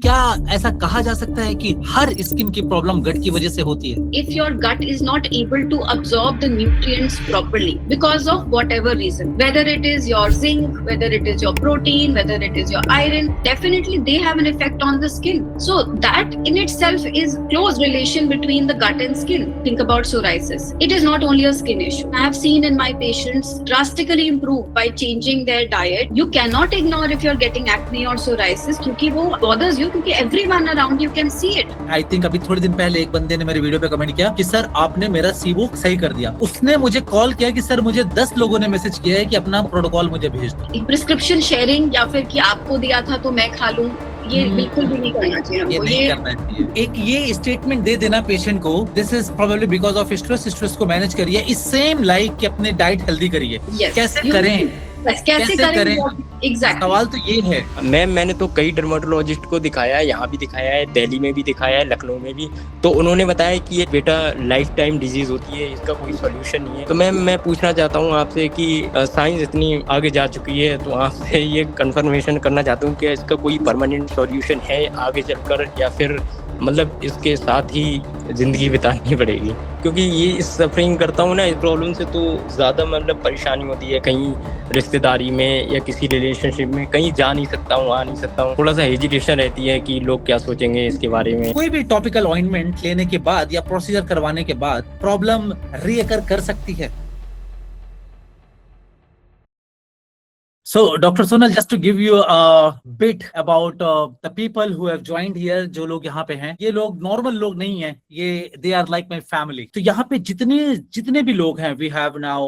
क्या ऐसा कहा जा सकता है कि हर स्किन की प्रॉब्लम गट की वजह से होती है? If your gut is not able to absorb the nutrients properly because of whatever reason, whether it is your zinc, whether it is your protein, whether it is your iron, definitely they have an effect on the skin. So that in itself is close relation between the gut and skin. Think about psoriasis. It is not only a skin issue. I have seen in my patients drastically improve by changing their diet. You cannot ignore if you're getting acne or psoriasis क्योंकि वो bothers you क्योंकि everyone around you can see it. I think अभी थोड़े दिन पहले एक बंदे ने मेरे वीडियो पे कमेंट किया कि सर आपने मेरा सीबो सही कर दिया। उसने मुझे कॉल किया कि सर मुझे 10 लोगों ने मैसेज किया है कि अपना प्रोटोकॉल मुझे भेज दो। प्रिस्क्रिप्शन शेयरिंग या फिर कि आपको दिया था तो मैं खा लूं, ये बिल्कुल भी नहीं करना चाहिए ये हमको। नहीं करना चाहिए। एक ये स्टेटमेंट दे देना पेशेंट को, this is probably because of stress को मैनेज करिए, इस सेम लाइक कि अपने डाइट हेल्दी करिए। कैसे करें? कैसे करें? एग्जैक्टली सवाल तो ये है। मैंने तो कई डर्मेटोलॉजिस्ट को दिखाया है, यहाँ भी दिखाया है, दिल्ली में भी दिखाया है, लखनऊ में भी। तो उन्होंने बताया कि ये बेटा लाइफ टाइम डिजीज होती है, इसका कोई सॉल्यूशन नहीं है। तो मैं पूछना चाहता हूँ आपसे कि साइंस इतनी आगे जा चुकी है, तो आपसे ये कंफर्मेशन करना चाहता हूँ कि इसका कोई परमानेंट सॉल्यूशन है आगे चलकर, या फिर मतलब इसके साथ ही जिंदगी बितानी पड़ेगी? क्योंकि ये इस सफरिंग करता हूँ ना, इस प्रॉब्लम से तो ज़्यादा मतलब परेशानी होती है। कहीं रिश्तेदारी में या किसी रिलेशनशिप में कहीं जा नहीं सकता हूँ, आ नहीं सकता हूँ। थोड़ा सा हेजिटेशन रहती है कि लोग क्या सोचेंगे इसके बारे में। कोई भी टॉपिकल ऑइंटमेंट लेने के बाद या प्रोसीजर करवाने के बाद प्रॉब्लम रीअकर कर सकती है। So, Dr. Sonal, just to give you a bit about the people who have joined here, जो लोग यहाँ पे हैं, ये लोग नॉर्मल लोग नहीं हैं, ये they are like my family। तो यहाँ पे जितने भी लोग हैं, we have now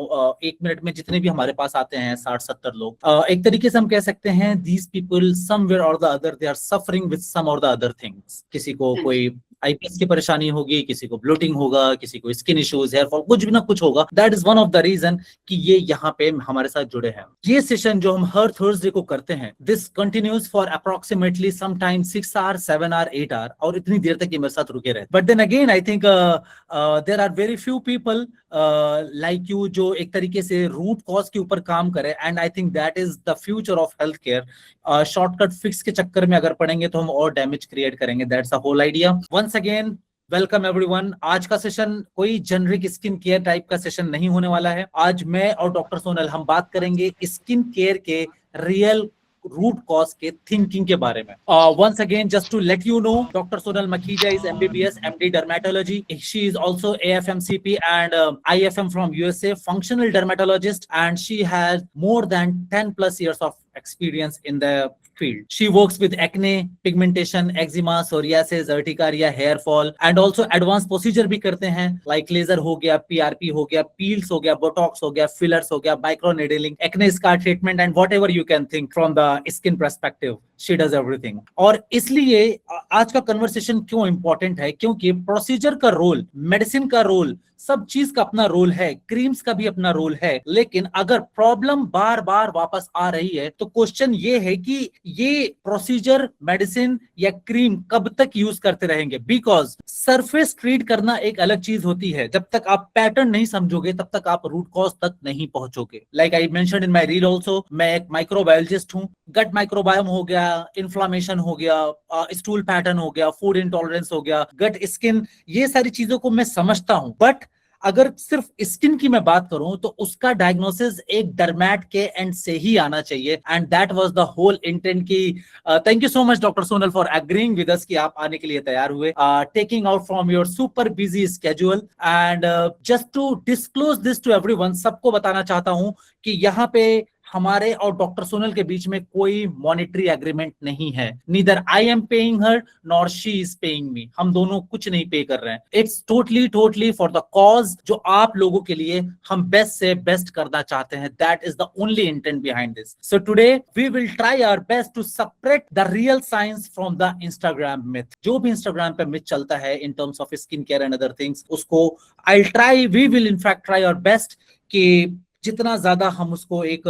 एक मिनट में जितने भी हमारे पास आते हैं 60-70 लोग, एक तरीके से हम कह सकते हैं these people somewhere or the other they are suffering with some or the other things। किसी को कोई आईपीएस की परेशानी होगी, किसी को ब्लोटिंग होगा, किसी को स्किन इश्यूज, हेयर फॉल, कुछ भी ना कुछ होगा। That is one of the reason कि ये यहाँ पे हमारे साथ जुड़े हैं। ये सेशन जो हम हर थर्सडे को करते हैं, this continues for approximately sometime 6 hour 7 hour 8 hour, और इतनी देर तक ये मेरे साथ रुके रहे। But then again I think there are very few people like you जो एक तरीके से रूट कॉज के ऊपर काम करे, and I think that is the future of health care. Shortcut fix के चक्कर में अगर पड़ेंगे तो हम और डैमेज क्रिएट करेंगे। That's the whole idea. Once again welcome everyone. आज का सेशन कोई जेनरिक स्किन केयर टाइप का सेशन नहीं होने वाला है। आज मैं और डॉक्टर सोनल हम बात करेंगे स्किन केयर के रियल रूट कॉज के थिंकिंग के बारे में। once again just to let you know, Dr. Sonal Makhija is MBBS MD dermatology. She is also AFMCP and IFM from USA, functional dermatologist, and she has more than 10 plus years of experience in the field. She works with acne, pigmentation, eczema, psoriasis, urticaria, hair fall, and also advanced procedure भी करते हैं, like laser हो गया, PRP हो गया, peels हो गया, botox हो गया, fillers हो गया, microneedling, acne scar treatment, and whatever you can think from the skin perspective. She does everything. और इसलिए आज का कन्वर्सेशन क्यों इंपॉर्टेंट है? क्योंकि प्रोसीजर का रोल, मेडिसिन का रोल, सब चीज का अपना रोल है, क्रीम्स का भी अपना रोल है, लेकिन अगर प्रॉब्लम बार बार वापस आ रही है तो क्वेश्चन ये है कि ये प्रोसीजर, मेडिसिन या क्रीम कब तक यूज करते रहेंगे? बिकॉज सरफेस ट्रीट करना एक अलग चीज होती है, जब तक आप पैटर्न नहीं समझोगे तब तक आप रूट कॉज तक नहीं पहुंचोगे। Like I mentioned in my reel also, मैं एक माइक्रोबायोलॉजिस्ट हूँ। गट माइक्रोबायोम हो गया, इन्फ्लामेशन हो गया, स्टूल पैटर्न हो गया, फूड इंटॉलरेंस हो गया, गट स्किन, ये सारी चीजों को मैं समझता हूं। बट अगर सिर्फ स्किन की मैं बात करूं तो उसका डायग्नोसिस एक डर्मैट के एंड से ही आना चाहिए, and that was the whole intent की। Thank you so much doctor Sonal for agreeing with us कि आप आने के लिए तैयार हुए, taking out from your super busy schedule, and just to disclose this to everyone, सबको बताना चाहता हूं कि यहाँ पे हमारे और डॉक्टर सोनल के बीच में कोई मॉनेटरी एग्रीमेंट नहीं है। Neither I am paying her nor she is paying me. हम दोनों कुछ नहीं पे कर रहे हैं। It's totally for the cause जो आप लोगों के लिए हम बेस्ट से बेस्ट करना चाहते हैं। That is the only intent behind this. So today we will try our best to separate the real science from the Instagram myth. जो भी इंस्टाग्राम पे मिथ चलता है in terms of skin care and other things, उसको we will in fact try our best कि जितना ज्यादा हम उसको एक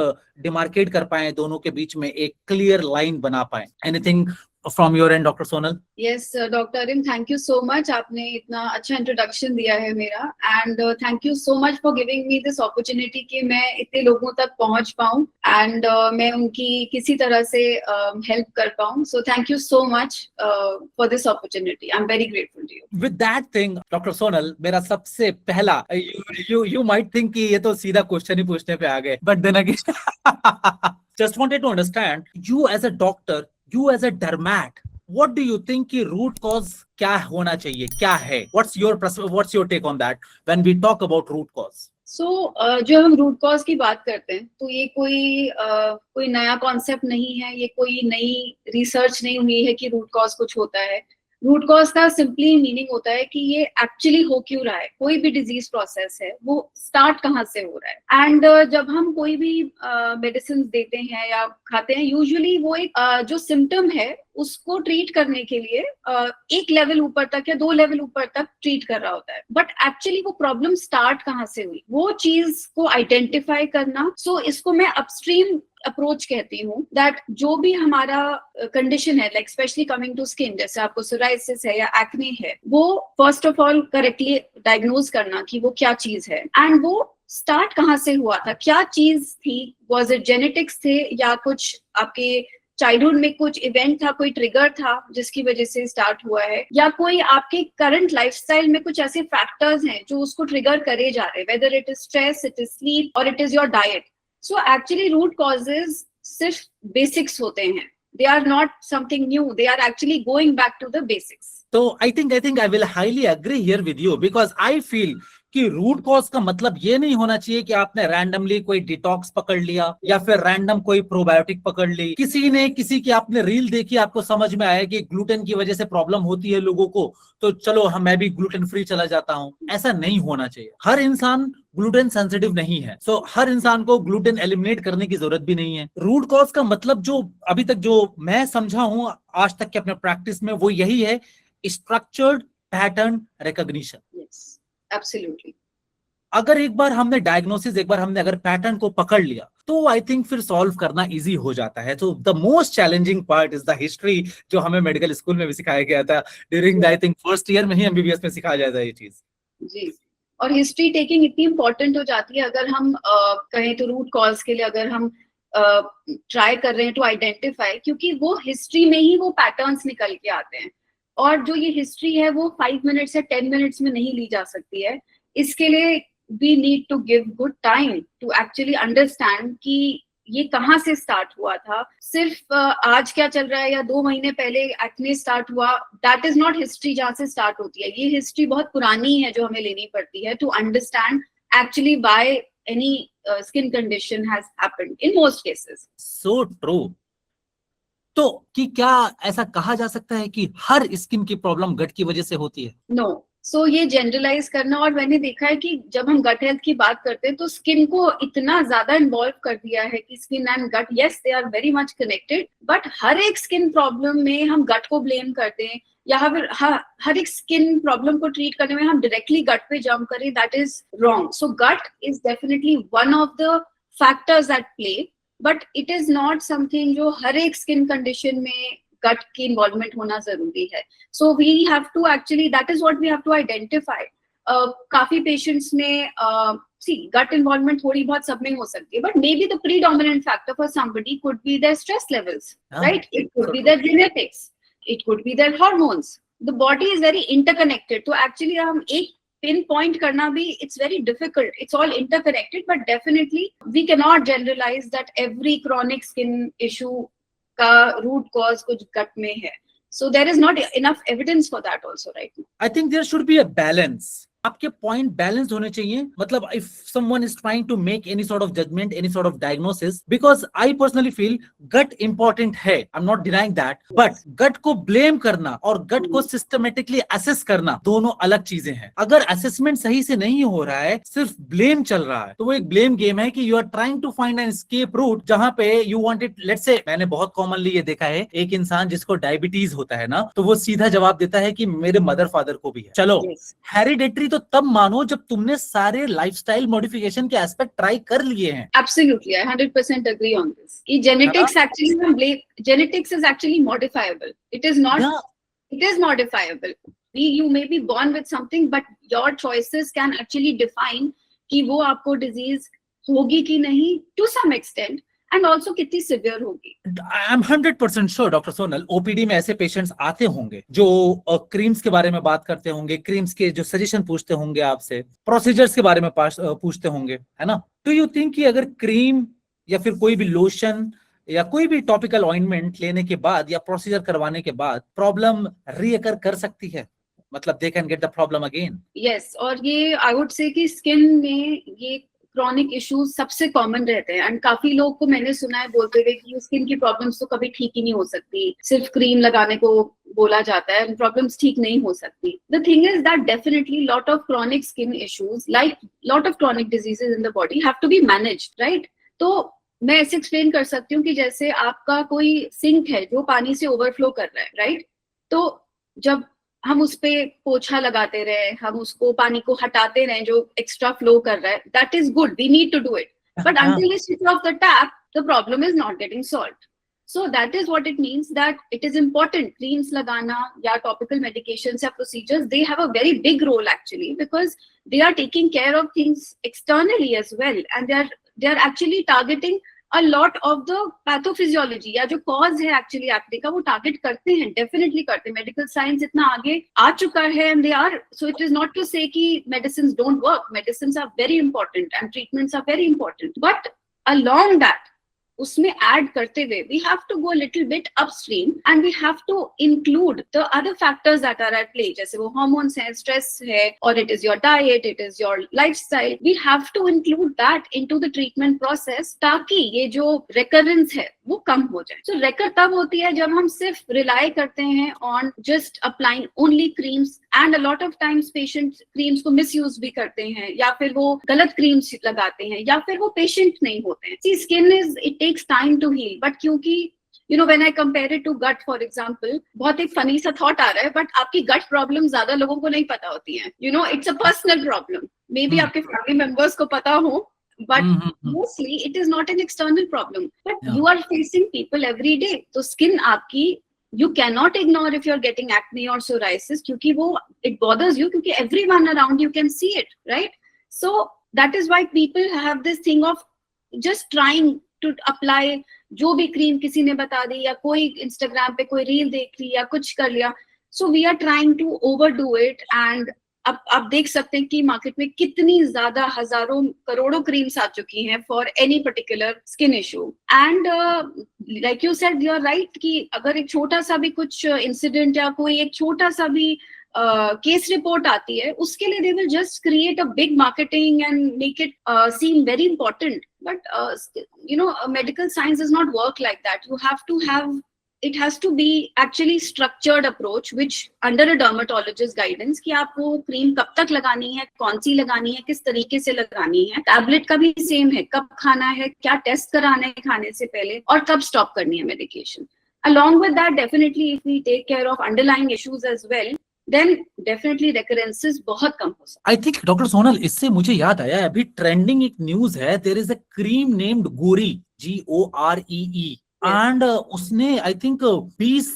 डिमार्केट कर पाए, दोनों के बीच में एक क्लियर लाइन बना पाए। Anything from your end, Dr. Sonal? Yes, Dr. Arim, thank you so much. आपने इतना अच्छा इंट्रोडक्शन दिया है मेरा, and thank you so much for giving me this opportunity कि मैं इतने लोगों तक पहुंच पाऊं एंड मैं उनकी किसी तरह से हेल्प कर पाऊं. So thank you so much for this opportunity. I am very grateful to you. With that thing, Dr. Sonal, मेरा सबसे पहला, you might think कि ये तो सीधा क्वेश्चन ही पूछने पे आ गए, but then again just wanted to understand, you as a doctor, you as a dermat, what do you think कि root cause क्या होना चाहिए, क्या है? What's your take on that when we talk about root cause? सो जो हम root cause की बात करते हैं तो ये कोई नया कॉन्सेप्ट नहीं है, ये कोई नई रिसर्च नहीं हुई है कि रूट कॉज कुछ होता है. रूट कॉज का सिंपली मीनिंग होता है कि ये एक्चुअली हो क्यों रहा है. कोई भी डिजीज प्रोसेस है वो स्टार्ट कहाँ से हो रहा है. एंड जब हम कोई भी मेडिसिन देते हैं या खाते हैं, यूजुअली वो एक जो सिम्टम है उसको ट्रीट करने के लिए एक लेवल ऊपर तक या 2 लेवल ऊपर तक ट्रीट कर रहा होता है. बट एक्चुअली वो प्रॉब्लम स्टार्ट कहाँ से हुई, वो चीज को आइडेंटिफाई करना. सो इसको मैं अपस्ट्रीम अप्रोच कहती हूँ. दैट जो भी हमारा कंडीशन है, like specially coming to skin, जैसे आपको सोराइसिस है या एक्ने है, वो first of all correctly diagnose करना कि वो क्या चीज है एंड वो स्टार्ट कहाँ से हुआ था, क्या चीज थी. वॉज इट जेनेटिक्स थे या कुछ आपके चाइल्डहुड में कुछ इवेंट था, कोई ट्रिगर था जिसकी वजह से स्टार्ट हुआ है, या कोई आपके करंट लाइफस्टाइल में कुछ ऐसे फैक्टर्स हैं जो उसको ट्रिगर करे जा रहे हैं, whether it is stress, it is sleep और it is your diet. So actually root causes सिर्फ बेसिक्स होते हैं. They are not something new, they are actually going back to the basics. So I think I will highly agree here with you, because I feel कि root cause का मतलब ये नहीं होना चाहिए कि आपने रैंडमली कोई डिटॉक्स पकड़ लिया या फिर रैंडम कोई प्रोबायोटिक पकड़ ली, किसी की आपने रील देखी, आपको समझ में आया कि ग्लूटेन की वजह से प्रॉब्लम होती है लोगों को, तो चलो मैं भी ग्लूटेन फ्री चला जाता हूं. ऐसा नहीं होना चाहिए. हर इंसान ग्लूटेन सेंसिटिव नहीं है, सो हर इंसान को ग्लूटेन एलिमिनेट करने की जरूरत भी नहीं है. रूट कॉज का मतलब जो अभी तक जो मैं समझा हूं आज तक के अपने प्रैक्टिस में, वो यही है, structured pattern recognition. Yes, absolutely. अगर एक बार हमने डायग्नोसिस, एक बार हमने अगर पैटर्न को पकड़ लिया, तो आई थिंक फिर सॉल्व करना इजी हो जाता है. तो the most challenging part is the history, जो हमें मेडिकल स्कूल में भी सिखाया गया था. During I think first year में ही एमबीबीएस में सिखाया जाता है ये चीज. जी, और हिस्ट्री टेकिंग इतनी इंपॉर्टेंट हो जाती है. अगर हम कहें तो रूट कॉज के लिए अगर हम ट्राई कर रहे हैं टू आइडेंटिफाई, क्योंकि वो हिस्ट्री में ही वो पैटर्न्स निकल के आते हैं, और जो ये हिस्ट्री है वो 5 मिनट्स या 10 मिनट्स में नहीं ली जा सकती है. इसके लिए we need to give good time to actually understand कि ये कहाँ से स्टार्ट हुआ था. सिर्फ आज क्या चल रहा है या 2 महीने पहले एक्ने स्टार्ट हुआ, दैट इज नॉट हिस्ट्री जहाँ से स्टार्ट होती है. ये हिस्ट्री बहुत पुरानी है जो हमें लेनी पड़ती है to understand actually why any skin condition has happened in most cases. So true. तो कि क्या ऐसा कहा जा सकता है कि हर स्किन की प्रॉब्लम गट की वजह से होती है? नो. सो ये जनरलाइज करना, और मैंने देखा है कि जब हम गट हेल्थ की बात करते हैं तो स्किन को इतना ज्यादा इन्वॉल्व कर दिया है कि skin and gut, yes they are very much connected, but हर एक स्किन प्रॉब्लम में हम गट को ब्लेम करते हैं, या फिर हर एक स्किन प्रॉब्लम को ट्रीट करने में हम डायरेक्टली गट पे जंप करें, that is wrong. So gut is definitely one of the factors that play, but it is not something जो हर एक स्किन कंडीशन में गट की इन्वॉल्वमेंट होना जरूरी है. So we have to actually, that is what we have to identify. काफी patients में गट इन्वॉल्वमेंट थोड़ी बहुत सब में हो सकती है, but maybe the predominant factor for somebody could be their stress levels, right? It could be their genetics, it could be their hormones. The body is very interconnected. तो actually हम एक पिन पॉइंट करना भी it's very difficult. It's all interconnected, but definitely we can not generalise that every chronic skin issue का root cause कुछ gut में है. So there is not enough evidence for that also right now. I think there should be a balance. आपके point balance होने चाहिए. मतलब if someone is trying to make any sort of judgment, any sort of diagnosis, because I personally feel gut important है, I am not denying that, but gut को blame करना और गट को systematically assess करना दोनों अलग चीजें हैं. अगर असेसमेंट सही से नहीं हो रहा है, सिर्फ ब्लेम चल रहा है, तो वो एक ब्लेम गेम है कि you are trying to find an escape route, जहां पे यू वांटेड, लेट्स से, मैंने बहुत कॉमनली ये देखा है, एक इंसान जिसको डायबिटीज होता है ना, तो वो सीधा जवाब देता है कि मेरे मदर फादर को भी है. चलो हेरिडेटरी तो तब मानो जब तुमने सारे लाइफस्टाइल मॉडिफिकेशन के एस्पेक्ट ट्राई कर लिए हैं। Absolutely, I 100% agree on this. कि genetics actually, genetics is actually modifiable. It is not. Yeah. It is modifiable. You may be born with something, but your choices can actually define कि वो आपको disease होगी कि नहीं to some extent, and also कितनी severe होगी. I am 100% sure doctor Sonal, OPD में ऐसे पेशेंट्स आते होंगे जो क्रीम्स के बारे में बात करते होंगे, क्रीम्स के जो सजेशन पूछते होंगे आपसे, प्रोसीजर्स के बारे में पूछते होंगे, है ना? डू यू थिंक कि अगर क्रीम या फिर कोई भी लोशन या कोई भी टॉपिकल ऑइंटमेंट लेने के बाद या प्रोसीजर करवाने के बाद प्रॉब्लम रीअकर कर सकती है, मतलब they can get the problem again? Yes, और ये आई वुड से कि स्किन में ये क्रॉनिक इश्यूज सबसे कॉमन रहते हैं, एंड काफी लोग को मैंने सुना है बोलते हुए कि स्किन की प्रॉब्लम्स तो कभी ठीक ही नहीं हो सकती, सिर्फ क्रीम लगाने को बोला जाता है, प्रॉब्लम्स ठीक नहीं हो सकती. The thing is that definitely lot of chronic skin issues like lot of chronic diseases in the body have to be managed, right? तो मैं ऐसे एक्सप्लेन कर सकती हूँ कि जैसे आपका कोई सिंक है जो पानी से ओवरफ्लो कर रहा है, राइट? तो जब हम उस पे पोछा लगाते रहे, हम उसको पानी को हटाते रहे जो एक्स्ट्रा फ्लो कर रहा है, that is good, we need to do it, but until we switch off the tap, the problem is not getting solved. So that is what it means, that it is important. Creams lagana ya topical medications ya procedures, they have a very big role actually, because they are taking care of things externally as well, and they are actually targeting a lot of the pathophysiology या जो cause है actually acne का, वो target करते हैं, definitely करते हैं. Medical science इतना आगे आ चुका है, and they are, so it is not to say कि medicines don't work. Medicines are very important and treatments are very important, but along that उसमें add करते हुए we have to go a little bit upstream, and we have to include the other factors that are at play, जैसे वो hormones है, stress है, or it is your diet, it is your lifestyle. We have to include that into the treatment process ताकि ये जो recurrence है वो कम हो जाए. So recur तब होती है जब हम सिर्फ rely करते हैं on just applying only creams, and a lot of times patients creams को misuse भी करते हैं, या फिर वो गलत creams लगाते हैं, या फिर वो patient नहीं होते हैं. See, skin is, it takes time to heal, but क्योंकि you know when I compare it to gut for example, बहुत एक funny सा thought आ रहा है, but आपकी gut problem ज्यादा लोगों को नहीं पता होती है. You know, it's a personal problem. Maybe आपके family members को पता हो, but mostly it is not an external problem. But you are facing people every day. तो skin आपकी, you cannot ignore if you're getting acne or psoriasis, क्योंकि वो it bothers you, क्योंकि everyone around you can see it, right? So that is why people have this thing of just trying to apply जो भी cream किसी ने बता दी, या कोई इंस्टाग्राम पे कोई रील देख ली या कुछ कर लिया. So we are trying to overdo it, and अब आप देख सकते हैं कि मार्केट में कितनी ज्यादा हजारों करोड़ों क्रीम्स आ चुकी हैं for any particular skin issue. And like you said, you are right कि अगर एक छोटा सा भी कुछ इंसिडेंट या कोई एक छोटा सा भी केस रिपोर्ट आती है, उसके लिए they will just create a big marketing and make it seem very important. But you know, medical science does not work like that. You have to have, it has to be actually structured approach, which under a dermatologist guidance, कि आप वो cream कब तक लगानी है, कौन सी लगानी है, किस तरीके से लगानी है. टैबलेट का भी सेम है, कब खाना है, क्या टेस्ट कराना है खाने से पहले, और कब स्टॉप करनी है medication. Along with that, definitely if we take care of underlying issues as well, then definitely recurrences बहुत कम हो सकते. आई थिंक डॉक्टर सोनल, इससे मुझे याद आया, अभी ट्रेंडिंग एक न्यूज है, there is a cream named Goree, GOREE, and उसने I think 20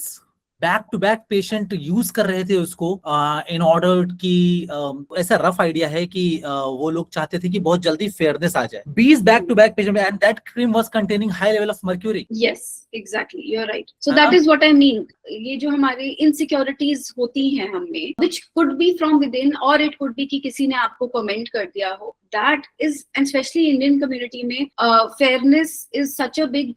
back to back patient use कर रहे थे उसको इन ऑर्डर की, ऐसा रफ आइडिया है कि वो लोग चाहते थे कि बहुत जल्दी फेयरनेस आ जाए. 20 back to back patient, and that cream was containing high level of mercury. Yes, exactly, you're right. So that is what I mean. ये जो हमारे इनसिक्योरिटीज होती हैं हमें, which could be from within, or it could be कि किसी ने आपको कमेंट कर दिया हो. That is, and especially Indian community में, fairness is such a big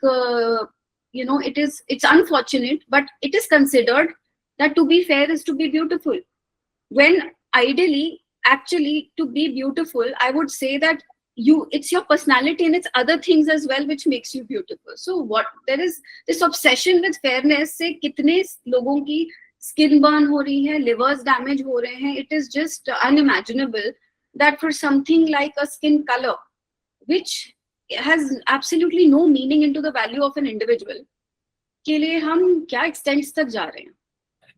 you know, it's unfortunate, but it is considered that to be fair is to be beautiful, when ideally actually to be beautiful, I would say that it's your personality and it's other things as well which makes you beautiful. So what, there is this obsession with fairness से कितने लोगों की skin burn हो रही है, livers damage हो रहे हैं. It is just unimaginable that for something like a skin color, which has absolutely no meaning into the value of an individual, के लिए हम क्या extents तक जा रहे हैं.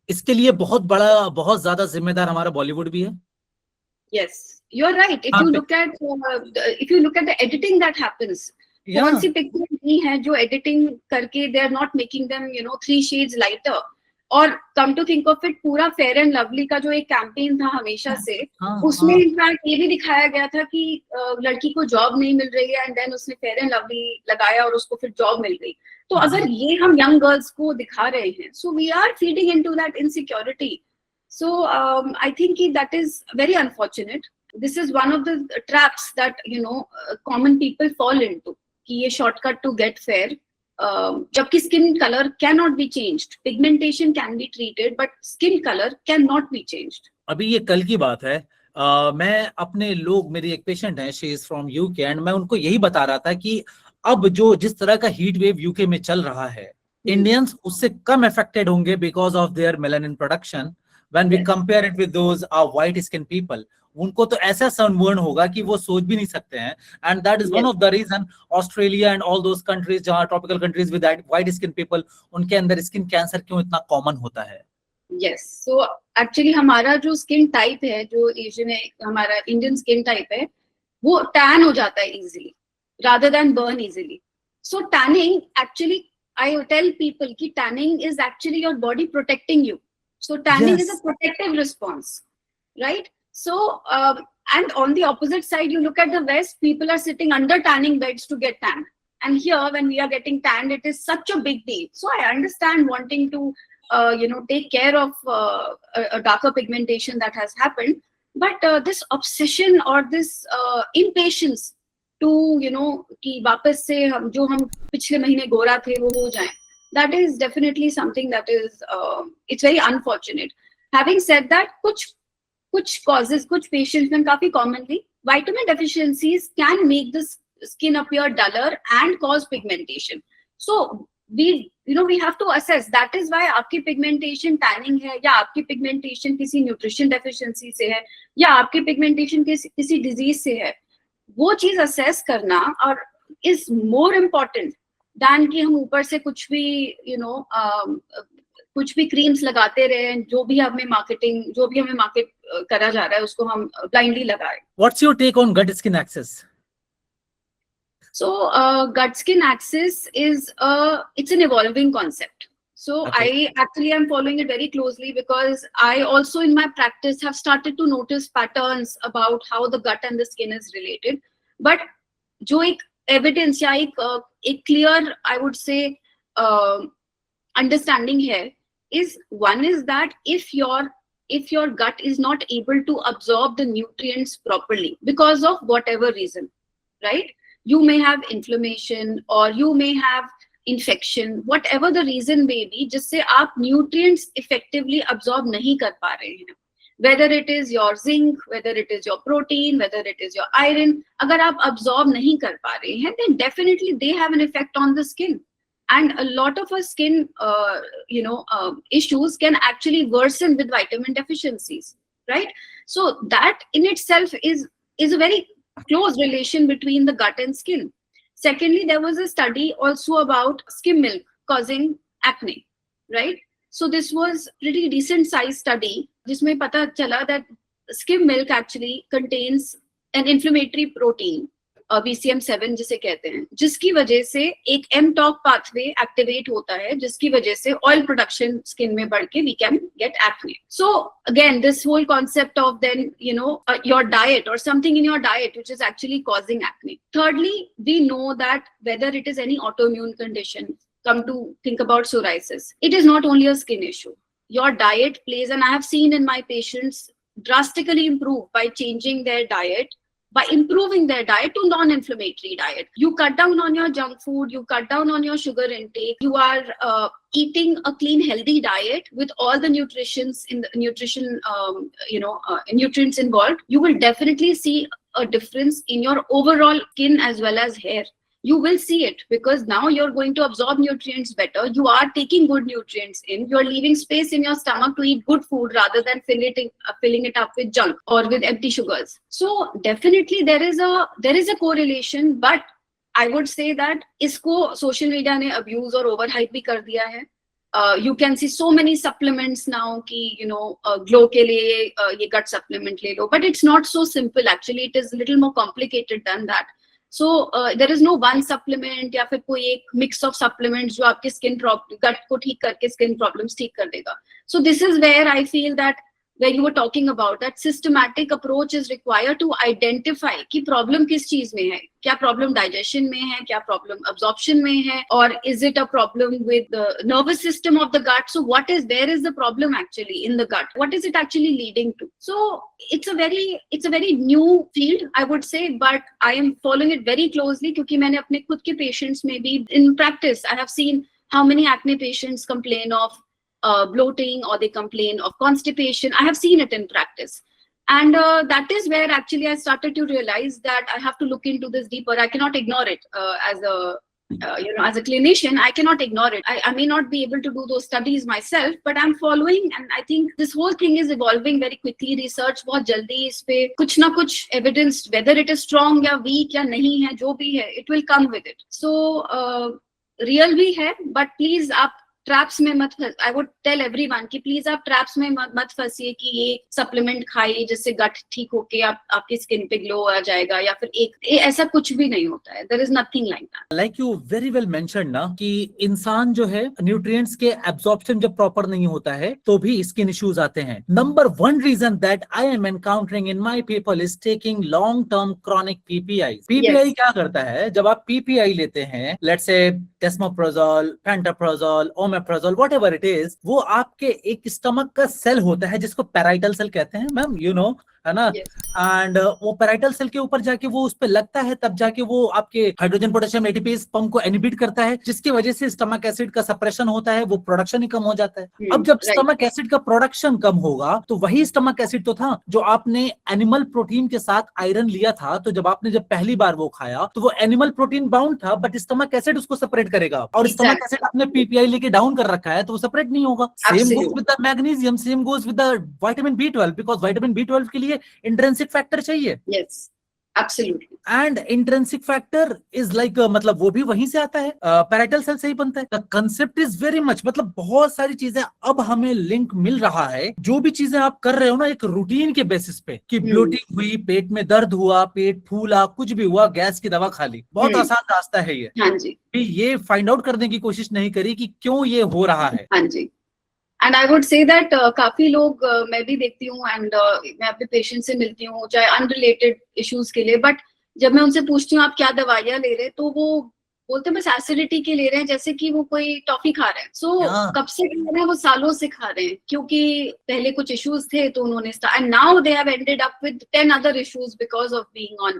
इसके लिए बहुत बड़ा, बहुत ज्यादा जिम्मेदार हमारा बॉलीवुड भी है. Yes, you're right. If हाँ, you look at if you look at the editing that happens, कौन yeah, सी पिक्चर नहीं है जो एडिटिंग करके they are not making them 3 shades lighter. और come to think of it, पूरा fair and lovely का जो एक कैंपेन था हमेशा से, हाँ, उसमें हाँ, इनफैक्ट ये भी दिखाया गया था कि लड़की को जॉब नहीं मिल रही है एंड देन उसने फेयर एंड लवली लगाया और उसको फिर जॉब मिल गई. तो अगर ये हम यंग गर्ल्स को दिखा रहे हैं, so we are feeding into that insecurity. So I think that is very unfortunate. This is one of the traps that common people fall into. कि ये shortcut to get fair. जबकि skin color cannot be changed. Pigmentation can be treated, but skin color cannot be changed. अभी ये कल की बात है. मैं अपने लोग, मेरी एक पेशेंट है, she is from UK, and मैं उनको यही बता रहा था कि अब जो जिस तरह का हीट वेव यूके में चल रहा है, इंडियंस उससे कम अफेक्टेड होंगे because of their melanin production when we compare it with those white skin people. उनको तो ऐसा सनबर्न होगा कि वो सोच भी नहीं सकते हैं. And that is one of the reason Australia and all those countries जहां tropical countries with white skin people, उनके अंदर स्किन कैंसर क्यों इतना कॉमन होता है. Yes, so actually हमारा जो स्किन टाइप है, जो एशियन है, हमारा इंडियन स्किन टाइप है, वो टैन हो जाता है easily rather than burn easily. So tanning, actually I tell people कि tanning is actually your body protecting you. So tanning is a protective response, right? So and on the opposite side, you look at the West, people are sitting under tanning beds to get tanned, and here when we are getting tanned, it is such a big deal. So I understand wanting to take care of a darker pigmentation that has happened, but this obsession or this impatience to कि वापस से हम जो हम पिछले महीने गोरा थे वो हो जाएं, that is definitely something that is it's very unfortunate. Having said that, कुछ causes, कुछ patients में काफी commonly vitamin deficiencies can make the skin appear duller and cause pigmentation. So we have to assess. That is why आपकी pigmentation tanning है, या आपकी pigmentation किसी nutrition deficiency से है, या आपकी pigmentation किसी disease से है, वो चीज assess करना और is more important than कि हम ऊपर से कुछ भी कुछ भी क्रीम्स लगाते रहे, जो भी हमें मार्केट करा जा रहा है उसको हम ब्लाइंडली लगाए. What's your take on gut skin axis? So gut skin axis is it's an evolving concept. So Okay. I actually am following it very closely because I also in my practice have started to notice patterns about how the gut and the skin is related. But जो एक evidence या एक clear, I would say, understanding here is, one is that if your gut is not able to absorb the nutrients properly because of whatever reason, right? You may have inflammation or you may have infection, whatever the reason may be, जिससे आप nutrients effectively absorb नहीं कर पा रहे हैं. Whether it is your zinc, whether it is your protein, whether it is your iron, अगर आप absorb नहीं कर पा रहे हैं, then definitely they have an effect on the skin. And a lot of our skin, issues can actually worsen with vitamin deficiencies, right? So that in itself is a very close relation between the gut and skin. Secondly, there was a study also about skim milk causing acne, right? So this was pretty decent size study, जिसमें पता चला that skim milk actually contains an inflammatory protein, VCM7 जिसे कहते हैं, जिसकी वजह से एक mTOR pathway activate होता है, जिसकी वजह से oil production skin में बढ़ के we can get acne. So again, this whole concept of then your diet or something in your diet which is actually causing acne. Thirdly, we know that whether it is any autoimmune condition, come to think about psoriasis, it is not only a skin issue. Your diet plays, and I have seen in my patients drastically improve by changing their diet, by improving their diet to non-inflammatory diet. You cut down on your junk food, you cut down on your sugar intake, you are eating a clean, healthy diet with all the nutrients nutrients involved. You will definitely see a difference in your overall skin as well as hair. You will see it because now you're going to absorb nutrients better. You are taking good nutrients in. You're leaving space in your stomach to eat good food rather than filling it up with junk or with empty sugars. So definitely there is a correlation, but I would say that इसको social media ने abuse और overhype भी कर दिया है. You can see so many supplements now ki glow ke liye ye gut supplement le lo, but it's not so simple actually. It is a little more complicated than that. So there is no one supplement या फिर कोई एक mix of supplements जो आपके skin gut को ठीक करके skin problems ठीक कर देगा. So this is where I feel that where you were talking about that systematic approach is required to identify कि problem किस चीज में है, क्या problem digestion में है, क्या problem absorption में है, or is it a problem with the nervous system of the gut? So where is the problem actually in the gut? What is it actually leading to? So it's a very new field, I would say, but I am following it very closely क्योंकि मैंने अपने खुद के patients में भी in practice I have seen how many acne patients complain of bloating, or they complain of constipation. I have seen it in practice, and that is where actually I started to realize that I have to look into this deeper. I cannot ignore it as a clinician. I cannot ignore it. I may not be able to do those studies myself, but I'm following, and I think this whole thing is evolving very quickly. Research बहुत जल्दी इस पे कुछ ना कुछ evidence, whether it is strong या weak या नहीं है, जो भी है, it will come with it. So real भी है, but please आप ट्रैप्स में मत फंस. आई वुड टेल एवरीवन कि प्लीज आप ट्रैप्स में मत फंसिए कि ये सप्लीमेंट खाइए जिससे गट ठीक होके आपकी स्किन पे ग्लो आ जाएगा, या फिर ऐसा कुछ भी नहीं होता है. There is nothing like that. Like you very well mention ना कि इंसान जो है न्यूट्रिएंट्स के एब्जॉर्प्शन जब प्रॉपर नहीं होता है तो भी स्किन इश्यूज आते हैं. Number one reason that I am encountering in my people is taking long term chronic PPI. PPI क्या करता है, जब आप पीपीआई लेते हैं, let's say desmoprazole, pantoprazole, omeprazole, whatever it is, वो आपके एक स्टमक का सेल होता है जिसको पैराइटल सेल कहते हैं मैम, यू नो, है ना. एंड वो पैराइटल सेल के ऊपर जाके वो उस पे लगता है, तब जाके वो आपके हाइड्रोजन पोटेशियम एटीपीज पंप को इनहिबिट करता है, जिसकी वजह से स्टमक एसिड का सप्रेशन होता है, वो प्रोडक्शन ही कम हो जाता है. अब जब स्टमक एसिड का प्रोडक्शन कम होगा तो वही स्टमक एसिड तो था जो आपने एनिमल प्रोटीन के साथ आयरन लिया था, तो जब आपने पहली बार वो खाया तो वो एनिमल प्रोटीन बाउंड था, बट स्टमक एसिड उसको सेपरेट करेगा. और स्टमक एसिड आपने पीपीआई लेके डाउन कर रखा है तो वो सेपरेट नहीं होगा. Same goes with the magnesium, same goes with the vitamin B12, because vitamin B12 के लिए इंट्रिंसिक फैक्टर चाहिए. Yes, absolutely. And intrinsic factor is like, मतलब वो भी वहीं से आता है, पैराइटल सेल से ही बनता है. The concept is very much, मतलब बहुत सारी चीजें अब हमें लिंक मिल रहा है. जो भी चीजें आप कर रहे हो ना एक रूटीन के बेसिस पे, कि ब्लोटिंग हुई, पेट में दर्द हुआ, पेट फूला, कुछ भी हुआ, गैस की दवा खा ली, बहुत आसान रास्ता है ये. हाँ जी. ये फाइंड आउट करने की कोशिश नहीं करी कि क्यों ये हो रहा है. हाँ जी. And I would say that काफी लोग मैं भी देखती हूँ, एंड मैं अपने पेशेंट से मिलती हूँ चाहे अनरिलेटेड इश्यूज के लिए, बट जब मैं उनसे पूछती हूँ आप क्या दवाइयाँ ले रहे, तो वो बोलते हैं बस एसिडिटी के ले रहे हैं, जैसे कि वो कोई टॉफी खा रहे हैं. सो कब से खा रहे हैं, वो सालों से खा रहे हैं, क्योंकि पहले कुछ इश्यूज थे तो उन्होंने and now they have ended up with 10 other issues because of being on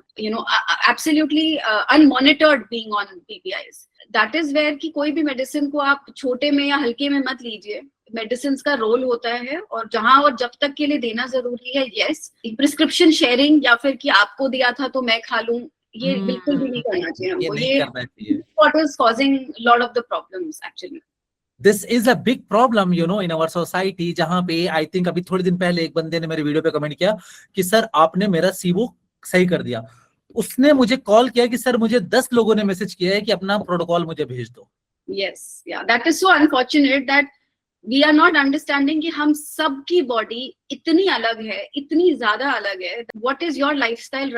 absolutely unmonitored being on PPIs. That is where कि कोई भी मेडिसिन को आप छोटे में या हल्के में मत लीजिए. मेडिसिन का रोल होता है, और जहां और जब तक के लिए देना जरूरी है. यस, प्रिस्क्रिप्शन शेयरिंग या फिर कि आपको दिया था तो मैं खा लूं, ये बिल्कुल भी नहीं करना चाहिए हमको. ये what is causing a lot of the problems actually. This is a big problem, you know, in our society. जहां पे आई थिंक अभी थोड़े दिन पहले एक बंदे ने मेरे वीडियो पे कमेंट किया कि सर आपने मेरा सीबो सही कर दिया. उसने मुझे कॉल किया कि सर मुझे 10 लोगों ने मैसेज किया है कि अपना प्रोटोकॉल मुझे भेज दो. Yes, yeah, that is so unfortunate that we are not understanding कि हम सबकी बॉडी इतनी अलग है, इतनी ज्यादा अलग है. What is your lifestyle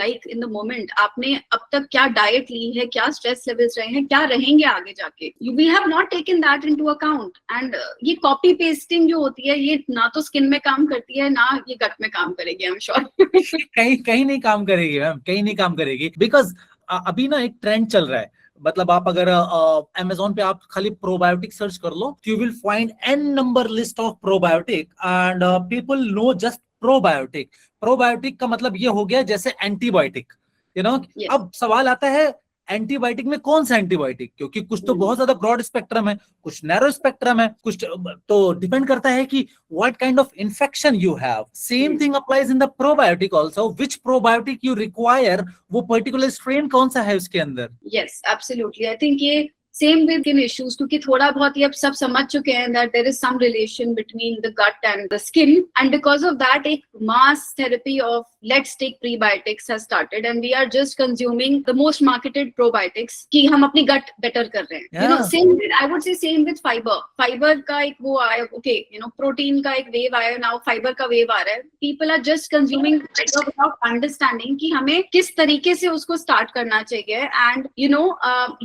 like in the moment? आपने अब तक क्या डाइट ली है, क्या स्ट्रेस लेवल्स रहे हैं, क्या रहेंगे आगे जाके. We have not taken that into account. And ये कॉपी पेस्टिंग जो होती है, ये ना तो स्किन में काम करती है, ना ये गट में काम करेगी. I'm sure कहीं नहीं काम करेगी मैम, कहीं नहीं काम करेगी. बिकॉज अभी ना एक ट्रेंड चल रहा है. मतलब आप अगर Amazon पे आप खाली प्रोबायोटिक सर्च कर लो, you will find n number list of probiotic, and people know just probiotic. Probiotic का मतलब ये हो गया जैसे एंटीबायोटिक, यू नो. अब सवाल आता है एंटीबायोटिक में कौन सा एंटीबायोटिक, क्योंकि कुछ तो बहुत ज्यादा ब्रॉड स्पेक्ट्रम है, कुछ नैरो स्पेक्ट्रम है, कुछ तो डिपेंड करता है कि what kind of infection you have. Same thing applies in the probiotic also. Which probiotic you require, वो पर्टिकुलर स्ट्रेन कौन सा है उसके अंदर. Yes, absolutely. आई थिंक ये सेम विद स्किन इश्यूज, क्योंकि थोड़ा बहुत ये अब सब समझ चुके हैं that there is some relation between the gut and the skin, and because of that एक mass therapy of let's take prebiotics has started and we are just consuming the most marketed probiotics कि हम अपनी gut better कर रहे हैं। You know, same with, I would say same with fibre का एक वो आया, ओके, यू नो, प्रोटीन का एक वेव आया, नाउ फाइबर का वेव आ रहा है। People are just consuming without understanding कि हमें किस तरीके से उसको स्टार्ट करना चाहिए। एंड यू नो,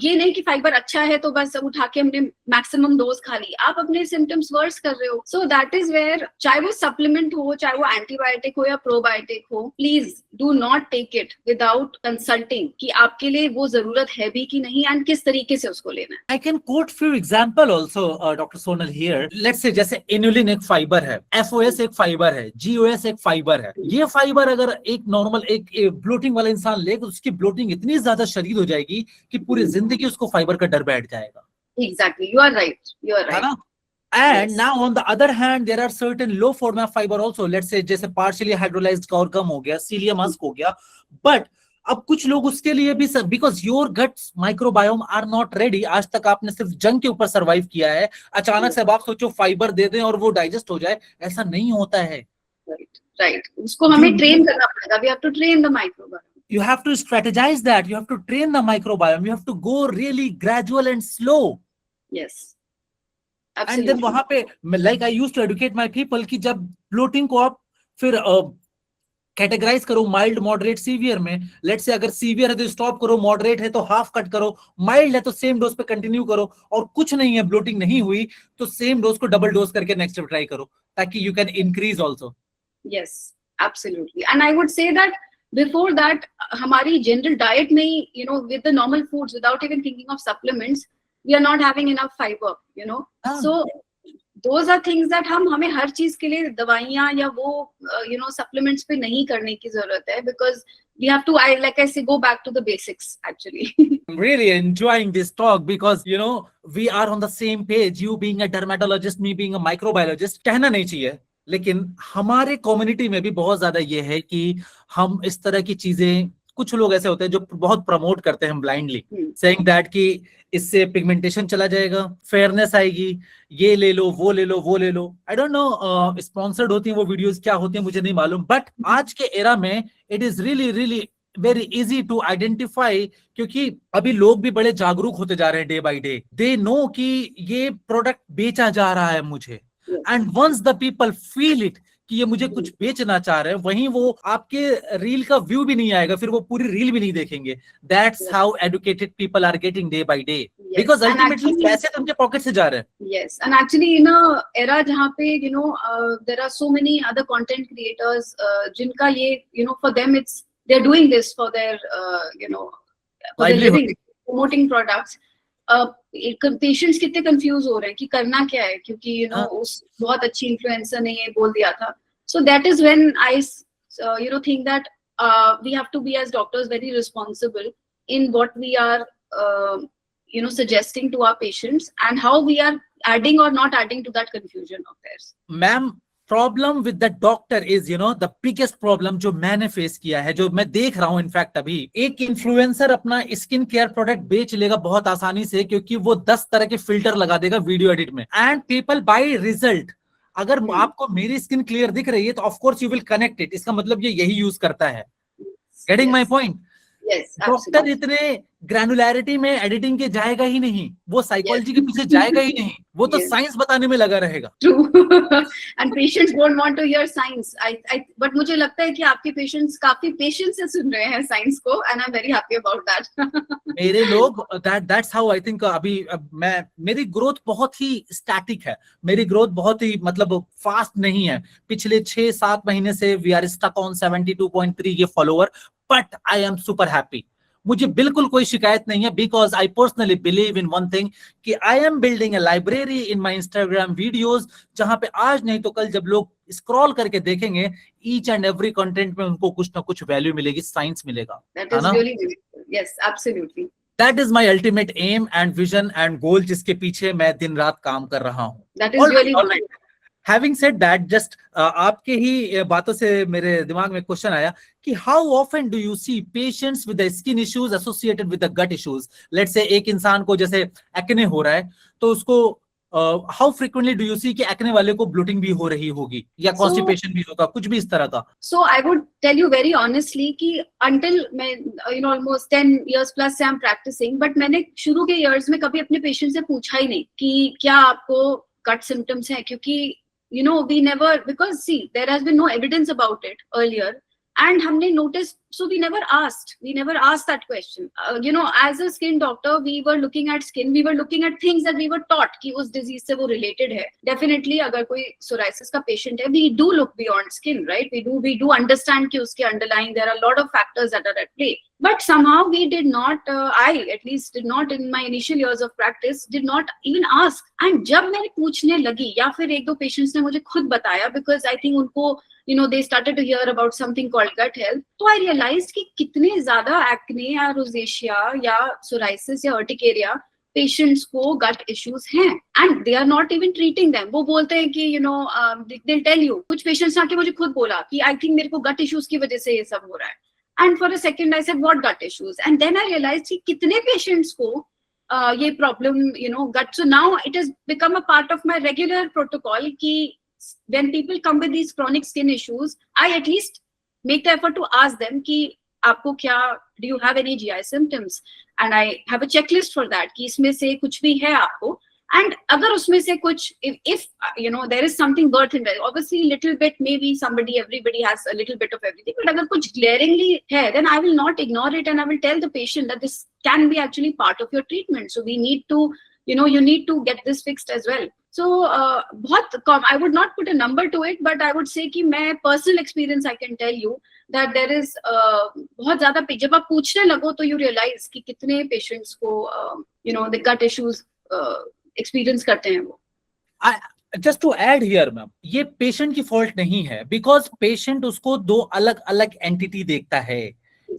ये नहीं कि फाइबर अच्छा है तो बस उठा के हमने मैक्सिमम डोज खा ली, आप अपने सिम्टम्स वर्स कर रहे हो। सो दैट इज वेयर, चाहे वो सप्लीमेंट हो, चाहे वो एंटीबायोटिक हो या प्रोबायोटिक हो, please do not take it without consulting कि आपके लिए वो जरूरत है भी कि नहीं एंड किस तरीके से उसको लेना है। I can quote few example also, Dr. Sonal here. Let's say जैसे इनुलिन एक फाइबर है, FOS एक फाइबर है, GOS एक फाइबर है। ये फाइबर अगर एक नॉर्मल एक ब्लोटिंग वाला इंसान ले तो उसकी ब्लोटिंग इतनी ज्यादा शदीद हो जाएगी कि पूरी जिंदगी उसको फाइबर का डर बैठ जाएगा। Exactly, you are right. You are है right. ना? And Yes. now on the other hand, there are certain low format fiber also. Let's say जैसे partially hydrolyzed का और कम हो गया, सीलियम हस्क हो गया, but अब कुछ लोग उसके लिए भी because your guts microbiome are not ready. आज तक आपने सिर्फ जंक के ऊपर सर्वाइव किया है, अचानक से अब आप सोचो फाइबर दे दें और वो डाइजेस्ट हो जाए, ऐसा नहीं होता है। Right. उसको हमें ट्रेन करना पड़ेगा। We have to train the microbiome. You have to strategize that. You have to train the microbiome. You have to go really gradual and slow. Yes. And Absolutely. then वहां पे like I used to educate my people कि जब bloating को आप फिर categorise करो mild, moderate, severe में। Let's say अगर सीवियर है तो स्टॉप करो, मॉडरेट है तो हाफ कट करो, माइल्ड है तो सेम डोज पे कंटिन्यू करो, और कुछ नहीं है, ब्लोटिंग नहीं हुई तो सेम डोज को डबल डोज करके नेक्स्ट ट्राई करो ताकि you can increase also. Yes, absolutely. And I would say that before that, हमारी general diet में, you know, with the normal foods, without even thinking of supplements, we are not having enough fiber, you know. So those are things that हमें हर चीज के लिए दवाइयाँ या वो you know supplements पे नहीं करने की जरूरत है, because we have to, like I say, go back to the basics actually. I'm really enjoying this talk because you know we are on the same page. You being a dermatologist, me being a microbiologist, कहना नहीं चाहिए, लेकिन हमारे community में भी बहुत ज्यादा ये है कि हम इस तरह की चीजें, कुछ लोग ऐसे होते हैं जो बहुत प्रमोट करते हैं ब्लाइंडली, सेइंग दैट कि इससे पिगमेंटेशन चला जाएगा, फेयरनेस आएगी, ये ले लो, वो ले लो, वो ले लो। आई डोंट नो स्पॉन्सर्ड होती हैं वो वीडियोस क्या होती हैं मुझे नहीं मालूम, बट आज के एरा में it is really really very easy to identify, क्योंकि अभी लोग भी बड़े जागरूक होते जा रहे हैं day by day. They know कि ये प्रोडक्ट बेचा जा रहा है मुझे, and once the people feel it कि ये मुझे कुछ बेचना चाह रहे हैं, वहीं वो आपके रील का व्यू भी नहीं आएगा, फिर वो पूरी रील भी नहीं देखेंगे। That's how educated people are getting day by day, because ultimately पैसे तो उनके पॉकेट से जा रहे हैं। Yes, and actually in a era जहाँ पे you know there are so many other content creators जिनका ये you know for them it's they're doing this for their you know for their living, promoting products. Patients कितने confuse हो रहे हैं कि करना क्या है, क्योंकि यू नो उस बहुत अच्छी इन्फ्लुएंसर ने ये बोल दिया था। So that is when I you know think that we have to be as doctors very responsible in what we are you know suggesting to our patients and how we are adding or not adding to that confusion of theirs. Ma'am, problem with the doctor is, you know, the biggest problem जो मैंने face किया है, जो मैं देख रहा हूं, in fact अभी एक इन्फ्लुएंसर अपना स्किन केयर प्रोडक्ट बेच लेगा बहुत आसानी से, क्योंकि वो 10 तरह के फिल्टर लगा देगा वीडियो एडिट में, एंड पीपल बाय रिजल्ट। अगर आपको मेरी स्किन क्लियर दिख रही है तो of course you will connect it, इसका मतलब ये यही यूज करता है। Getting my point? डॉक्टर इतने ग्रैनुलैरिटी में एडिटिंग के जाएगा ही नहीं, वो साइकोलॉजी के पीछे जाएगा ही नहीं, वो तो साइंस बताने में लगा रहेगा। True. And patients don't want to hear science. But मुझे लगता है कि आपके पेशेंट्स काफी पेशेंस से सुन रहे हैं साइंस को, and I'm very happy about that. मेरे लोग that's how I think अभी मेरी ग्रोथ बहुत ही स्टैटिक है, मेरी ग्रोथ बहुत ही मतलब फास्ट नहीं है। पिछले 6-7 महीने से वी आर स्टक ऑन 72.3 ये follower, but I am super happy. मुझे बिल्कुल कोई शिकायत नहीं है, because I personally believe in one thing कि I am building a library in my Instagram videos, जहां पे आज नहीं तो कल जब लोग स्क्रॉल करके देखेंगे, ईच एंड एवरी कंटेंट में उनको कुछ ना कुछ वैल्यू मिलेगी, साइंस मिलेगा। Yes, absolutely. That is my ultimate aim and vision and goal, जिसके पीछे मैं दिन रात काम कर रहा हूँ। That is really all right. Having said that, just आपके ही बातों से मेरे दिमाग में क्वेश्चन आया कि how often do you see patients with skin issues associated with the gut issues? Let's say एक इंसान को जैसे एक्ने हो रहा है, तो उसको हाउ फ्रीक्वेंटली डू यू सी कि एक्ने वाले को ब्लोटिंग भी हो रही होगी या कॉन्स्टिपेशन भी होगा, कुछ भी इस तरह का? So I would tell you very honestly कि until मैं almost 10 years plus से I'm practicing, but मैंने शुरू के years में कभी अपने patient से पूछा ही नहीं कि क्या आपको gut symptoms हैं, क्योंकि we never, because see there has been no evidence about it earlier and हमने noticed, so we never asked that question. As a skin doctor we were looking at skin, we were looking at things that we were taught कि उस disease से वो related है. Definitely अगर कोई psoriasis का patient है, we do look beyond skin, right? We do understand कि उसके underlying there are a lot of factors that are at play. But somehow we did not, I at least did not in my initial years of practice, did not even ask. And जब मैंने पूछने लगी या फिर एक दो patients ने मुझे खुद बताया, because I think उनको they started to hear about something called gut health, तो I realized कि कितने ज़्यादा acne या rosacea या psoriasis या urticaria patients को gut issues हैं and they are not even treating them. वो बोलते हैं कि they'll tell you, कुछ patients आके मुझे खुद बोला कि I think मेरे को gut issues की वजह से ये सब हो रहा है. And for a second I said, what gut issues? And then I realized कि कितने patients को ये problem, gut. So now it has become a part of my regular protocol कि when people come with these chronic skin issues, I at least make the effort to ask them कि आपको क्या, do you have any GI symptoms? And I have a checklist for that कि इसमें से कुछ भी है आपको. And अगर उसमें से कुछ, if there is something worth in there, obviously little bit, maybe everybody has a little bit of everything, but अगर कुछ glaringly है, then I will not ignore it and I will tell the patient that this can be actually part of your treatment. So we need to, you need to get this fixed as well. So I would not put a number to it, but I would say कि मैं personal experience I can tell you that there is बहुत ज़्यादा, जब आप पूछने लगो तो you realize कि कितने patients को the gut issues experience करते हैं वो. Just to add here, ma'am, ये पेशेंट की फॉल्ट नहीं है, बिकॉज पेशेंट उसको दो अलग अलग एंटिटी देखता है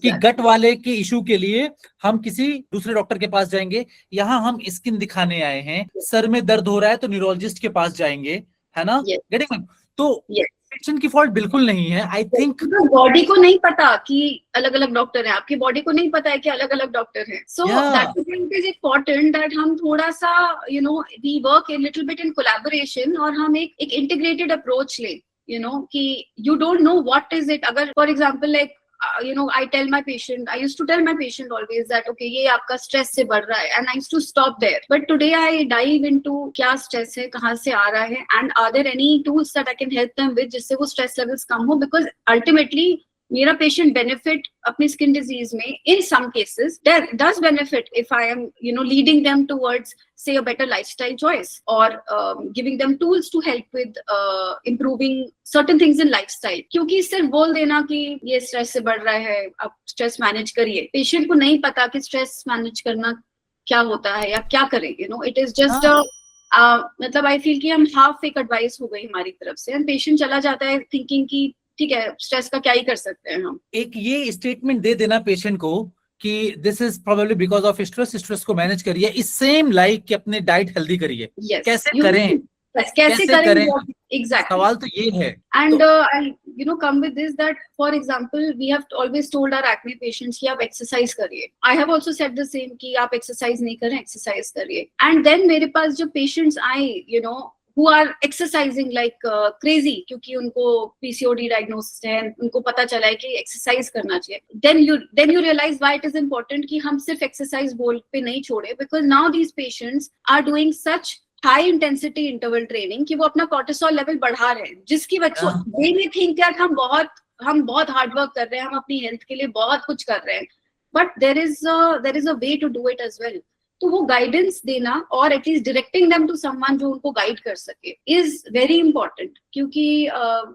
कि गट वाले के इशू के लिए हम किसी दूसरे डॉक्टर के पास जाएंगे, यहाँ हम स्किन दिखाने आए हैं, सर में दर्द हो रहा है तो न्यूरोलॉजिस्ट के पास जाएंगे, है ना? गेटिंग? तो पेशेंट की फॉल्ट बिल्कुल नहीं है. आई थिंक बॉडी को नहीं पता कि अलग अलग डॉक्टर हैं, आपकी बॉडी को नहीं पता है कि अलग अलग डॉक्टर हैं. So that is important that हम थोड़ा सा we work a little bit in collaboration और हम एक इंटीग्रेटेड अप्रोच लें, कि you don't know what is it. अगर for example like I used to tell my patient always that okay, ये आपका stress से बढ़ रहा है, and I used to stop there. But today I dive into क्या stress है, कहाँ से आ रहा है, and are there any tools that I can help them with जिससे वो stress levels कम हो, because ultimately मेरा patient benefit अपनी skin disease में in some cases does benefit if I am leading them towards say a better lifestyle choice or giving them tools to help with improving certain things in lifestyle. क्योंकि सिर्फ बोल देना कि ये stress से बढ़ रहा है, आप stress manage करिए, patient को नहीं पता कि stress manage करना क्या होता है या क्या करें. It is just मतलब I feel कि हम half एक advice हो गई हमारी तरफ से, and patient चला जाता है thinking कि ठीक है, स्ट्रेस का क्या ही कर सकते हैं हम. एक ये स्टेटमेंट दे देना पेशेंट को कि this is probably because of stress को मैनेज करिए, इज सेम लाइक कि अपने डाइट हेल्दी करिए. कैसे करें एग्जैक्टली, सवाल तो ये है. And I come with this that for example we have always told our acne patients कि आप एक्सरसाइज करिए. I have also said the same कि आप एक्सरसाइज नहीं करें, एक्सरसाइज करिए. एंड देन मेरे पास जो पेशेंट्स आए who are exercising like crazy क्योंकि उनको PCOD diagnosis है, उनको पता चला है कि एक्सरसाइज करना चाहिए. Then you realize why it is important कि हम सिर्फ एक्सरसाइज बोल पे नहीं छोड़े, because now these patients are doing such high intensity interval training कि वो अपना cortisol level बढ़ा रहे हैं, जिसकी वजह से they may think that हम बहुत हार्ड वर्क कर रहे हैं, हम अपनी हेल्थ के लिए बहुत कुछ कर रहे हैं, but there is a way to do it as well. तो वो गाइडेंस देना और at least directing them to someone जो उनको गाइड कर सके इज वेरी इंपॉर्टेंट. क्योंकि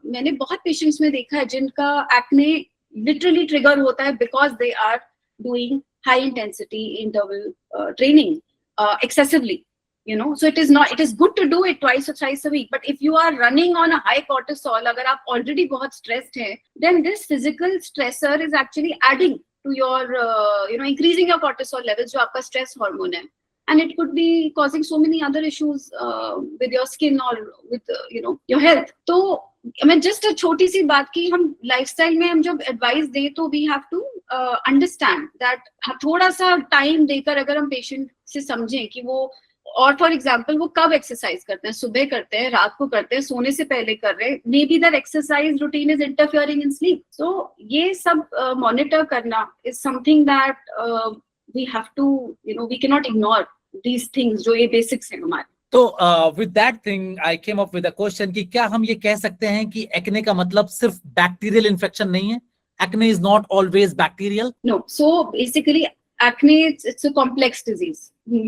मैंने बहुत पेशेंट्स में देखा है जिनका एक्ने लिटरली ट्रिगर होता है because they are doing high intensity interval training excessively. So it is good to do it twice or thrice a week, but if you are running on a high cortisol, अगर आप already बहुत stressed हैं, then this physical stressor is actually adding to your increasing your cortisol levels, जो आपका stress hormone है. and it could be causing so many other issues with your skin or with your health. तो मैं just a छोटी सी बात की हम lifestyle में हम जब advice दें तो we have to understand that थोड़ा सा time देकर अगर हम patient से समझें कि वो, और फॉर एग्जाम्पल वो कब एक्सरसाइज करते हैं, सुबह करते हैं, रात को करते हैं, सोने से पहले कर रहे हैं, maybe that exercise routine is interfering in sleep. So ये सब मॉनिटर करना is something that we have to we can not ignore these things जो ये बेसिक्स हैं हमारे. तो with that thing I came up with a question कि क्या हम ये कह सकते हैं कि एक्ने का मतलब सिर्फ बैक्टीरियल इन्फेक्शन नहीं है? Acne is not always bacterial? No. So basically acne it's a complex disease.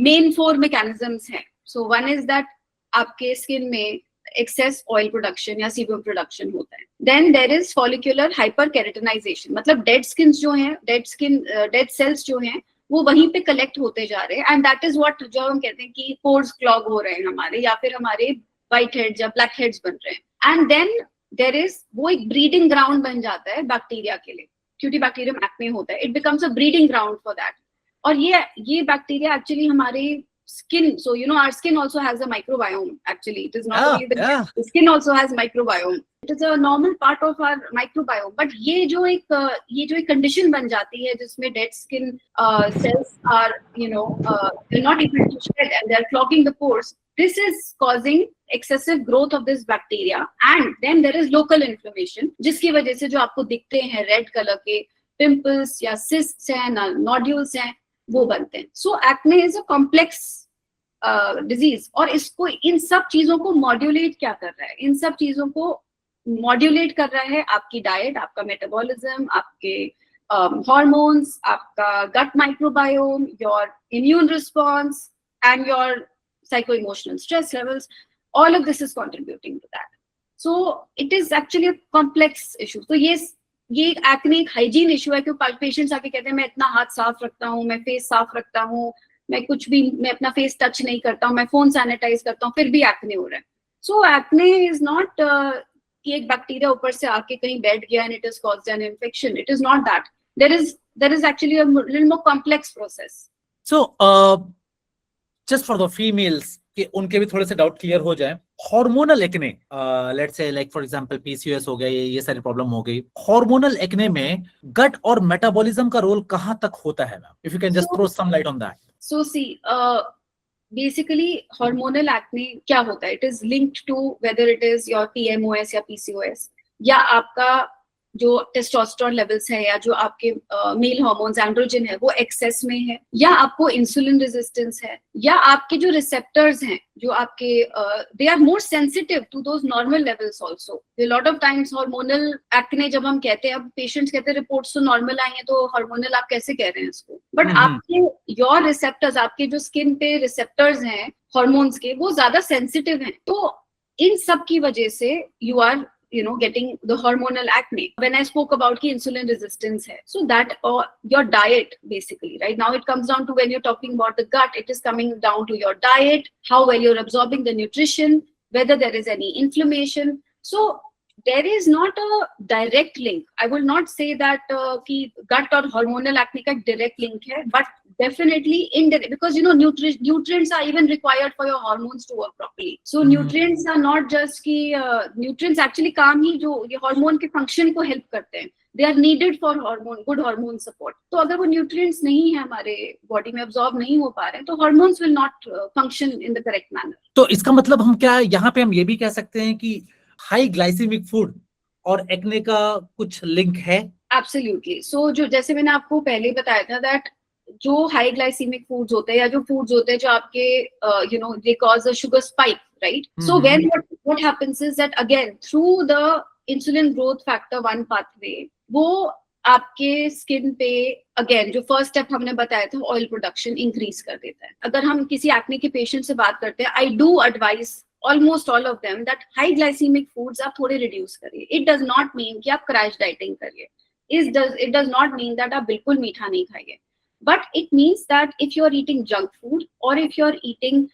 Main 4 mechanisms हैं. So one is that आपके skin में excess oil production या sebum production होता है. Then there is follicular hyperkeratinization. मतलब dead skins जो हैं, dead cells जो हैं, वो वहीं पे collect होते जा रहे हैं, and that is what जो हम कहते हैं कि pores clog हो रहे हैं हमारे, या फिर हमारे white heads या black heads बन रहे हैं. And then there is वो एक breeding ground बन जाता है बैक्टीरिया के लिए. Cutibacterium acne होता है, it becomes a breeding ground for that. और ये बैक्टीरिया एक्चुअली हमारे skin, so our skin also has a microbiome. Actually it is not only the skin also has microbiome. It is a normal part of our microbiome. But ये जो एक condition बन जाती है जिसमें dead skin cells are they're not able to shed and they're clogging the pores. This is causing excessive growth of this bacteria, and then there is local inflammation, जिसकी वजह से जो आपको दिखते हैं रेड कलर के पिंपल्स या cysts हैं, नोड्यूल्स हैं, वो बनते हैं. So acne is a complex disease, और इसको इन सब चीजों को मॉड्यूलेट क्या कर रहा है? इन सब चीजों को मॉड्यूलेट कर रहा है आपकी डाइट, आपका मेटाबॉलिज्म, आपके हार्मोन्स, आपका gut microbiome, your immune response and your psycho-emotional stress levels. All of this is contributing to that. So it is actually a complex issue. So ये acne एक hygiene issue है, क्योंकि patients आके कहते हैं मैं इतना हाथ साफ रखता हूँ, मैं face साफ रखता हूँ, मैं अपना face touch नहीं करता हूँ, मैं phone sanitize करता हूँ, फिर भी acne हो रहा है. So acne is not कि एक bacteria ऊपर से आके कहीं बैठ गया and it has caused an infection. It is not that. There is actually a little more complex process. So just for the females कि उनके भी थोड़े से डाउट क्लियर हो जाए, hormonal acne, let's say like for example PCOS हो गया, ये सारी प्रॉब्लम हो गई, हार्मोनल एक्ने में गट और मेटाबॉलिज्म का रोल कहां तक होता है ma'am? If you can just throw some light on that. So see basically hormonal acne क्या होता है? It is linked to whether it is your PMOS या पीसीओएस, या आपका जो टेस्टोस्टेरोन लेवल्स है, या जो आपके मेल हार्मोन्स एंड्रोजन है वो एक्सेस में है, या आपको इंसुलिन रेजिस्टेंस है, या आपके जो रिसेप्टर्स हैं जो आपके they are more sensitive to those normal levels also. Lot of times hormonal acne जब हम कहते हैं, अब पेशेंट्स कहते हैं रिपोर्ट्स तो नॉर्मल आई हैं तो हार्मोनल आप कैसे कह रहे हैं इसको? बट आपके योर रिसेप्टर्स, आपके जो स्किन पे रिसेप्टर्स हैं हार्मोन्स के, वो ज्यादा सेंसिटिव हैं. तो इन सब की वजह से you are getting the hormonal acne. When I spoke about ki insulin resistance hai, so that your diet basically, right now it comes down to, when you're talking about the gut, it is coming down to your diet, how well you're absorbing the nutrition, whether there is any inflammation. So there is not a direct link. I will not say that ki gut or hormonal acne ka direct link hai, but definitely indirect, because nutrients are even required for your hormones to work properly. So nutrients are not just ki nutrients actually काम ही जो ये hormone के function को help करते हैं, they are needed for good hormone support. तो अगर वो nutrients नहीं है हमारे बॉडी में, absorb नहीं हो पा रहे हैं, तो hormones will not function in the correct manner. तो इसका मतलब हम क्या यहाँ पे हम ये भी कह सकते हैं कि हाई ग्लाइसेमिक फूड और एक्ने का कुछ लिंक है? Absolutely. So जो जैसे मैंने आपको पहले बताया था that जो हाई ग्लाइसेमिक फूड्स होते हैं, या जो फूड्स होते हैं जो आपके they cause a sugar spike, right? So when what happens is that again through the insulin growth factor 1 pathway, वो आपके स्किन पे अगेन जो फर्स्ट स्टेप हमने बताया था ऑयल प्रोडक्शन इंक्रीज कर देता है. अगर हम किसी एक्ने के पेशेंट से बात करते हैं, I do advise almost all of them that high glycemic foods आप थोड़े reduce करिए. It does not mean कि आप crash dieting करिए. It does not mean that आप बिल्कुल मीठा नहीं खाइए. But it means that if you're eating junk food, or if you're eating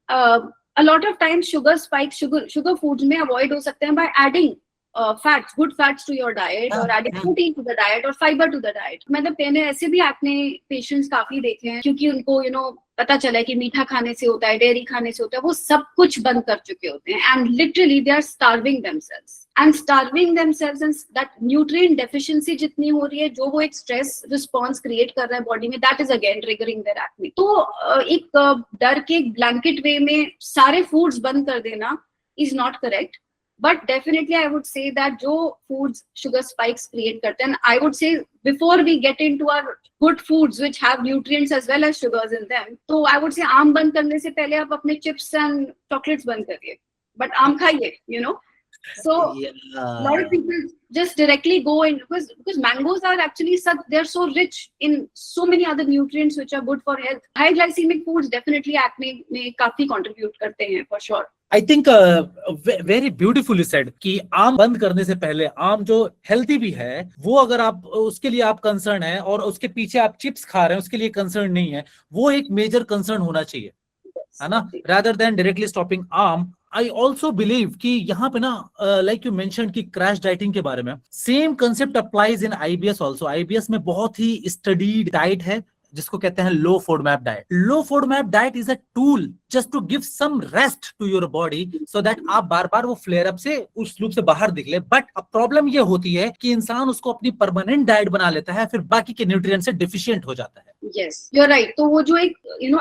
a lot of times sugar spikes, sugar foods में avoid हो सकते हैं by adding fats, good fats to your diet, or adding protein to the diet, or fiber to the diet. मतलब मैंने ऐसे भी acne patients काफी देखे हैं, क्योंकि उनको पता चला है कि मीठा खाने से होता है, डेयरी खाने से होता है, वो सब कुछ बंद कर चुके होते हैं, and literally they are starving themselves. And starving themselves, and that nutrient deficiency जितनी हो रही है, जो वो एक stress response create कर रहा है body में, that is again triggering their acne. तो एक डर के blanket way में सारे foods बंद कर देना is not correct. But definitely I would say that जो foods sugar spikes create करते हैं, and I would say before we get into our good foods which have nutrients as well as sugars in them, तो I would say आम बंद करने से पहले आप अपने chips and chocolates बंद करिए, but आम खाइए, you know. So a lot of people just directly go in because mangoes are actually such, they're so rich in so many other nutrients which are good for health. High glycemic foods definitely acne में काफी contribute करते हैं for sure. I think very beautifully said कि आम बंद करने से पहले आम जो हेल्थी भी है वो अगर आप उसके लिए आप कंसर्न है और उसके पीछे आप चिप्स खा रहे हैं उसके लिए कंसर्न नहीं है, वो एक मेजर कंसर्न होना चाहिए, है ना, rather than directly stopping आम. I also believe कि यहाँ पे ना like you mentioned कि क्रैश डाइटिंग के बारे में सेम कंसेप्ट अप्लाइज इन IBS ऑल्सो. IBS में बहुत ही स्टडीड डाइट है जिसको कहते हैं low FODMAP diet. Low FODMAP diet is a tool just to give some rest to your body so that आप बार बार वो फ्लेयर अप से उस लूप से बाहर निकले. बट अब प्रॉब्लम ये होती है कि इंसान उसको अपनी परमानेंट डाइट बना लेता है, फिर बाकी के न्यूट्रिएंट से डिफिशिएंट हो जाता है. Yes, you're right. तो वो जो एक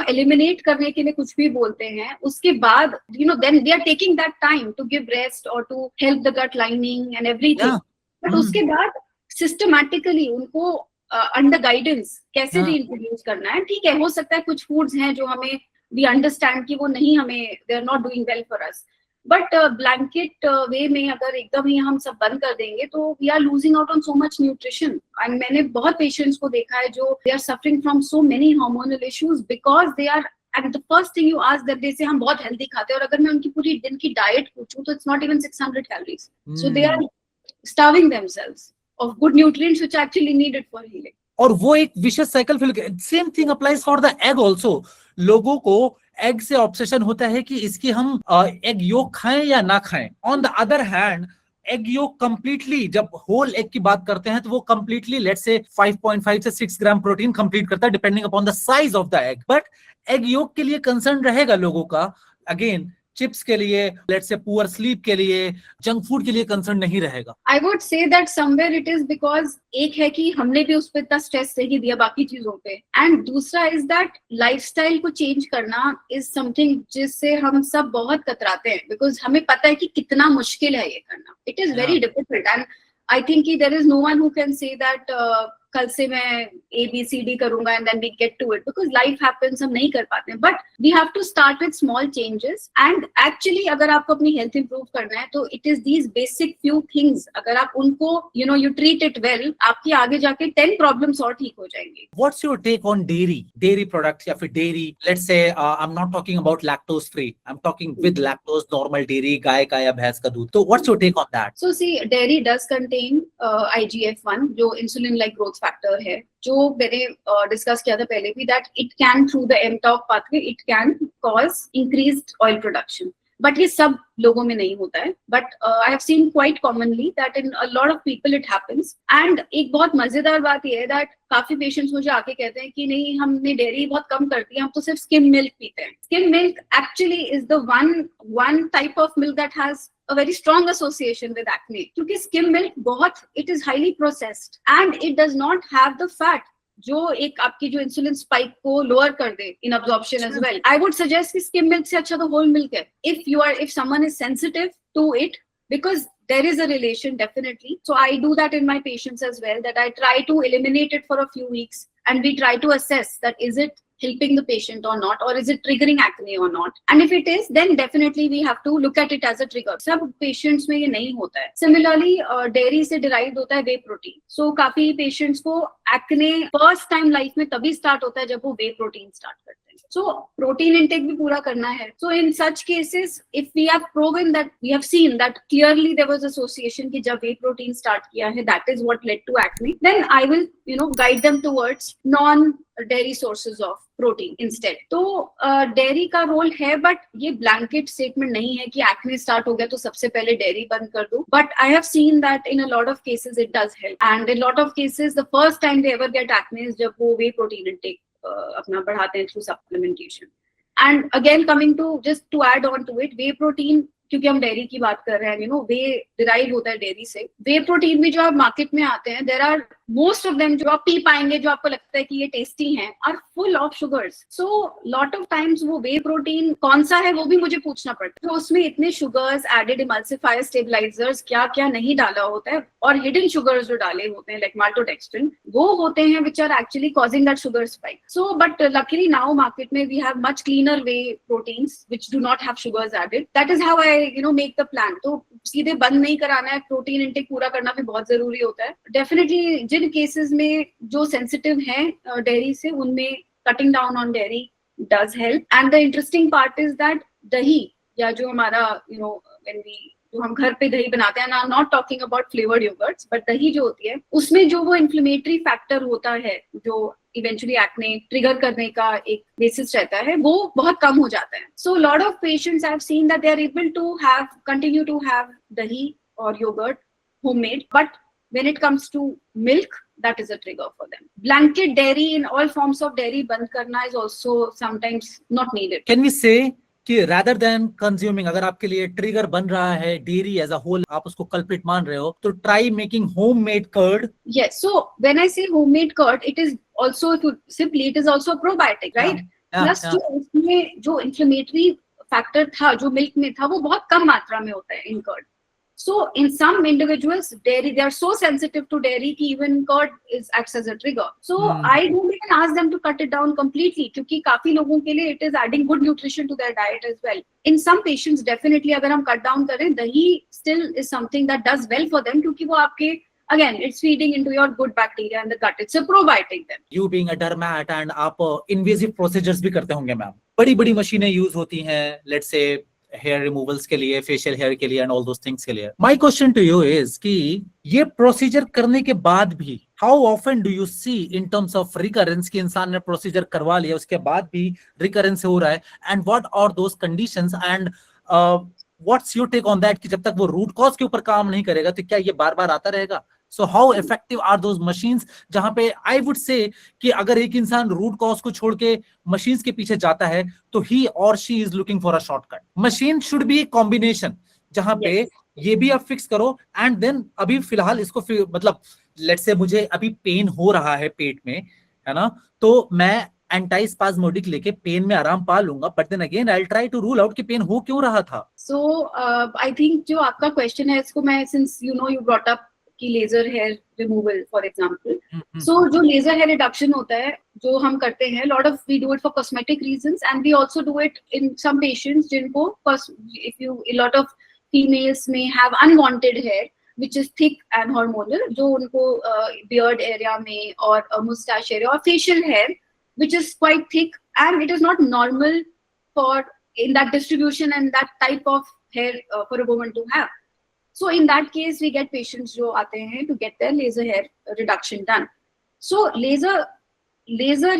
एलिमिनेट करने के लिए कुछ भी बोलते हैं, उसके बाद then they are taking that time to give rest or to help the gut lining and everything. But उसके बाद systematically उनको अंडर गाइडेंस कैसे रीइंट्रोड्यूस करना है. ठीक है, हो सकता है कुछ फूड्स हैं जो हमें वी अंडरस्टैंड कि वो नहीं, हमें they are not doing well for us, but blanket way में अगर एकदम ही हम सब बंद कर देंगे तो we are losing out on so much nutrition. And मैंने बहुत पेशेंट्स को देखा है जो they are suffering from so many hormonal issues because they are and the first thing you ask that they say हम बहुत हेल्दी खाते हैं, और अगर मैं उनकी पूरी दिन की डाइट पूछूं तो it's not even 600 calories. So they are starving themselves of good nutrients which are actually needed for healing. और वो एक विशियस साइकिल फिल. Same thing applies for the egg also. लोगों को एग से ऑब्सेशन होता है कि इसकी हम एग योक खाएं या ना खाएं. On the other hand egg yolk completely, जब होल एग की बात करते हैं तो वो कंप्लीटली लेट्स से 5.5 से 6 ग्राम प्रोटीन कंप्लीट करता है depending upon the size of the egg. But egg yolk के लिए कंसर्न रहेगा लोगों का, अगेन चिप्स के लिए, लेट्स से पुअर स्लीप के लिए, जंक फूड के लिए कंसर्न नहीं रहेगा. आई would say that somewhere it is because एक है कि हमने भी उस पर इतना स्ट्रेस नहीं दिया बाकी चीजों पे, एंड दूसरा इज दैट लाइफस्टाइल को चेंज करना इज समथिंग जिससे हम सब बहुत कतराते हैं बिकॉज हमें पता है कि कितना मुश्किल है ये करना. It is very difficult and I think कि there is no one who can say that कल से मैं ABCD करूंगा and then we get to it because life happens, हम नहीं कर पाते हैं. But we have to start with small changes and actually अगर आपको अपनी हेल्थ इंप्रूव करना है तो it is these basic few things. अगर आप उनको यू ट्रीट इट वेल, आपकी आगे जाके 10 प्रॉब्लम्स और ठीक हो जाएंगी. What's your take on dairy products या फिर dairy, let's say I am not talking about lactose free, I am talking with lactose normal dairy, गाय का या भैंस का दूध. तो what's your take on that? So see, dairy does contain IGF-1 जो इंसुलिन लाइक ग्रोथ फैक्टर है, जो मैंने डिस्कस किया था पहले भी, that it can through the mTOR pathway it can cause increased oil production. But ये सब लोगों में नहीं होता है, but I have scene quite commonly that in a lot of people it happens. And एक बहुत मजेदार बात ये है दैट काफी पेशेंट्स मुझे आके कहते हैं कि नहीं, हमने डेयरी बहुत कम कर दी, हम तो सिर्फ स्किम मिल्क पीते हैं. Skim milk actually is the one type of milk that has a very strong association with acne, क्योंकि skim milk बहुत it is highly processed and it does not have the fat जो एक आपकी जो insulin spike को lower कर दे in absorption as well. I would suggest कि स्किम मिल्क से अच्छा तो होल मिल्क है if someone is sensitive to it, because there is a relation definitely. So I do that in my patients as well, that I try to eliminate it for a few weeks and we try to assess that is it helping the patient or not, or is it triggering acne or not, and if it is then definitely we have to look at it as a trigger. सब patients में ये नहीं होता है. Similarly dairy से derived होता है whey protein. So काफी patients को acne first time life में तभी start होता है जब वो whey protein start करते हैं. So protein intake भी पूरा करना है. So in such cases, if we have proven that, we have seen that clearly there was association कि जब whey protein start किया है, that is what led to acne, then I will guide them towards non-dairy sources of protein instead. तो dairy का role है, but ये blanket statement नहीं है कि एक्ने स्टार्ट हो गया तो सबसे पहले डेयरी बंद कर दो. But I have seen that in a lot of cases it does help, and in lot of cases the first time they ever get acne जब वो वे प्रोटीन इंटेक अपना बढ़ाते हैं through supplementation. And again coming to just to add on to it, whey protein, क्योंकि हम dairy की बात कर रहे हैं, वे डिराइव होता है डेयरी से. वे प्रोटीन भी जो आप मार्केट में आते हैं, there are most of them जो आप पी पाएंगे, जो आपको लगता है कि ये टेस्टी हैं, are full of sugars. So lot of times वो वे प्रोटीन कौन सा है वो भी मुझे पूछना पड़ता है. तो उसमें इतने शुगर्स, एडेड इमल्सिफायर, स्टेबलाइजर्स, क्या क्या नहीं डाला होता है, और हिडन शुगर्स जो डाले होते हैं लाइक माल्टोडेक्स्ट्रिन, वो होते हैं which are actually causing that sugar spike. So but luckily now market में we have much cleaner whey proteins which do not have sugars added. That is how I make the plan. तो सीधे बंद नहीं कराना है, protein intake पूरा करना भी बहुत जरूरी होता है. डेफिनेटली जिन केसेस में जो सेंसिटिव हैं डेयरी से, उनमें cutting down on dairy does help. And the interesting part is that दही, या जो हमारा व्हेन वी जो हम घर पे दही बनाते हैं, not talking about flavoured yoghurts, but दही जो होती है उसमें जो वो इन्फ्लेमेटरी फैक्टर होता है जो इवेंचुअली एक्ने ट्रिगर करने का एक बेसिस रहता है, वो बहुत कम हो जाता है. So lot of patients I have seen that they are able to have continue to have दही और yoghurt homemade, but when it comes to milk, that is a trigger for them. Blanket dairy in all forms of dairy band karna is also sometimes not needed. Can we say कि rather than consuming, अगर आपके लिए trigger बन रहा है dairy as a whole, आप उसको culprit मान रहे हो, तो try making homemade curd. Yes, so when I say homemade curd, it is also, if you simply, it is also a probiotic, right? Plus जो उसमें जो inflammatory factor था जो मिल्क में था, वो बहुत कम मात्रा में होता है in curd. So in some individuals, dairy, they are so sensitive to dairy कि even curd acts as a trigger. So I don't even ask them to cut it down completely, क्योंकि काफी लोगों के लिए it is adding good nutrition to their diet as well. In some patients, definitely अगर हम cut down करें, दही still is something that does well for them, क्योंकि वो आपके, again, it's feeding into your good bacteria in the gut. It's a probiotic then. You being a dermat and आप invasive procedures भी करते होंगे ma'am, बड़ी बड़ी मशीनें यूज होती हैं, let's say हेयर रिमूवल्स के लिए, फेशियल हेयर के लिए एंड ऑल दोस थिंग्स के लिए. My question to you is कि ये प्रोसीजर करने के बाद भी how often do you see in terms of recurrence कि इंसान ने प्रोसीजर करवा लिया उसके बाद भी रिकरेंस हो रहा है, and what are those conditions, and what's your take on that कि जब तक वो रूट कॉज के ऊपर काम नहीं करेगा तो क्या ये बार बार आता रहेगा? So how effective are those machines जहां पे I would say कि अगर एक इंसान रूट कॉज को छोड़ के मशीन्स के पीछे जाता है तो he or she is looking for a shortcut. Machine should be a combination जहां पे ये भी आप फिक्स करो एंड देन अभी फिलहाल इसको मतलब लेट्स से मुझे अभी पेन हो रहा है पेट में, है ना, तो मैं एंटी स्पाज्मोडिक लेके पेन में आराम पा लूंगा, but then again I will try to rule out कि पेन हो क्यों रहा था. सो आई थिंक जो आपका क्वेश्चन है इसको मैं, सिंस यू ब्रॉट अप की laser hair removal for example, so जो लेजर हेयर रिडक्शन होता है जो हम करते हैं, lot of we do it for cosmetic reasons and we also do it in some patients जिनको, if you, lot of females में have unwanted hair which is thick and hormonal, जो उनको beard area में और mustache area और facial hair which is quite thick and it is not normal for in that distribution and that type of hair for a woman to have. So in that case we get patients जो आते हैं to get their laser hair reduction done. So laser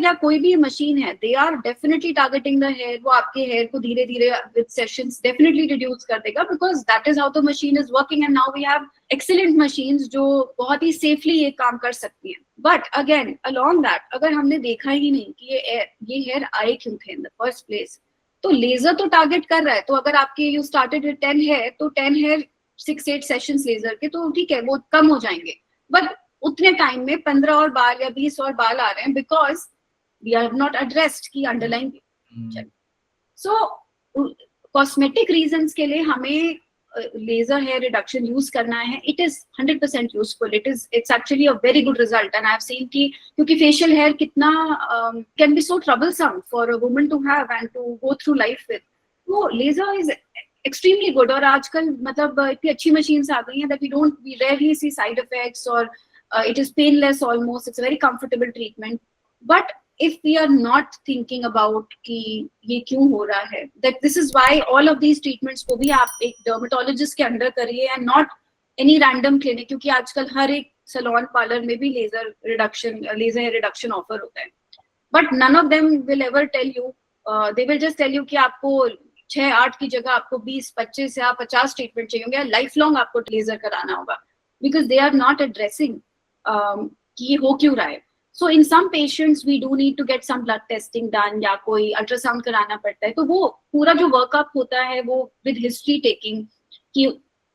या कोई भी machine है, they are definitely targeting the hair, वो आपके hair को धीरे धीरे with sessions definitely reduce कर देगा, because that is how the machine is working and now we have excellent machines जो बहुत ही safely ये काम कर सकती हैं. But again along that, अगर हमने देखा ही नहीं कि ये hair आए क्यों थे in the first place, तो laser तो target कर रहा है, तो अगर आपके you started with 10 hair, तो 10 hair 6-8 sessions laser के तो ठीक है, वो कम हो जाएंगे, but उतने टाइम में 15 और बाल या 20 और बाल आ रहे हैं because we have not addressed key underline. So cosmetic reasons के लिए हमें लेजर हेयर रिडक्शन यूज करना है. It is 100% useful, it's actually a very good result and I have seen कि क्योंकि फेशियल हेयर कितना can be so troublesome for a woman to have and to go through life with, वो laser is extremely good. और आजकल मतलब इतनी अच्छी machines आ गई हैं that we rarely see side effects और it is painless almost, it's a very comfortable treatment. But if we are not thinking about कि ये क्यों हो रहा है, that this is why all of these treatments को भी आप एक dermatologist के अंडर करिए and not any random clinic, क्योंकि आजकल हर एक salon parlor में भी laser reduction offer होता है. But none of them will ever tell you, they will just tell you कि आपको 6-8 की जगह आपको 20-25 या 50 ट्रीटमेंट चाहिए होंगे, लाइफ लॉन्ग आपको लेजर कराना होगा, because they are not addressing कि हो क्यों रहा है. So in some patients we do need to get some blood testing done या कोई अल्ट्रासाउंड कराना पड़ता है. तो वो पूरा जो वर्कअप होता है वो with history taking कि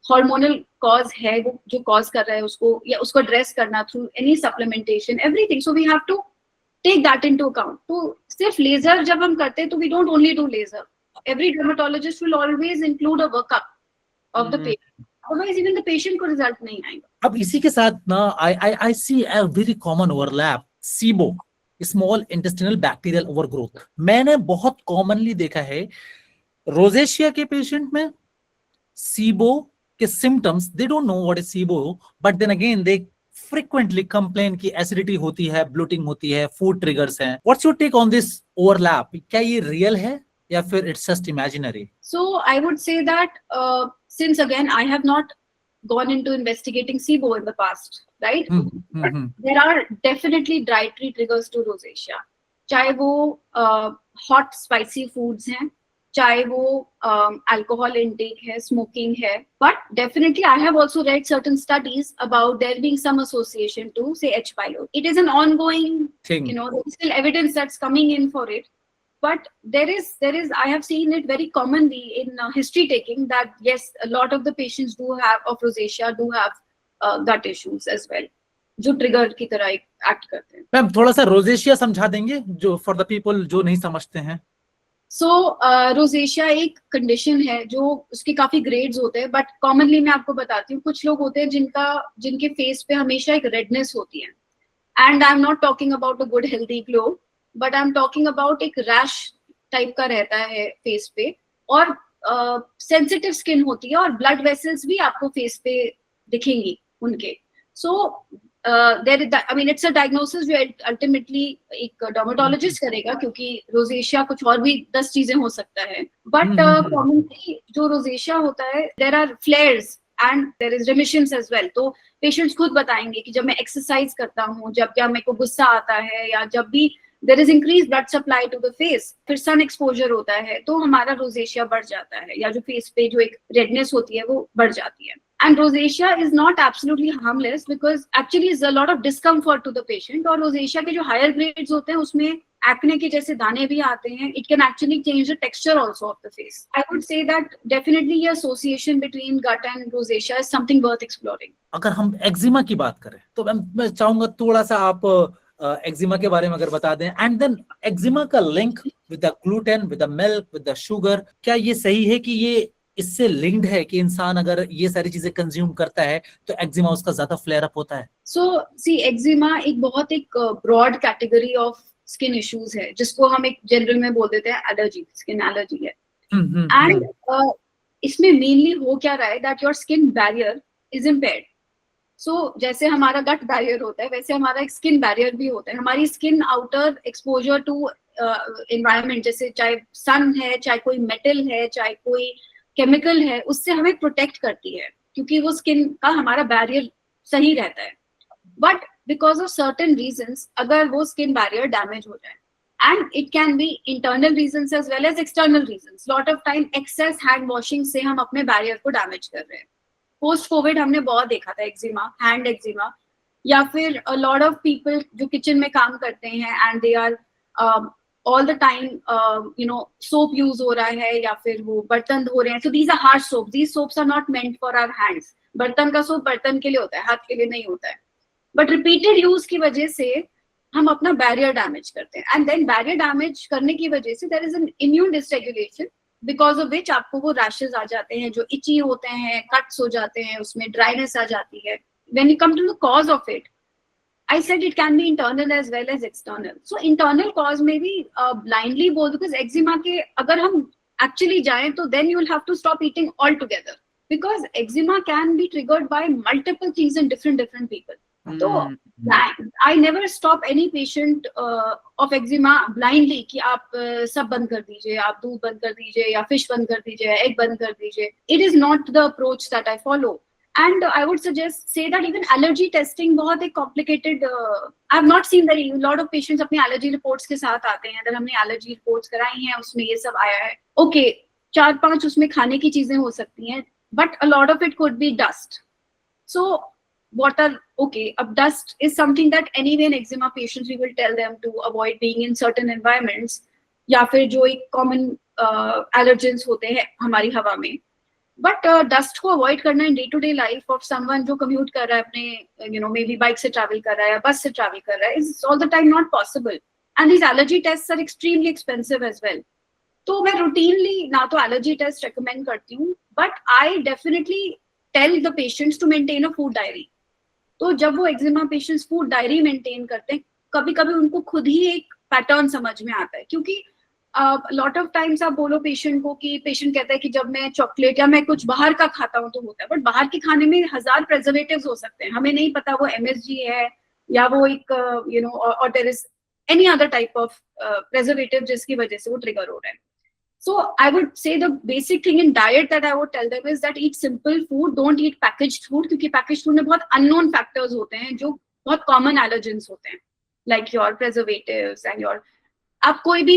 हार्मोनल कॉज है, वो जो कॉज कर रहा है उसको या उसको एड्रेस करना through any supplementation everything. So we have to take that into account. तो सिर्फ लेजर जब हम करते हैं तो we don't only do laser. Every dermatologist will always include a workup of the patient, otherwise even the patient को result नहीं आएगा. अब इसी के साथ ना I see a very common overlap, SIBO, small intestinal bacterial overgrowth. मैंने बहुत कॉमनली देखा है रोजेशिया के पेशेंट में SIBO के symptoms, they don't know what is SIBO, but then again they frequently complain कि एसिडिटी होती है, ब्लोटिंग होती है, फूड ट्रिगर्स हैं. What's your take on this overlap? क्या ये रियल है या फिर it's just imaginary? So I would say that since again I have not gone into investigating SIBO in the past, right? But there are definitely dietary triggers to rosacea. चाहे वो hot spicy foods हैं, चाहे वो alcohol intake है, smoking है, but definitely I have also read certain studies about there being some association to say H. pylori. It is an ongoing thing, you know, there is still evidence that's coming in for it, but there is I have seen it very commonly in history taking that yes, a lot of the patients do have of rosacea do have gut issues as well, जो trigger की तरह act करते हैं. Ma'am थोड़ा सा rosacea समझा देंगे जो for the people जो नहीं समझते हैं? सो रोजेशिया एक कंडीशन है जो उसके काफी ग्रेड्स होते हैं, बट कॉमनली मैं आपको बताती हूँ. कुछ लोग होते हैं जिनके फेस पे हमेशा एक रेडनेस होती है, and I am not talking about a good healthy glow, but I am talking about एक रैश टाइप का रहता है फेस पे, और सेंसिटिव स्किन होती है, और ब्लड वेसल्स भी आपको फेस पे दिखेंगी उनके. सो there is I mean it's a diagnosis जो ultimately एक dermatologist करेगा, क्योंकि रोजेशिया कुछ और भी 10 चीजें हो सकता है. But commonly जो रोजेशिया होता है there are flares and there is remissions as well. तो patients खुद बताएंगे कि जब मैं exercise करता हूँ, जब क्या मेरे को गुस्सा आता है, या जब भी there is increased blood supply to the face, फिर sun exposure होता है तो हमारा रोजेशिया बढ़ जाता है, या जो फेस पे जो एक redness होती है वो बढ़ जाती है. And rosacea is not absolutely harmless because actually is a lot of discomfort to the patient. और rosacea के जो higher grades होते हैं उसमें acne के जैसे दाने भी आते हैं. It can actually change the texture also of the face. I would say that definitely the association between gut and rosacea is something worth exploring. अगर हम एक्जिमा की बात करें तो मैं चाहूंगा थोड़ा सा आप एक्जिमा के बारे में अगर बता दें, एंड देन एक्जिमा का link with the gluten, with the milk, with the sugar. क्या ये सही है कि ये इससे लिंक्ड है कि इंसान अगर ये सारी चीजें कंज्यूम करता है तो एक्जिमा उसका ज्यादा फ्लेयर अप होता है? सो सी एक्जिमा एक बहुत एक broad category of skin issues है, जिसको हम एक जनरल में बोल देते हैं एलर्जी, स्किन एलर्जी है. एंड इसमें मेनली हो क्या रहा है that your skin barrier is impaired. So जैसे हमारा गट बैरियर होता है वैसे हमारा एक स्किन बैरियर भी होता है. हमारी skin outer exposure to environment, जैसे चाहे सन है, चाहे कोई मेटल है, चाहे कोई केमिकल है, उससे हमें प्रोटेक्ट करती है, क्योंकि वो स्किन का हमारा बैरियर सही रहता है. But because of certain reasons अगर वो स्किन बैरियर डैमेज हो जाए, and it can be internal reasons as well as external reasons. Lot of time excess hand washing से हम अपने बैरियर को डैमेज कर रहे हैं. पोस्ट कोविड हमने बहुत देखा था एक्जिमा, हैंड एक्जिमा, या फिर अ लॉट ऑफ पीपल जो किचन में काम करते हैं and they are all the time you know soap use हो रहा है, या फिर वो बर्तन धो रहे हैं. So these are harsh soaps. These soaps are not meant for our hands. बर्तन का सोप बर्तन के लिए होता है, हाथ के लिए नहीं होता है. बट रिपीटेड यूज की वजह से हम अपना बैरियर डैमेज करते हैं, एंड देन बैरियर डैमेज करने की वजह से there is an immune dysregulation because of which आपको वो रैशेस आ जाते हैं जो इची होते हैं, कट्स हो जाते हैं, उसमें ड्राइनेस आ जाती है. When you come to the cause of it, I said it can be internal as well as external. So internal cause may be blindly बोल, because eczema के अगर हम actually जाएं तो then you will have to stop eating altogether, because eczema can be triggered by multiple things in different people. तो I never stop any patient of eczema blindly कि आप सब बंद कर दीजिए, आप दूध बंद कर दीजिए या फिश बंद कर दीजिए, एग बंद कर दीजिए. It is not the approach that I follow. And I would suggest say that even allergy testing बहुत एक complicated. I have not seen very lot of patients अपनी allergy reports के साथ आते हैं. अगर हमने allergy reports कराई हैं, उसमें ये सब आया है. Okay, 4-5 उसमें खाने की चीजें हो सकती हैं, but a lot of it could be dust. So what are okay? Dust is something that anyway in eczema patients we will tell them to avoid being in certain environments. या फिर जो एक common allergens होते हैं हमारी हवा में. But dust को avoid करना in day-to-day life of someone जो commute कर रहा है अपने maybe bike से travel कर रहा है या bus से travel कर रहा है is all the time not possible. And these allergy tests are extremely expensive as well. तो मैं routinely ना तो allergy test recommend करती हूँ, but I definitely tell the patients to maintain a food diary. तो जब वो eczema patients food diary maintain करते हैं, कभी-कभी उनको खुद ही एक pattern समझ में आता है, क्योंकि lot of times आप बोलो patient को कि patient कहता है कि जब मैं chocolate या मैं कुछ बाहर का खाता हूँ तो होता है, but बाहर के खाने में 1000 preservatives हो सकते हैं, हमें नहीं पता वो MSG है या वो एक or there is any other type of preservative जिसकी वजह से वो trigger हो रहा है. So I would say the basic thing in diet that I would tell them is that eat simple food, don't eat packaged food, क्योंकि packaged food में बहुत unknown factors होते हैं जो बहुत common allergens होते हैं, like your preservatives and your. आप कोई भी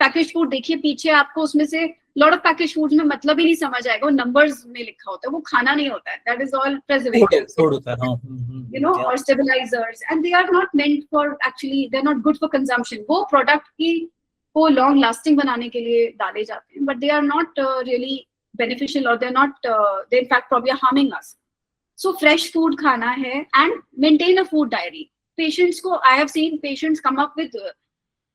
packaged food देखिए, पीछे आपको उसमें से lot of packaged foods में मतलब ही नहीं समझ आएगा, वो numbers में लिखा होता है, वो खाना नहीं होता है, that is all preservatives, or stabilizers, and they are not meant for actually, they're not good for consumption. वो product की को long lasting बनाने के लिए डाले जाते हैं, but they are not really beneficial, or they're not they in fact probably are harming us. So fresh food खाना है and maintain a food diary. Patients को I have seen patients come up with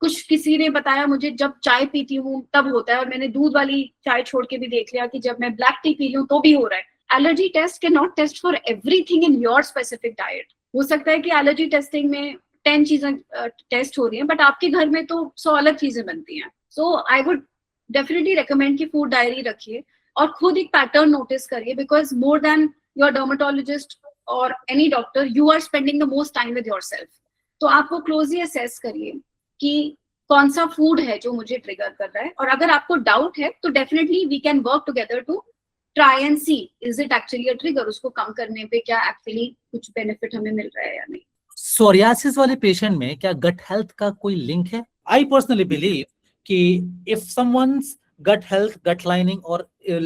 कुछ किसी ने बताया मुझे जब चाय पीती हूँ तब होता है, और मैंने दूध वाली चाय छोड़ के भी देख लिया कि जब मैं ब्लैक टी पी लूँ तो भी हो रहा है. Allergy test cannot test for everything in your specific diet. हो सकता है कि allergy testing में 10 चीजें टेस्ट हो रही हैं, बट आपके घर में तो 100 अलग चीजें बनती हैं. So I would definitely recommend कि फूड डायरी रखिए और खुद एक पैटर्न नोटिस करिए, because more than your dermatologist और any doctor, you are spending the most time with yourself. तो आप वो क्लोजली असेस करिए कि कौन सा फूड है जो मुझे ट्रिगर कर रहा है, और अगर आपको डाउट है तो definitely we can work together to try and see is it actually a trigger. उसको कम करने पे क्या एक्चुअली कुछ बेनिफिट हमें मिल रहा है या नहीं. सोरियासिस वाले पेशेंट में क्या गट हेल्थ का कोई लिंक है? आई पर्सनली बिलीव कि if someone's gut health, gut lining, or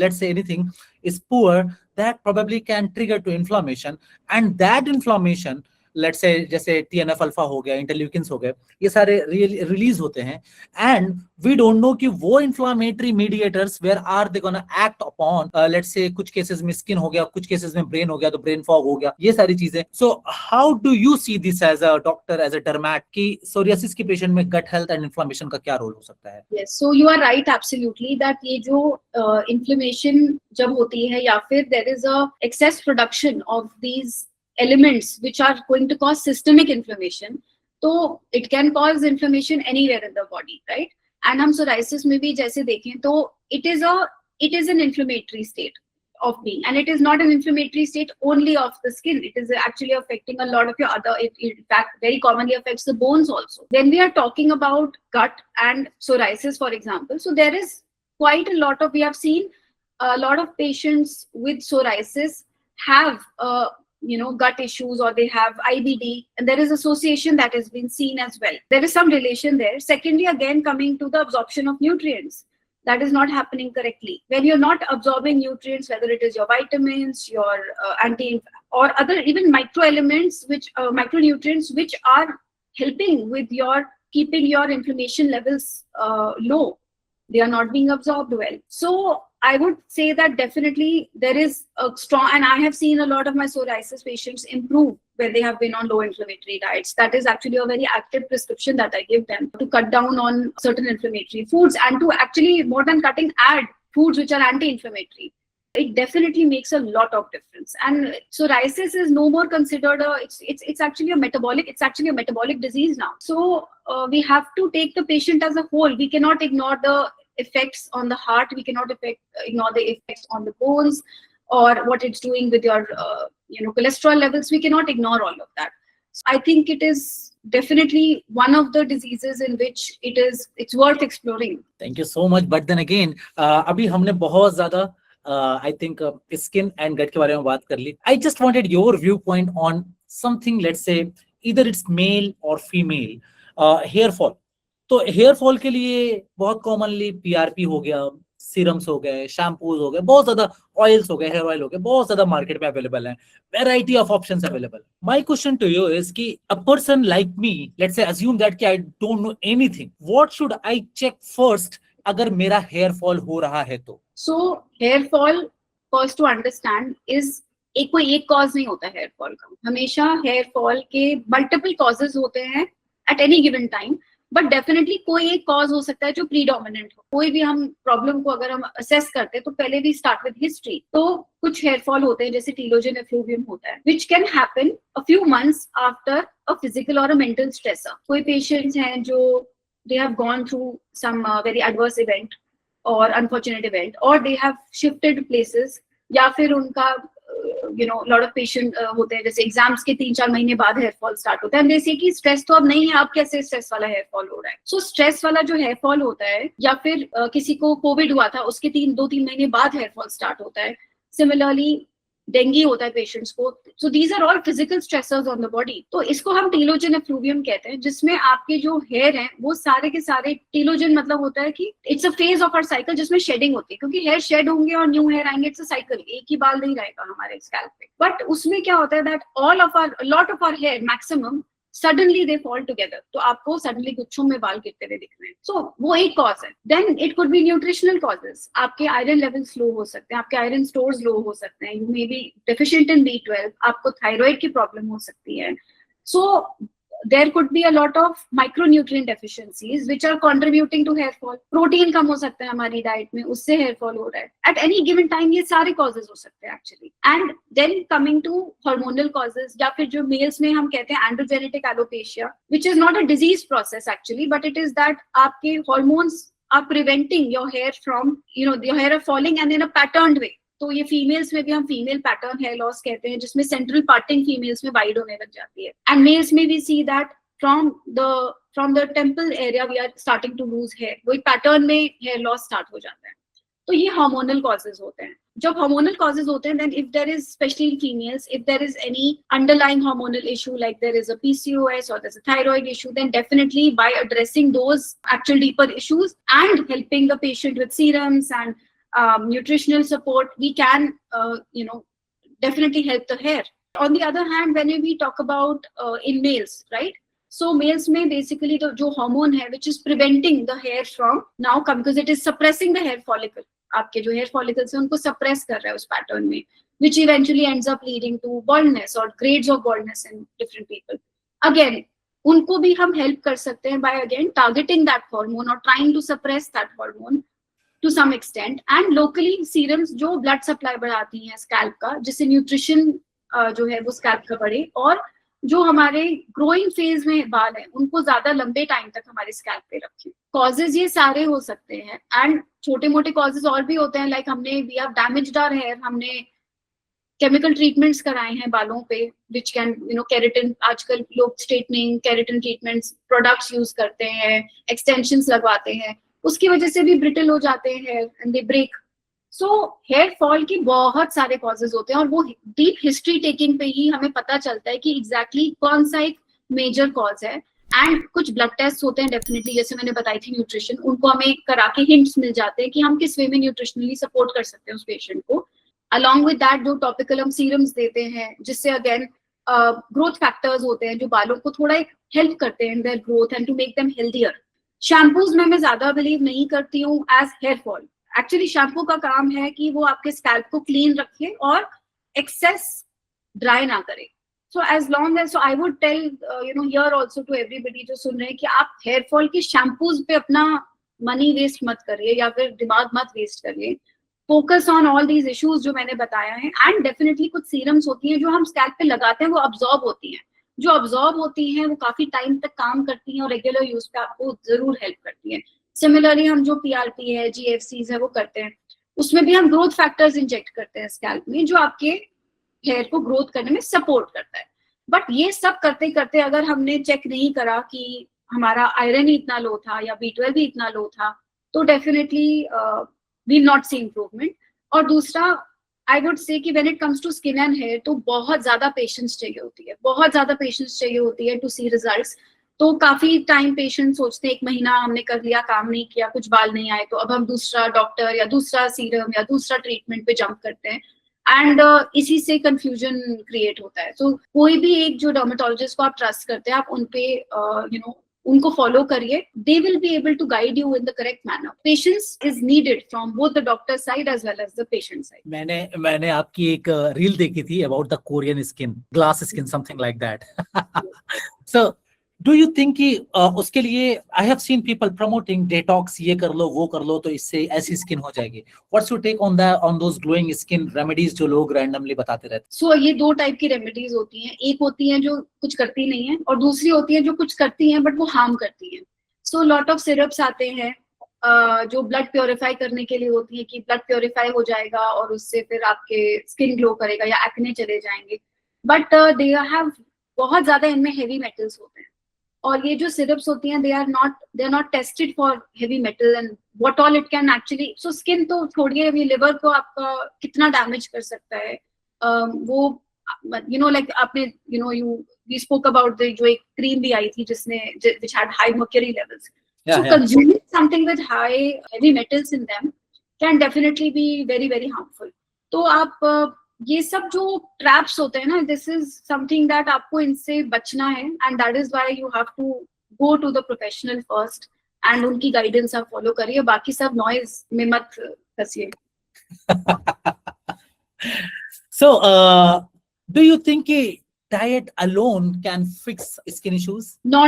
let's say anything is poor, that probably can trigger to inflammation, and that inflammation, let's say जैसे TNF अल्फा हो गया, interleukins हो गए, ये सारे रिलीज होते हैं, and we don't know कि वो inflammatory mediators where are they gonna act upon, let's say कुछ cases में skin हो गया, कुछ cases में brain हो गया, तो brain fog हो गया, ये सारी चीजें. So how do you see this as a doctor, as a dermat, कि psoriasis के patient में gut health and inflammation का क्या role हो सकता है? Yes, so you are right absolutely that ये जो inflammation जब होती है या फिर there is a excess production of these elements which are going to cause systemic inflammation, तो it can cause inflammation anywhere in the body, right? And हम psoriasis में भी जैसे देखें तो it is an inflammatory state of being, and it is not an inflammatory state only of the skin. It is actually affecting a lot of your other, it in fact very commonly affects the bones also. When we are talking about gut and psoriasis, for example, so there is quite a lot of, we have seen a lot of patients with psoriasis have gut issues, or they have IBD, and there is association that has been seen as well. There is some relation there. Secondly, again, coming to the absorption of nutrients, that is not happening correctly. When you're not absorbing nutrients, whether it is your vitamins, your or other even microelements, which micronutrients which are helping with your keeping your inflammation levels low, they are not being absorbed well. So I would say that definitely there is a strong, and I have seen a lot of my psoriasis patients improve when they have been on low inflammatory diets. That is actually a very active prescription that I give them to cut down on certain inflammatory foods, and to actually, more than cutting, add foods which are anti-inflammatory. It definitely makes a lot of difference. And psoriasis is no more considered it's actually a metabolic disease now. So we have to take the patient as a whole. We cannot ignore the effects on the heart. We cannot ignore the effects on the bones. or what it's doing with your cholesterol levels. We cannot ignore all of that. So I think it is definitely one of the diseases in which it's worth exploring. Thank you so much. But then again अभी हमने बहुत ज्यादा I think skin and gut के बारे में बात कर ली. I just wanted your view point on something, let's say either it's male और फीमेल हेयर फॉल. तो हेयर फॉल के लिए बहुत कॉमनली पीआरपी हो गया, सीरम्स हो गए, शैम्पूज हो गए, बहुत ज्यादा ऑयल्स हो गए, हेयर ऑयल हो गए, बहुत ज्यादा मार्केट में अवेलेबल है, variety of options available. My question to you is कि a person like me, let's say assume that कि I don't know anything, what should I check first अगर मेरा हेयर फॉल हो रहा है तो? So hair fall first to understand is कोई एक कॉज नहीं होता हेयर फॉल का. हमेशा हेयर फॉल के मल्टीपल कॉजेज होते हैं at any given time, but definitely कोई एक कॉज हो सकता है जो प्रीडोमिनेंट हो. कोई भी हम प्रॉब्लम को अगर हम असेस करते हैं तो पहले भी स्टार्ट विद हिस्ट्री. तो कुछ हेयर फॉल होते हैं जैसे टीलोजन एफ्लूवियम होता है, which can happen a few months after a physical और अ मेंटल स्ट्रेसर. कोई पेशेंट्स हैं जो they have gone through some very adverse event or unfortunate event, or they have shifted places, या फिर उनका lot of patient होते हैं जैसे एग्जाम्स के 3-4 महीने बाद हेयर फॉल स्टार्ट होता है. जैसे कि स्ट्रेस तो अब नहीं है, अब कैसे स्ट्रेस वाला हेयर फॉल हो रहा है. सो स्ट्रेस वाला जो हेयर फॉल होता है, या फिर किसी को कोविड हुआ था उसके 2-3 महीने बाद हेयर फॉल स्टार्ट होता है. सिमिलरली डेंगी होता है पेशेंट्स को. So these are all physical stressors on the body. तो इसको हम टीलोजन एफ्लूवियम कहते हैं, जिसमें आपके जो हेयर हैं वो सारे के सारे, टीलोजन मतलब होता है कि it's a phase of our cycle जिसमें शेडिंग होती है, क्योंकि हेयर शेड होंगे और न्यू हेयर आएंगे. इट्स अ साइकिल, एक ही बाल नहीं रहेगा हमारे स्कैल्प पे. बट उसमें क्या होता है that lot of our hair, maximum suddenly they fall together. तो आपको सडनली गुच्छों में बाल गिरते हुए दिख रहे हैं. सो वो एक कॉज है. Then it could be nutritional causes. आपके आयरन लेवल्स लो हो सकते हैं, आपके आयरन स्टोर्स लो हो सकते हैं, you may be deficient in B12, आपको थायराइड की प्रॉब्लम हो सकती है. सो there could be a lot of micronutrient deficiencies which are contributing to hair fall. Protein कम हो सकता है हमारी डाइट में, उससे हेयर फॉल हो रहा है. एट एनी गिवन टाइम ये सारे कॉजेज हो सकते हैं actually. And then coming to hormonal causes, या फिर जो मेल्स में हम कहते हैं androgenetic alopecia, which is not a disease process actually, but it is that आपके hormones are preventing your hair from your hair are falling and in a patterned way. तो ये फीमेल्स में भी हम फीमेल पैटर्न हेयर लॉस कहते हैं, जिसमें central parting females में वाइड होने लग जाती है. एंड मेल्स में we see that from the temple area we are starting to lose hair. वही पैटर्न में हेयर लॉस स्टार्ट हो जाता है. तो ये हार्मोनल कॉजेज होते हैं. जब हार्मोनल कॉजेज होते हैं, then if there is, specially in females, if there is any underlying hormonal issue like there is a PCOS or there's a thyroid issue, then definitely by addressing those actual deeper issues and helping the patient with serums and nutritional support, we can definitely help the hair. On the other hand, when we talk about in males, right, so males में basically जो hormone है which is preventing the hair from now come, because it is suppressing the hair follicle. आपके जो hair follicles है उनको suppress कर रहा है उस pattern में, which eventually ends up leading to baldness or grades of baldness in different people. Again, उनको भी हम help कर सकते हैं by again targeting that hormone or trying to suppress that hormone to some extent. And locally serums जो blood supply बढ़ाती हैं scalp का, जिससे nutrition जो है वो scalp का बढ़े, और जो हमारे ग्रोइंग फेज में बाल हैं उनको ज्यादा लंबे टाइम तक हमारे स्कैल्प पे रखें. कॉजेज ये सारे हो सकते हैं. एंड छोटे मोटे कॉजेज और भी होते हैं, लाइक हमने we have damaged our hair, हमने केमिकल ट्रीटमेंट्स कराए हैं बालों पे, विच कैन केराटिन, आजकल लोग straightening, keratin treatments, products use करते हैं, एक्सटेंशंस लगवाते हैं, उसकी वजह से भी ब्रिटल हो जाते हैं hair and they break. So hair fall की बहुत सारे कॉजेज होते हैं, और वो डीप हिस्ट्री टेकिंग पे ही हमें पता चलता है कि एग्जैक्टली कौन सा एक मेजर कॉज है. एंड कुछ ब्लड टेस्ट होते हैं डेफिनेटली, जैसे मैंने बताई थी न्यूट्रिशन, उनको हमें करा के हिंट्स मिल जाते हैं कि हम किस वे में न्यूट्रिशनली सपोर्ट कर सकते हैं उस पेशेंट को. अलॉन्ग विद दैट जो टॉपिकल हम सीरम्स देते हैं, जिससे अगेन ग्रोथ फैक्टर्स होते हैं जो बालों को थोड़ा हेल्प करते हैं in their growth and to make them healthier. Shampoos में मैं ज्यादा बिलीव नहीं करती हूँ as hair fall. Actually shampoo का काम है कि वो आपके स्कैल्प को क्लीन रखे और एक्सेस ड्राई ना करे. So as long as, so I would tell here also to everybody जो सुन रहे हैं कि आप हेयर फॉल के शैम्पूज पे अपना मनी वेस्ट मत करिए या फिर दिमाग मत वेस्ट करिए. Focus on all these issues जो मैंने बताया है. एंड डेफिनेटली कुछ सीरम्स होती हैं जो हम स्कैल्प पे लगाते हैं, वो अब्जॉर्ब होती हैं. जो अब्जॉर्ब होती हैं वो काफी टाइम तक काम करती हैं और रेगुलर यूज पे आपको जरूर हेल्प करती हैं. सिमिलरली हम जो PRP है, GFCs है, वो करते हैं. उसमें भी हम ग्रोथ फैक्टर्स इंजेक्ट करते हैं स्कैल्प में, जो आपके हेयर को ग्रोथ करने में सपोर्ट करता है। बट ये सब करते करते अगर हमने चेक नहीं करा कि हमारा आयरन ही इतना लो था या B12 भी इतना लो था, तो definitely will not see improvement. और दूसरा, आई वुड से कि when it comes to skin and hair, तो बहुत ज्यादा पेशेंस चाहिए होती है, बहुत ज्यादा पेशेंस चाहिए होती है टू सी रिजल्ट्स। तो काफी टाइम पेशेंट सोचते हैं 1 महीना हमने कर लिया, काम नहीं किया, कुछ बाल नहीं आए, तो अब हम दूसरा डॉक्टर या दूसरा सीरम या दूसरा ट्रीटमेंट पे जंप करते हैं, एंड इसी से कंफ्यूजन क्रिएट होता है। तो कोई भी एक जो डर्मेटोलॉजिस्ट को आप ट्रस्ट करते हैं, आप उनपे उनको फॉलो करिए, they will be able to guide you in the correct manner. Patience is needed from both the doctor side as well as the patient side. मैंने आपकी एक रील देखी थी about the Korean skin, glass skin, something like that. So do you think कि उसके लिए I have seen people promoting detox, ये कर लो वो कर लो तो इससे ऐसी स्किन हो जाएगी। What's your take on those glowing skin remedies जो लोग रैंडमली बताते रहते हैं? सो ये 2 टाइप की रेमेडीज होती हैं, एक होती हैं जो कुछ करती नहीं है, और दूसरी होती है जो कुछ करती हैं बट वो हार्म करती हैं। सो लॉट ऑफ सिरप्स आते हैं जो ब्लड प्योरीफाई करने के लिए होती है, कि ब्लड प्योरीफाई हो जाएगा और उससे फिर आपके स्किन ग्लो करेगा या एक्ने चले जाएंगे, बट दे हैव बहुत ज्यादा इनमें हेवी मेटल्स होते हैं। और ये जो सिरप्स होती हैं, they are not tested for heavy metal and what all it can actually. So skin तो छोड़िए, अभी लिवर को आपका कितना डैमेज कर सकता है। वो लाइक आपने वी स्पोक अबाउट जो एक क्रीम भी आई थी जिसने which had high mercury levels. So consuming something with high heavy metals in them can definitely be very very harmful. तो आप ये सब जो ट्रैप्स होते हैं ना, दिस इज समथिंग दैट आपको इनसे बचना है, and that is why you have to go to the professional first, and उनकी गाइडेंस आप फॉलो करिए, बाकी सब नॉइज में मत फंसिए। So, do you think diet alone can fix skin issues? No.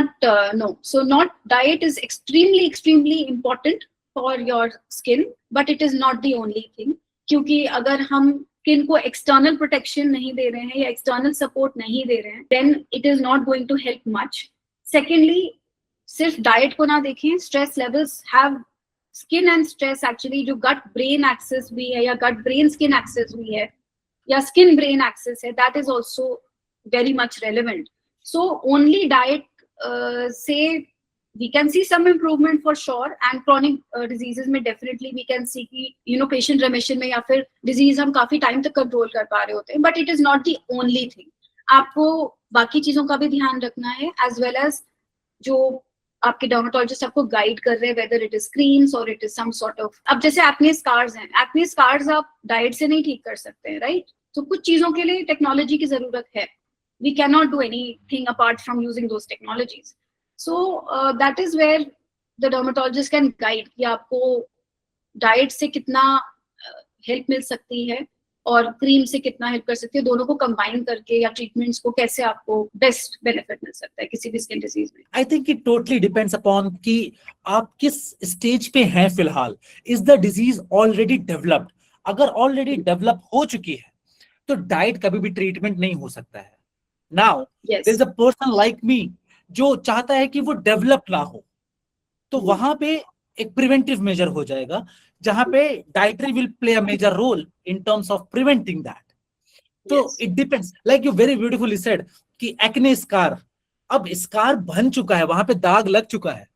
So diet is extremely important for your skin, but it is not the only thing. क्योंकि अगर हम स्किन को एक्सटर्नल प्रोटेक्शन नहीं दे रहे हैं या एक्सटर्नल सपोर्ट नहीं दे रहे हैं, then it is not going to help much. Secondly, सिर्फ डाइट को ना देखें, stress levels have skin and stress actually जो गट ब्रेन एक्सेस भी है या गट ब्रेन स्किन एक्सेस भी है या स्किन ब्रेन एक्सेस है, that is also very much relevant. So only diet say we can see some improvement for sure, and chronic diseases में definitely we can see कि patient remission में या फिर disease हम काफी time तक control कर पा रहे होते हैं, but it is not the only thing. आपको बाकी चीजों का भी ध्यान रखना है, as well as जो आपके डर्मेटोलॉजिस्ट आपको गाइड कर रहे हैं, whether it is creams or it is some sort of, अब जैसे acne scars हैं, acne scars आप डाइट से नहीं ठीक कर सकते हैं, राइट? तो कुछ चीजों के लिए टेक्नोलॉजी की जरूरत है. We cannot do anything apart from using those technologies. So that is where the dermatologist can guide कि आपको डाइट से कितना हेल्प मिल सकती है और क्रीम से कितना हेल्प कर सकती है, दोनों को कंबाइन करके या ट्रीटमेंट्स को कैसे आपको बेस्ट बेनिफिट मिल सकता है किसी भी स्किन डिजीज में. I think it totally depends upon कि आप किस स्टेज पे हैं फिलहाल. Is the disease already developed? अगर ऑलरेडी डेवलप हो चुकी है तो डाइट कभी भी ट्रीटमेंट नहीं हो सकता है. Now there is a person like me जो चाहता है कि वो डेवलप ना हो, तो वहां पे एक प्रिवेंटिव मेजर हो जाएगा जहां पे dietary will play a major role in terms of preventing that. तो it depends, like you very beautifully said कि एक्ने स्कार, अब स्कार बन चुका है, वहां पे दाग लग चुका है,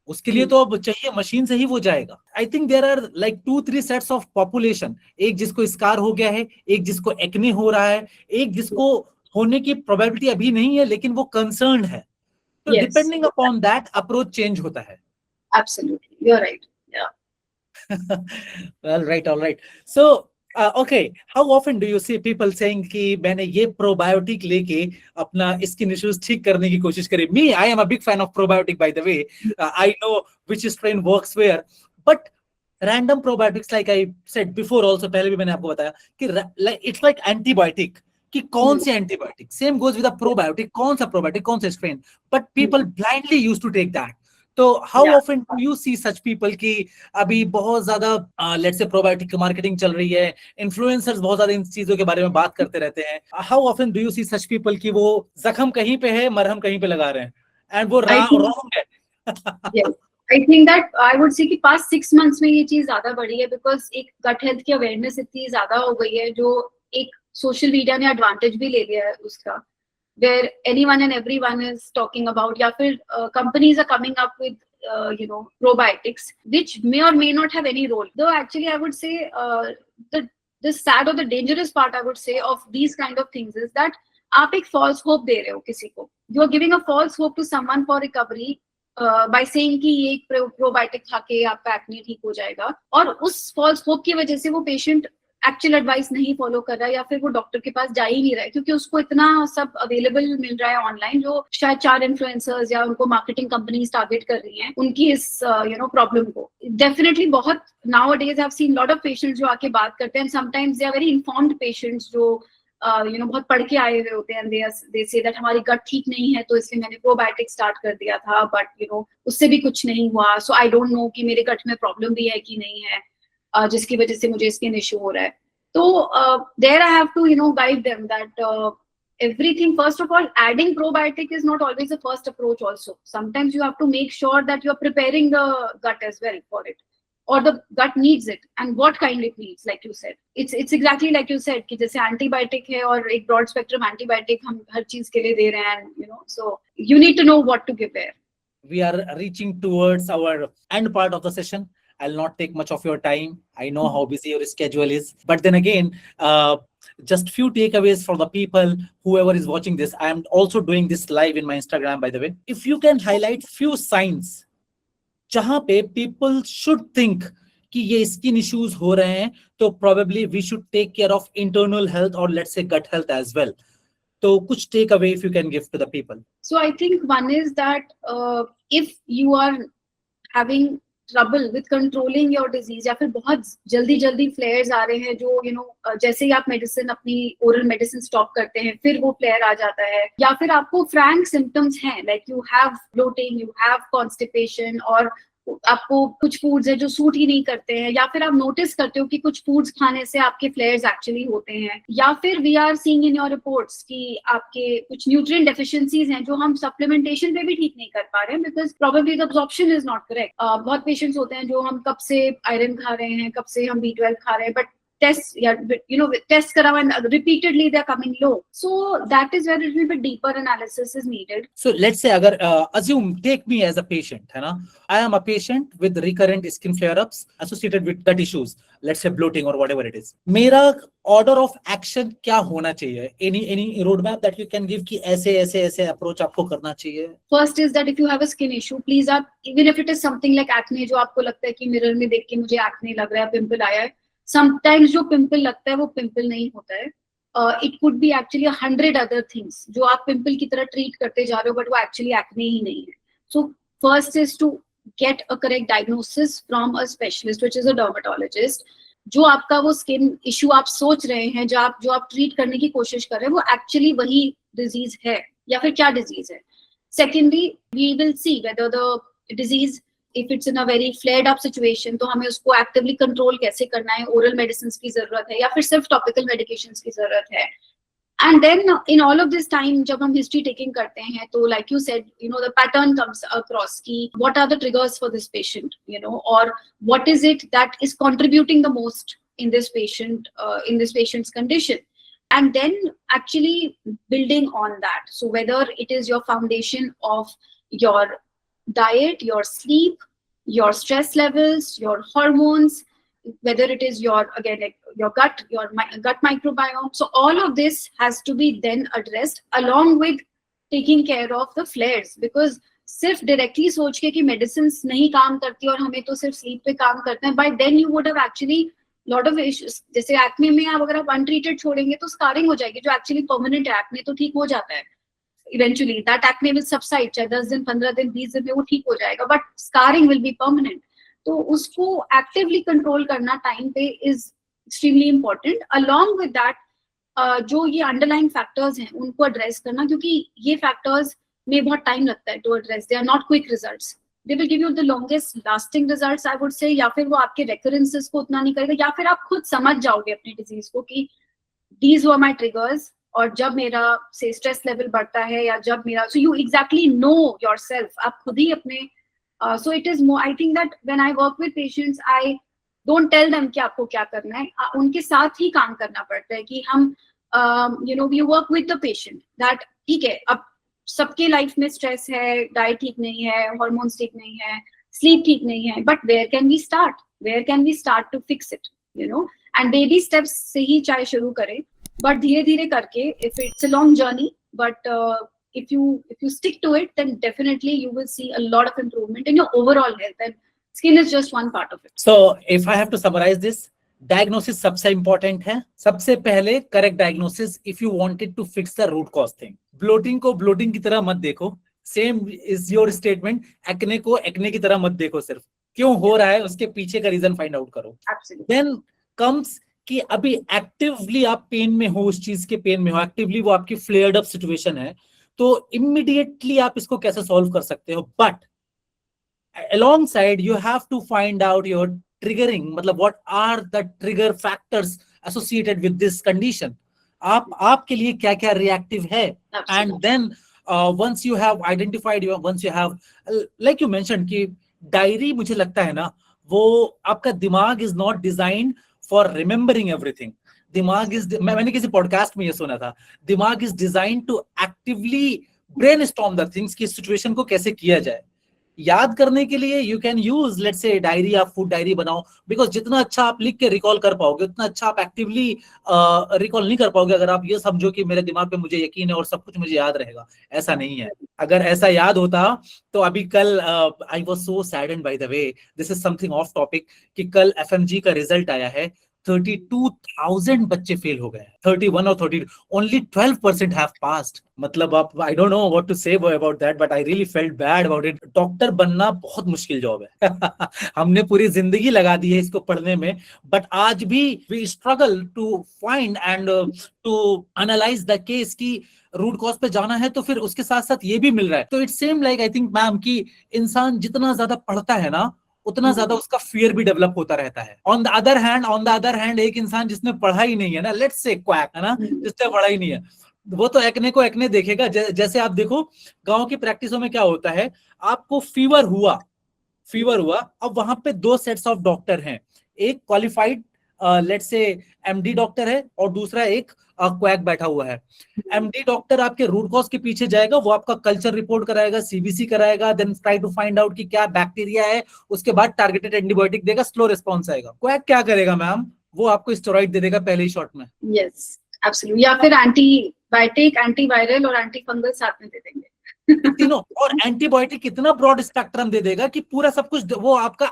उसके लिए तो अब चाहिए मशीन से ही वो जाएगा. I think there are like 2-3 sets of population, एक जिसको स्कार हो गया है, एक जिसको एक्ने हो रहा है, एक जिसको होने की प्रोबेबिलिटी अभी नहीं है लेकिन वो कंसर्न है. तो depending upon that approach change होता है. Absolutely, you are right. All right. So okay, how often do you see people saying कि मैंने ये प्रोबायोटिक लेके अपना स्किन इश्यूज ठीक करने की कोशिश करी? Me, I am a big fan of probiotic, by the way. I know which strain works where, but random probiotics, like I said before also, पहले भी मैंने आपको बताया कि it's like antibiotic, कि कौन से antibiotic. Same goes with a probiotic, कौन सा प्रोबायोटिक, कौन सा strain, but people blindly used to take that. तो how often do you see such people कि अभी बहुत ज्यादा लेट्स से प्रोबायोटिक की मार्केटिंग चल रही है, इन्फ्लुएंसर्स बहुत ज्यादा इन चीजों के बारे में बात करते रहते हैं. How often do you see such people कि वो जख्म कहीं पे है, मरहम कहीं पे लगा रहे हैं, एंड वो रॉन्ग है? आई think that I would say कि पास्ट 6 months में ये चीज ज्यादा बढ़ी है, बिकॉज एक गट हेल्थ की अवेयरनेस इतनी ज्यादा हो गई है, जो एक सोशल मीडिया ने एडवांटेज भी ले लिया है उसका, where anyone and everyone is talking about, या फिर companies are coming up with probiotics which may or may not have any role, though actually I would say the sad or the dangerous part I would say of these kind of things is that आप एक false hope दे रहे हो किसी को, you are giving a false hope to someone for recovery by saying कि ये एक probiotic खा के आपका एक्ने ठीक हो जाएगा, और उस false hope की वजह से वो पेशेंट एक्चुअल एडवाइस नहीं फॉलो कर रहा है, या फिर वो डॉक्टर के पास जा ही नहीं रहा है, क्योंकि उसको इतना सब अवेलेबल मिल रहा है ऑनलाइन, जो शायद 4 इन्फ्लुएंसर्स या उनको मार्केटिंग कंपनीज टारगेट कर रही हैं उनकी इस प्रॉब्लम को। डेफिनेटली बहुत nowadays I have seen lot of patients जो आके बात करते हैं, sometimes they are very informed patients जो बहुत पढ़ के आए हुए होते हैं, दे से दैट हमारी गट ठीक नहीं है तो इसलिए मैंने प्रोबायोटिक स्टार्ट कर दिया था, बट उससे भी कुछ नहीं हुआ, सो आई डोंट नो कि मेरे गट में प्रॉब्लम भी है कि नहीं है, जिसकी वजह से मुझे स्किन इश्यू हो रहा है। तो there I have to guide them that everything, first of all, adding probiotic is not always the first approach also. Sometimes you have to make sure that you are preparing the gut as well for it, or the gut needs it and what kind it needs, like you said. It's exactly like you said कि जैसे antibiotic है और एक broad spectrum antibiotic हम हर चीज के लिए दे रहे हैं, so you need to know what to give where. We are reaching towards our end part of the session. I'll not take much of your time. I know how busy your schedule is, but then again, just few takeaways for the people, whoever is watching this. I am also doing this live in my Instagram, by the way. If you can highlight few signs जहां पे people should think कि ये skin issues हो रहे हैं, तो probably we should take care of internal health or let's say gut health as well. तो कुछ takeaway if you can give to the people. So I think one is that if you are having trouble with controlling your disease, या फिर बहुत जल्दी फ्लेयर्स आ रहे हैं जो जैसे ही आप मेडिसिन अपनी ओरल मेडिसिन स्टॉप करते हैं फिर वो फ्लेयर आ जाता है, या फिर आपको फ्रैंक सिम्टम्स हैं like you have bloating, you have constipation, और आपको कुछ फूड्स है जो सूट ही नहीं करते हैं, या फिर आप नोटिस करते हो कि कुछ फूड्स खाने से आपके फ्लेयर्स एक्चुअली होते हैं, या फिर we are seeing in your reports कि आपके कुछ न्यूट्रिएंट डेफिशिएंसीज हैं जो हम सप्लीमेंटेशन पे भी ठीक नहीं कर पा रहे हैं because probably the absorption is not correct. बहुत पेशेंट्स होते हैं जो हम कब से आयरन खा रहे हैं, कब से हम B12 खा रहे हैं, but test karawa and repeatedly they are coming low, so that is where a little bit deeper analysis is needed. So let's say agar assume, take me as a patient, है ना, I am a patient with recurrent skin flare ups associated with gut issues, let's say bloating or whatever it is. मेरा order of action क्या होना चाहिए? Any roadmap that you can give कि ऐसे approach आपको करना चाहिए? First is that if you have a skin issue, please आप, even if it is something like acne, जो आपको लगता है कि मिरर में देख के मुझे acne लग रहा है, पिंपल आया है, समटाइम्स जो पिंपल लगता है वो पिंपल नहीं होता है, it could B actually 100 other things जो आप पिंपल की तरह ट्रीट करते जा रहे हो, बट वो एक्चुअली एक्ने ही नहीं है। So first is to get a correct diagnosis from a specialist which is a dermatologist. जो आपका वो स्किन इशू आप सोच रहे हैं, जो आप ट्रीट करने की कोशिश कर रहे हैं, वो एक्चुअली वही डिजीज है या फिर क्या डिजीज है। Secondly, we will see whether the disease, if it's in a very flared up situation, तो हमें उसको actively control कैसे करना है, oral medicines की जरूरत है या फिर सिर्फ topical medications की जरूरत है। And then in all of this time, जब हम history taking करते हैं, तो like you said, the pattern comes across कि what are the triggers for this patient, or what is it that is contributing the most in this patient's condition, and then actually building on that. So whether it is your foundation of your diet, your sleep, your stress levels, your hormones, whether it is your gut, your gut microbiome, so all of this has to be then addressed along with taking care of the flares, because सिर्फ directly सोच के कि medicines नहीं काम करती और हमें तो सिर्फ स्लीप पे काम करते हैं, by then you would have actually lot of issues. जैसे एक्ने में आप अगर आप अनट्रीटेड छोड़ेंगे तो स्कारिंग हो जाएगी, जो एक्चुअली परमानेंट है, एक्ने तो ठीक हो जाता है eventually, that acne will subside, चाहे 10 दिन 15 दिन 20 दिन में वो ठीक हो जाएगा, but scarring will be permanent. तो उसको actively control करना time पे is extremely important. Along with that, जो ये underlying factors हैं उनको address करना, क्योंकि ये factors में बहुत time लगता है to address. They are not quick results. They will give you the longest lasting results, I would say. या फिर वो आपके recurrences को उतना नहीं करेगा, या फिर आप खुद समझ जाओगे अपनी disease को कि these were my triggers, और जब मेरा से स्ट्रेस लेवल बढ़ता है या जब मेरा, so you exactly no yourself, आप खुद ही अपने So it is more, I think that when I work with patients, I don't tell them कि आपको क्या करना है, उनके साथ ही काम करना पड़ता है कि हम we work with the patient that ठीक है, अब सबके लाइफ में स्ट्रेस है, डाइट ठीक नहीं है, हार्मोन्स ठीक नहीं है, स्लीप ठीक नहीं है, but where can we start to fix it, and baby steps से ही चाहे शुरू करें, बट धीरे धीरे करके, if it's a long journey, but if you stick to it, then definitely you will see a lot of improvement in your overall health, and skin is just one part of it. So if I have to summarize this, diagnosis सबसे important है. सबसे पहले correct diagnosis if you wanted to fix the root cause thing. Bloating को bloating की तरह मत देखो. Same is your statement. Acne को acne की तरह मत देखो. सिर्फ क्यों हो रहा है उसके पीछे का रीजन फाइंड आउट करो. Absolutely. Then comes कि अभी एक्टिवली आप पेन में हो, उस चीज के पेन में हो, एक्टिवली वो आपकी फ्लेयर्ड अप सिचुएशन है, तो इमीडिएटली आप इसको कैसे सॉल्व कर सकते हो. But alongside you have to find out your triggering, मतलब what are the trigger factors associated with this condition. आपके लिए क्या क्या reactive है. And then once you have identified, once you have like you mentioned कि diary, मुझे लगता है ना, वो आपका दिमाग is not designed for remembering everything. दिमाग इज, मैंने किसी पॉडकास्ट में ये सुना था, दिमाग is design to actively brainstorm the things की सिचुएशन को कैसे किया जाए. याद करने के लिए you can use let's say diary, आप फूड डायरी बनाओ, बिकॉज जितना अच्छा आप लिख के रिकॉल कर पाओगे उतना अच्छा आप एक्टिवली रिकॉल नहीं कर पाओगे अगर आप ये समझो कि मेरे दिमाग पे मुझे यकीन है और सब कुछ मुझे याद रहेगा. ऐसा नहीं है. अगर ऐसा याद होता तो अभी कल I was so saddened by the way, this is something of topic, कि कल एफएमजी का रिजल्ट आया है, 32,000 बच्चे फेल हो गए, 31 और 32, ओनली 12% हैव पास्ड. मतलब आप, I don't know what to say about that, but I really felt bad about it. Doctor बनना बहुत मुश्किल जॉब है. हमने पूरी जिंदगी लगा दी है इसको पढ़ने में, बट आज भी we struggle to find and to analyse the case की रूट कॉज पे जाना है, तो फिर उसके साथ साथ ये भी मिल रहा है. तो it's same like I think ma'am कि इंसान जितना ज्यादा पढ़ता है ना, उतना ज्यादा उसका फियर भी डेवलप होता रहता है. ऑन द अदर हैंड एक इंसान जिसने पढ़ा ही नहीं है ना, लेट्स से क्वैक है ना, जिसने पढ़ा ही नहीं है, वो तो एक्ने को एक्ने देखेगा. जैसे आप देखो गांव की प्रैक्टिसों में क्या होता है, आपको फीवर हुआ, अब वहां पे 2 सेट्स ऑफ डॉक्टर हैं, एक qualified let's say MD doctor है और दूसरा एक क्वैक बैठा हुआ है. एमडी डॉक्टर आपके रूट कॉज के पीछे जाएगा, वो आपका कल्चर रिपोर्ट कराएगा, सीबीसी कराएगा, then try to find out कि क्या बैक्टीरिया है, उसके बाद टारगेटेड एंटीबायोटिक देगा, स्लो रिस्पॉन्स आएगा. क्वैक क्या करेगा मैम, वो आपको स्टेरॉइड दे देगा पहले ही शॉट में. यस एब्सोल्युटली, या फिर एंटीबायोटिक, एंटीवायरल और एंटीफंगल साथ में दे देंगे तीनों. और एंटीबायोटिक कितना ब्रॉड स्पेक्ट्रम दे देगा कि पूरा सब कुछ वो आपका,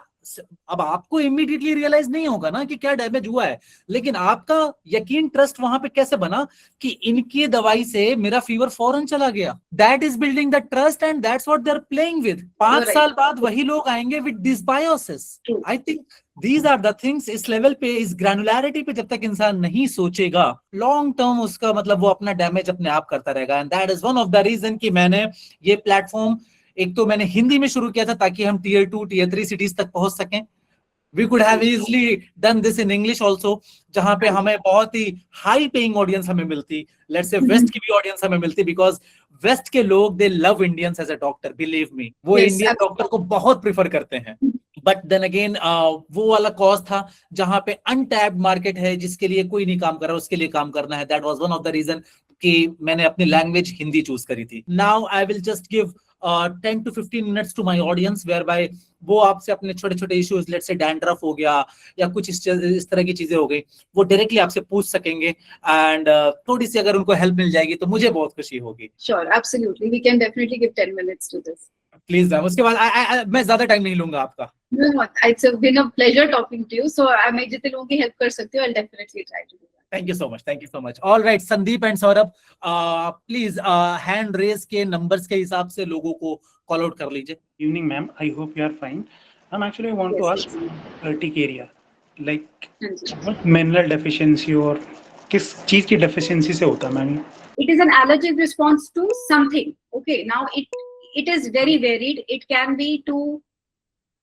अब आपको इमीडिएटली रियलाइज नहीं होगा ना कि क्या डैमेज हुआ है, लेकिन आपका यकीन, ट्रस्ट वहां पे कैसे बना कि इनकी दवाई से मेरा फीवर फौरन चला गया. That is building the trust and that's what they are playing with. 5 साल बाद वही लोग आएंगे with dysbiosis. I think these are the things. इस लेवल पे, इस ग्रैनुलैरिटी पे जब तक इंसान नहीं सोचेगा, लॉन्ग टर्म उसका मतलब वो अपना डैमेज अपने आप करता रहेगा. And that is one of the reason कि मैंने ये प्लेटफॉर्म, एक तो मैंने हिंदी में शुरू किया था ताकि हम टियर 2 टियर 3 सिटीज तक पहुंच सकें. We could have easily done this in English also, जहां पे हमें बहुत ही हाई पेइंग ऑडियंस हमें मिलती, लेट्स से वेस्ट की भी ऑडियंस हमें मिलती, बिकॉज वेस्ट के लोग they love Indians as a doctor, believe me, वो इंडियन डॉक्टर को बहुत प्रिफर करते हैं. बट देन अगेन वो वाला कॉज था जहां पे अनटैप्ड मार्केट है, जिसके लिए कोई नहीं काम कर रहा, उसके लिए काम करना है. That was one of the reason कि मैंने अपनी लैंग्वेज हिंदी चूज करी थी. Now I will just give 10 to 15 minutes to my audience whereby वो आपसे अपने छोटे छोटे इश्यूज, लेट्स से डैंड्रफ हो गया या कुछ इस तरह की चीजें हो गई, वो डायरेक्टली आपसे पूछ सकेंगे. एंड थोड़ी सी अगर उनको हेल्प मिल जाएगी तो मुझे बहुत खुशी होगी. Sure, absolutely, we can definitely give 10 minutes to this. Please ma'am. उसके बाद मैं ज्यादा टाइम नहीं लूंगा आपका. No, it's been a pleasure talking to you. So मैं जितने लोगों की हेल्प कर सकती हूँ, I'll definitely try to do that. Thank you so much. Thank you so much. All right, Sandeep and Saurabh, please hand raise के numbers के हिसाब से लोगों को call out कर लीजिए. Evening, ma'am. I hope you are fine. Ma'am, actually, I want to ask Arctic area, like what mineral deficiency और किस चीज की deficiency से होता है ma'am? It is an allergic response to something. Okay, now it is very varied. It can be to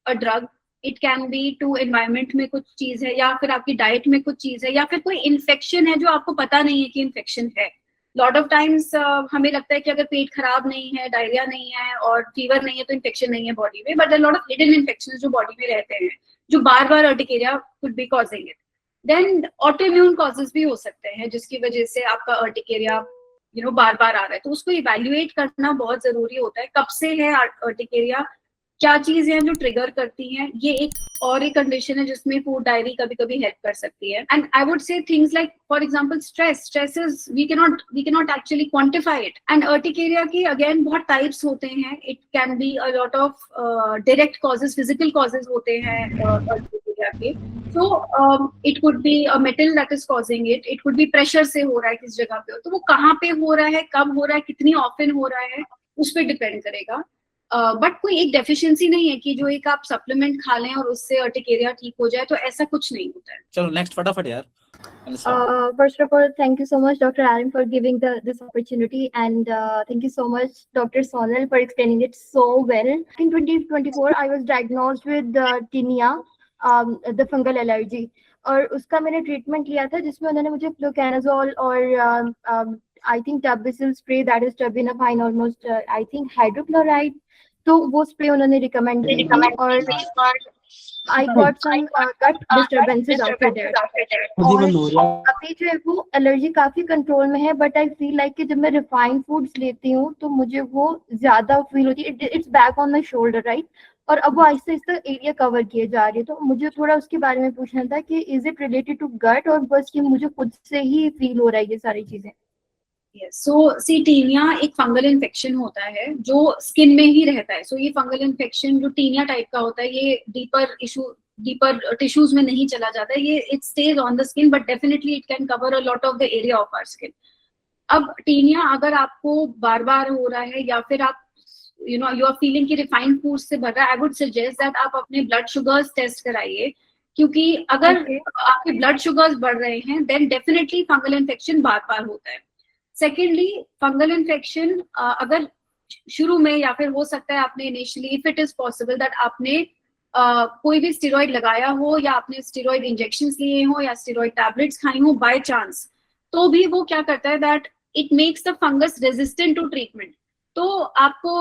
a drug, it can be to environment में कुछ चीज है, या फिर आपकी डाइट में कुछ चीज है, या फिर कोई इन्फेक्शन है जो आपको पता नहीं है कि इन्फेक्शन है. लॉट ऑफ टाइम्स हमें लगता है कि अगर पेट खराब नहीं है, डायरिया नहीं है और फीवर नहीं है तो इन्फेक्शन नहीं है बॉडी में, but lot of hidden infection जो बॉडी में रहते हैं जो बार बार urticaria could be causing it. Then autoimmune causes भी हो सकते हैं जिसकी वजह से आपका अर्टिकेरिया बार बार आ रहा है, तो उसको इवैल्यूएट करना बहुत जरूरी होता है। कब से है अर्टिकेरिया, क्या चीजें हैं जो ट्रिगर करती हैं, ये एक कंडीशन है जिसमें फूड डायरी कभी कभी हेल्प कर सकती है। And I would say things like for example stress is we cannot actually quantify it. And urticaria के अगेन बहुत टाइप्स होते हैं। It can be a lot of direct causes, physical causes होते हैं अर्टिकेरिया के। So it could be a metal that is causing it, it could be pressure से हो रहा है किस जगह पे, तो वो कहाँ पे हो रहा है, कब हो रहा है, कितनी ऑफन हो रहा है, उस पर डिपेंड करेगा। बट कोई एक डेफिशिएंसी नहीं है कि जो एक आप सप्लीमेंट खा लें और उससे अर्टिकेरिया ठीक हो जाए, तो ऐसा कुछ नहीं होता है। चलो नेक्स्ट फटाफट यार। First of all, thank you so much, Dr. Aaron, for giving this opportunity, and thank you so much, Dr. Sonal, for explaining it so well. In 2024, I was diagnosed with tinea, the fungal allergy, और उसका मैंने treatment लिया था जिसमें उन्होंने मुझे fluconazole और I think Terbisil spray, that is terbinafine, almost I think hydrochloride, तो वो स्प्रे उन्होंने रिकमेंड किया और I got some gut disturbances after that. अभी जो है वो एलर्जी काफी कंट्रोल में है, बट आई फील लाइक कि जब मैं रिफाइंड फूड्स लेती हूँ तो मुझे वो ज्यादा फील होती है, it's back on my shoulder, right, और अब वो आहिस्ते आहिस्ते एरिया कवर किए जा रही है। तो मुझे थोड़ा उसके बारे में पूछना था कि इज इट रिलेटेड टू गट, और बस ये मुझे खुद से ही फील हो रहा है ये सारी चीजें। सो सी टीनिया एक फंगल इन्फेक्शन होता है जो स्किन में ही रहता है। सो ये फंगल इन्फेक्शन जो टीनिया टाइप का होता है, ये डीपर टिश्यूज में नहीं चला जाता है, ये it stage on the skin, but definitely it can cover a lot of the area of our skin. अब टीनिया अगर आपको बार बार हो रहा है या फिर आप यू आर फीलिंग कि रिफाइंड फूड से भर रहा है, आई वुड सजेस्ट दैट आप अपने ब्लड शुगर्स टेस्ट कराइए, क्योंकि अगर आपके ब्लड शुगर्स बढ़ रहे हैं देन डेफिनेटली फंगल इन्फेक्शन बार बार होता है। सेकेंडली, फंगल इन्फेक्शन अगर शुरू में या फिर हो सकता है आपने initially, if it is possible that आपने कोई भी स्टेरॉइड लगाया हो या आपने स्टेरॉइड इंजेक्शंस लिए हो या स्टेरॉइड टैबलेट्स खाई हो बाय चांस, तो भी वो क्या करता है that it makes the fungus resistant to treatment. तो आपको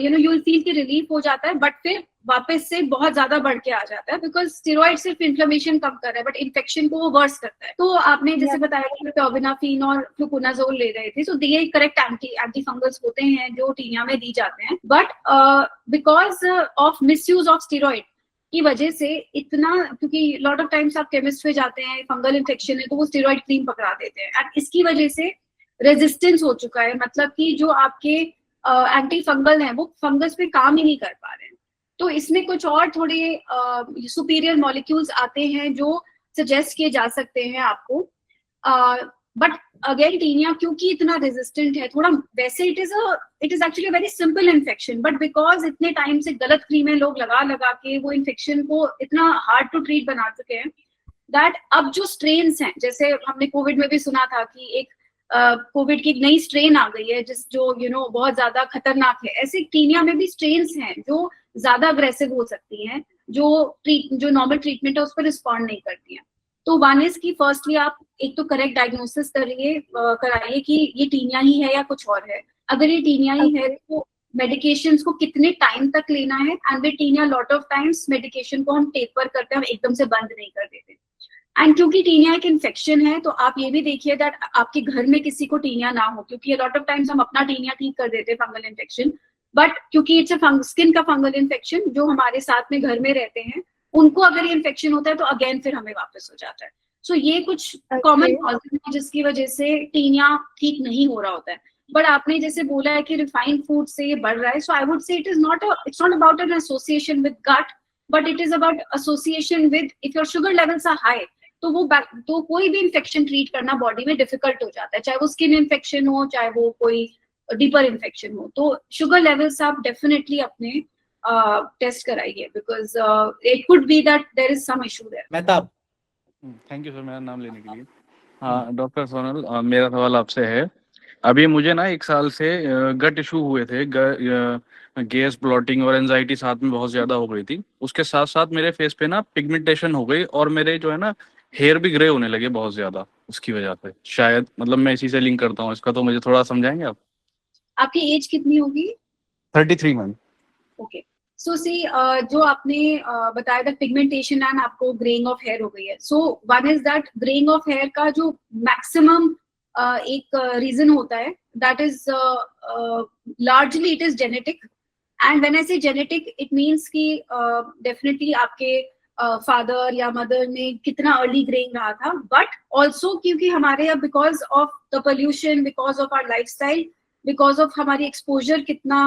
यू विल फील कि रिलीफ हो जाता है, बट फिर वापस से बहुत ज्यादा बढ़ के आ जाता है, बिकॉज स्टेरॉइड सिर्फ इन्फ्लेमेशन कम कर रहा है बट इन्फेक्शन को वो वर्स करता है। तो आपने जैसे बताया कि टर्बिनाफिन और फ्लूकोनाजोल ले रहे थे, सो ये करेक्ट एंटी फंगल्स होते हैं जो टीनिया में दी जाते हैं, but because of misuse of steroid की वजह से इतना, क्योंकि लॉट ऑफ टाइम्स आप केमिस्ट पे जाते हैं, फंगल इन्फेक्शन है तो वो स्टेरॉइड क्रीम पकड़ा देते हैं, एंड इसकी वजह से रेजिस्टेंस हो चुका है, मतलब कि जो आपके एंटी फंगल हैं वो फंगस पे काम ही नहीं कर पा रहे हैं। तो इसमें कुछ और थोड़े सुपीरियर मॉलिक्यूल्स आते हैं जो सजेस्ट किए जा सकते हैं आपको, बट अगेन टीनिया क्योंकि इतना रेजिस्टेंट है, थोड़ा वैसे it is actually very simple infection, but because इतने टाइम से गलत क्रीमें लोग लगा के वो इन्फेक्शन को इतना हार्ड टू ट्रीट बना चुके हैं दैट अब जो स्ट्रेन्स हैं, जैसे हमने कोविड में भी सुना था कि एक कोविड की एक नई स्ट्रेन आ गई है जिस जो बहुत ज्यादा खतरनाक है, ऐसे टीनिया में भी स्ट्रेन्स हैं जो ज्यादा अग्रेसिव हो सकती हैं, जो नॉर्मल ट्रीटमेंट है उस पर रिस्पॉन्ड नहीं करती हैं। तो वन इज की फर्स्टली आप एक तो करेक्ट डायग्नोसिस कराइए कि ये टीनिया ही है या कुछ और है। अगर ये टीनिया ही है तो मेडिकेशंस को कितने टाइम तक लेना है, and with tinea lot of times medication को हम टेपर करते हैं, हम एकदम से बंद नहीं कर देते। एंड क्योंकि टीनिया एक इन्फेक्शन है तो आप ये भी देखिए दैट आपके घर में किसी को टीनिया ना हो, क्योंकि लॉट ऑफ टाइम्स हम अपना टीनिया ठीक कर देते हैं फंगल इन्फेक्शन, बट क्योंकि इट्स स्किन का फंगल इन्फेक्शन, जो हमारे साथ में घर में रहते हैं उनको अगर ये इन्फेक्शन होता है तो अगेन फिर हमें वापस हो जाता है। सो ये कुछ कॉमन कॉजेज है जिसकी वजह से टीनिया ठीक नहीं हो रहा होता है। बट आपने जैसे बोला है कि रिफाइंड फूड से ये बढ़ रहा है, so I would say it's not about an association with gut, but it is about association with if your sugar levels are high, तो कोई भी इन्फेक्शन ट्रीट करना बॉडी में डिफिकल्ट हो जाता है, चाहे वो स्किन इन्फेक्शन हो, चाहे वो कोई डीपर इन्फेक्शन हो। तो शुगर लेवल्स आप डेफिनेटली अपने टेस्ट कराइए, because it could be that there is some issue there. Mehtab, thank you sir मेरा नाम लेने के लिए। हाँ डॉक्टर सोनल, मेरा सवाल आपसे है, अभी मुझे ना 1 साल से गट इशू हुए थे, गैस, ब्लॉटिंग और एंजाइटी साथ में बहुत ज्यादा हो गई थी। उसके साथ साथ मेरे फेस पे ना पिगमेंटेशन हो गई और मेरे जो है ना हेयर भी ग्रे होने लगे बहुत ज्यादा उसकी वजह से, शायद मतलब मैं इसी से लिंक करता हूँ इसका, तो मुझे थोड़ा समझाएंगे आप? आपकी एज कितनी होगी? 33 मैम। ओके, सो सी जो आपने बताया था पिगमेंटेशन एंड आपको ग्रेइंग ऑफ हेयर हो गई है, so one is that greying of hair का जो मैक्सिमम एक रीजन होता है, that is largely it is genetic. And when I say genetic, it means कि डेफिनेटली आपके फादर या मदर में कितना अर्ली ग्रेइंग रहा था, बट ऑल्सो क्योंकि हमारे अब because of the pollution, because of our lifestyle, because of हमारी एक्सपोजर कितना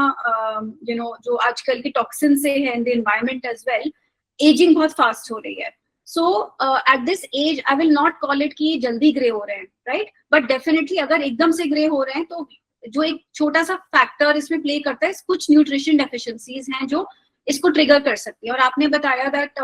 जो आजकल के टॉक्सिन से है in the environment as well, aging बहुत फास्ट हो रही है. So at this age I will not call it कि जल्दी ग्रे हो रहे हैं, राइट, बट डेफिनेटली अगर एकदम से ग्रे हो रहे हैं तो जो एक छोटा सा फैक्टर इसमें प्ले करता है, कुछ न्यूट्रिशन डेफिशिएंसीज हैं जो इसको ट्रिगर कर सकती है. और आपने बताया that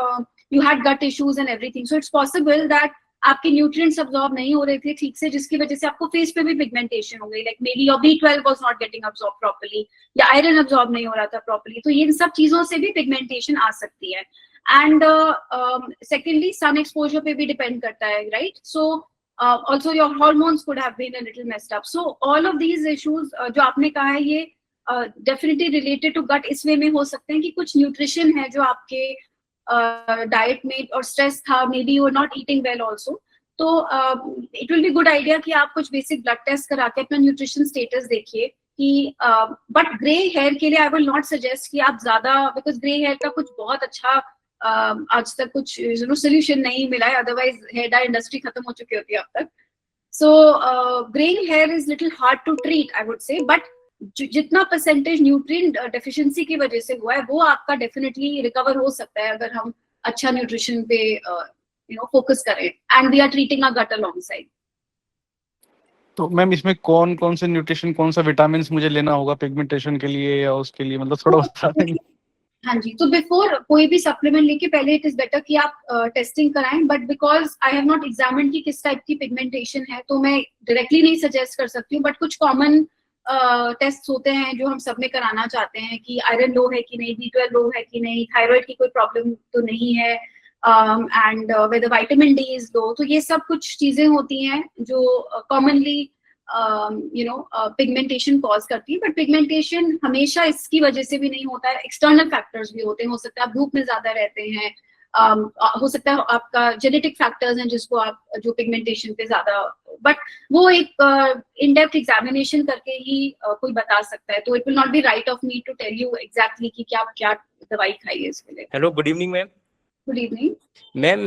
you had gut issues and everything, so it's possible that आपके न्यूट्रिएंट्स अब्सॉर्ब नहीं हो रहे थे ठीक से, जिसकी वजह से आपको फेस पे भी पिगमेंटेशन हो गई, like may be your B12 was not getting absorb properly, या आयरन अब्सॉर्ब नहीं हो रहा था प्रॉपर्ली. तो ये इन सब चीजों से भी पिगमेंटेशन आ सकती है. एंड सेकेंडली सन एक्सपोजर पे भी डिपेंड करता है, right. So also your hormones could have been a little messed up. So all of these issues जो आपने कहा है, ये definitely related to gut इस वे में हो सकते हैं कि कुछ न्यूट्रिशन है जो आपके डाइट में, और स्ट्रेस था, maybe you are not eating well also. तो it will be good idea कि आप कुछ बेसिक ब्लड टेस्ट करा के अपना न्यूट्रिशन स्टेटस देखिए कि बट ग्रे हेयर के लिए आई विल नॉट सजेस्ट कि आप ज्यादा, बिकॉज ग्रे हेयर का कुछ बहुत अच्छा आज तक कुछ सोल्यूशन नहीं मिला है, अदरवाइज हेयर डाई इंडस्ट्री खत्म हो चुकी होती है अब तक. So greying hair is little hard to treat I would say, but जितना परसेंटेज न्यूट्रिएंट डेफिशिएंसी की वजह से हुआ है वो आपका डेफिनेटली रिकवर हो सकता है अगर हम अच्छा न्यूट्रिशन पे फोकस करें, and we are treating a gut alongside. तो मैम इसमें कौन कौन से न्यूट्रिशन, कौन सा विटामिन मुझे लेना होगा पिगमेंटेशन के लिए या उसके लिए, मतलब थोड़ा बता देंगे? हाँ जी, तो बिफोर कोई भी सप्लीमेंट लेके पहले इट इज बेटर कि आप टेस्टिंग कराएं, but because I have not examined कि किस टाइप की पिगमेंटेशन है तो मैं डायरेक्टली नहीं सजेस्ट कर सकती हूँ. बट कुछ कॉमन टेस्ट होते हैं जो हम सब में कराना चाहते हैं कि आयरन लो है कि नहीं, B12 लो है कि नहीं, थायराइड की कोई प्रॉब्लम तो नहीं है, and whether vitamin D is low. तो ये सब कुछ चीजें होती हैं जो कॉमनली पिगमेंटेशन कॉज करती है. बट पिगमेंटेशन हमेशा इसकी वजह से भी नहीं होता है, एक्सटर्नल फैक्टर्स भी होते हैं. हो सकता है आप धूप में ज्यादा रहते हैं, हो सकता है आपका जेनेटिक फैक्टर्स हैं जिसको आप जो पिगमेंटेशन पे ज्यादा, बट वो एक इन डेप्थ एग्जामिनेशन करके ही कोई बता सकता है. तो it will not be right of me to tell you exactly कि क्या दवाई खाइए इसके लिए. Hello, good evening ma'am. Good evening ma'am,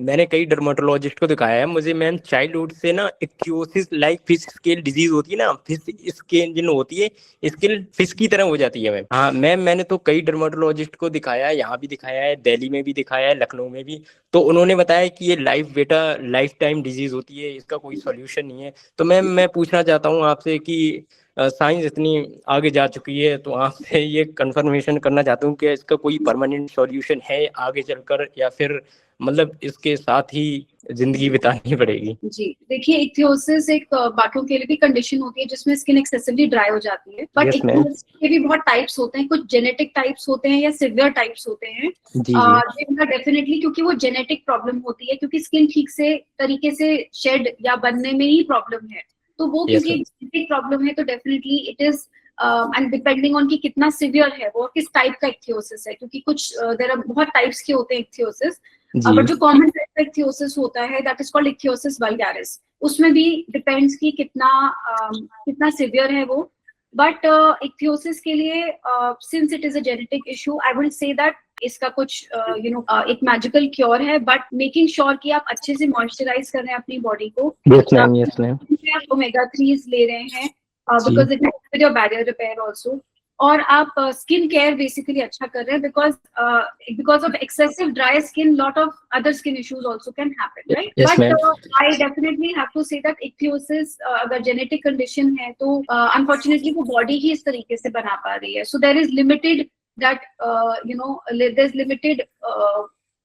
मैंने कई डर्मेटोलॉजिस्ट को दिखाया है. मुझे मैम चाइल्डहुड से ना ichthyosis like fish scale disease होती है ना, फिश स्केल जिन होती है, स्केल फिश की तरह हो जाती है मैम. हाँ मैम, मैंने तो कई डर्मेटोलॉजिस्ट को दिखाया है, यहाँ भी दिखाया है, दिल्ली में भी दिखाया है, लखनऊ में भी. तो उन्होंने बताया कि ये लाइफ टाइम डिजीज होती है, इसका कोई सोल्यूशन नहीं है. तो मैम मैं पूछना चाहता हूँ आपसे कि साइंस इतनी आगे जा चुकी है, तो आपसे ये कंफर्मेशन करना चाहता हूँ कि इसका कोई परमानेंट सॉल्यूशन है आगे चलकर, या फिर मतलब इसके साथ ही जिंदगी बितानी पड़ेगी? जी देखिए, इक्थियोसिस एक बाकियों के लिए भी कंडीशन होती है जिसमें स्किन एक्सेसिवली ड्राई हो जाती है. बट इक्थियोसिस के भी बहुत टाइप्स होते हैं, कुछ जेनेटिक टाइप्स होते हैं या सिवियर टाइप्स होते हैं. जिनका डेफिनेटली क्योंकि वो जेनेटिक प्रॉब्लम होती है, क्योंकि स्किन ठीक से तरीके से शेड या बनने में ही प्रॉब्लम है, तो वो क्योंकि जेनेटिक प्रॉब्लम है तो definitely it is and depending on कि कितना सिवियर है वो, किस टाइप का इक्थियोसिस है, क्योंकि कुछ देयर आर बहुत टाइप्स के होते हैं इक्थियोसिस. बट जो कॉमन टाइप का इक्थियोसिस होता है that is called ichthyosis vulgaris. उसमें भी डिपेंड्स कि कितना सिवियर है वो. बट इक्थियोसिस के लिए since it is a genetic issue, I will say that इसका कुछ एक मैजिकल क्योर है, बट मेकिंग श्योर कि आप अच्छे से मॉइस्चराइज कर रहे हैं अपनी बॉडी को. आप ओमेगा 3s ले रहे हैं because it helps with your barrier repair also. और आप स्किन केयर बेसिकली अच्छा कर रहे हैं because of excessive dry skin lot of other skin issues also can happen, right. But I definitely have to say that ichthyosis अगर genetic condition है तो unfortunately वो बॉडी ही इस तरीके से बना पा रही है. So there is limited there's limited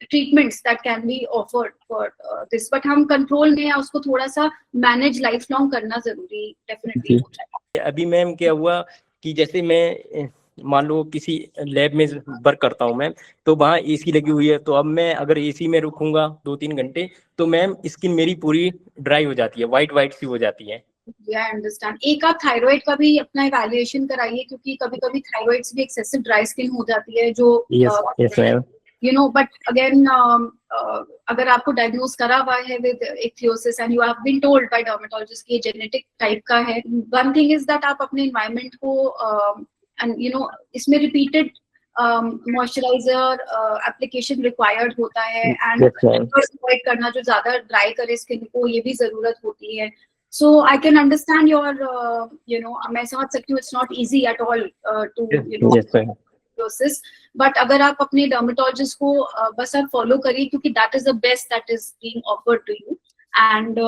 treatments that can be offered for this, but हम कंट्रोल में या उसको थोड़ा सा मैनेज लाइफ लॉन्ग करना जरूरी डेफिनेटली होता है. अभी मैम क्या हुआ कि जैसे मैं मान लो किसी लैब में वर्क करता हूँ मैं, तो वहाँ एसी लगी हुई है, तो अब मैं अगर एसी में रुकूंगा 2-3 घंटे तो मैम स्किन मेरी पूरी ड्राई हो जाती है, वाइट सी हो जाती है। I understand. एक आप थायराइड का भी अपना इवैल्यूएशन कराइए, क्योंकि कभी कभी थायराइड से भी एक्सेसिव ड्राई स्किन हो जाती है, जो yes ma'am. you know, but again, अगर आपको डायग्नोज करा हुआ है with ichthyosis and you have been told by dermatologist कि ये जेनेटिक टाइप का है, वन थिंग इज दैट आप अपने एनवायरनमेंट को एंड यू नो इसमें रिपीटेड मॉइस्चराइजर एप्लीकेशन रिक्वायर्ड होता है, एंड अवॉइड करना जो ज्यादा ड्राई करे स्किन को, ये भी जरूरत होती है। So I can understand your you know, मैं समझ सकती हूँ it's not easy at all to you know process, but अगर आप अपने डर्मेटोलॉजिस्ट को बस आप फॉलो करिए, क्योंकि that is the best that is being offered to you, and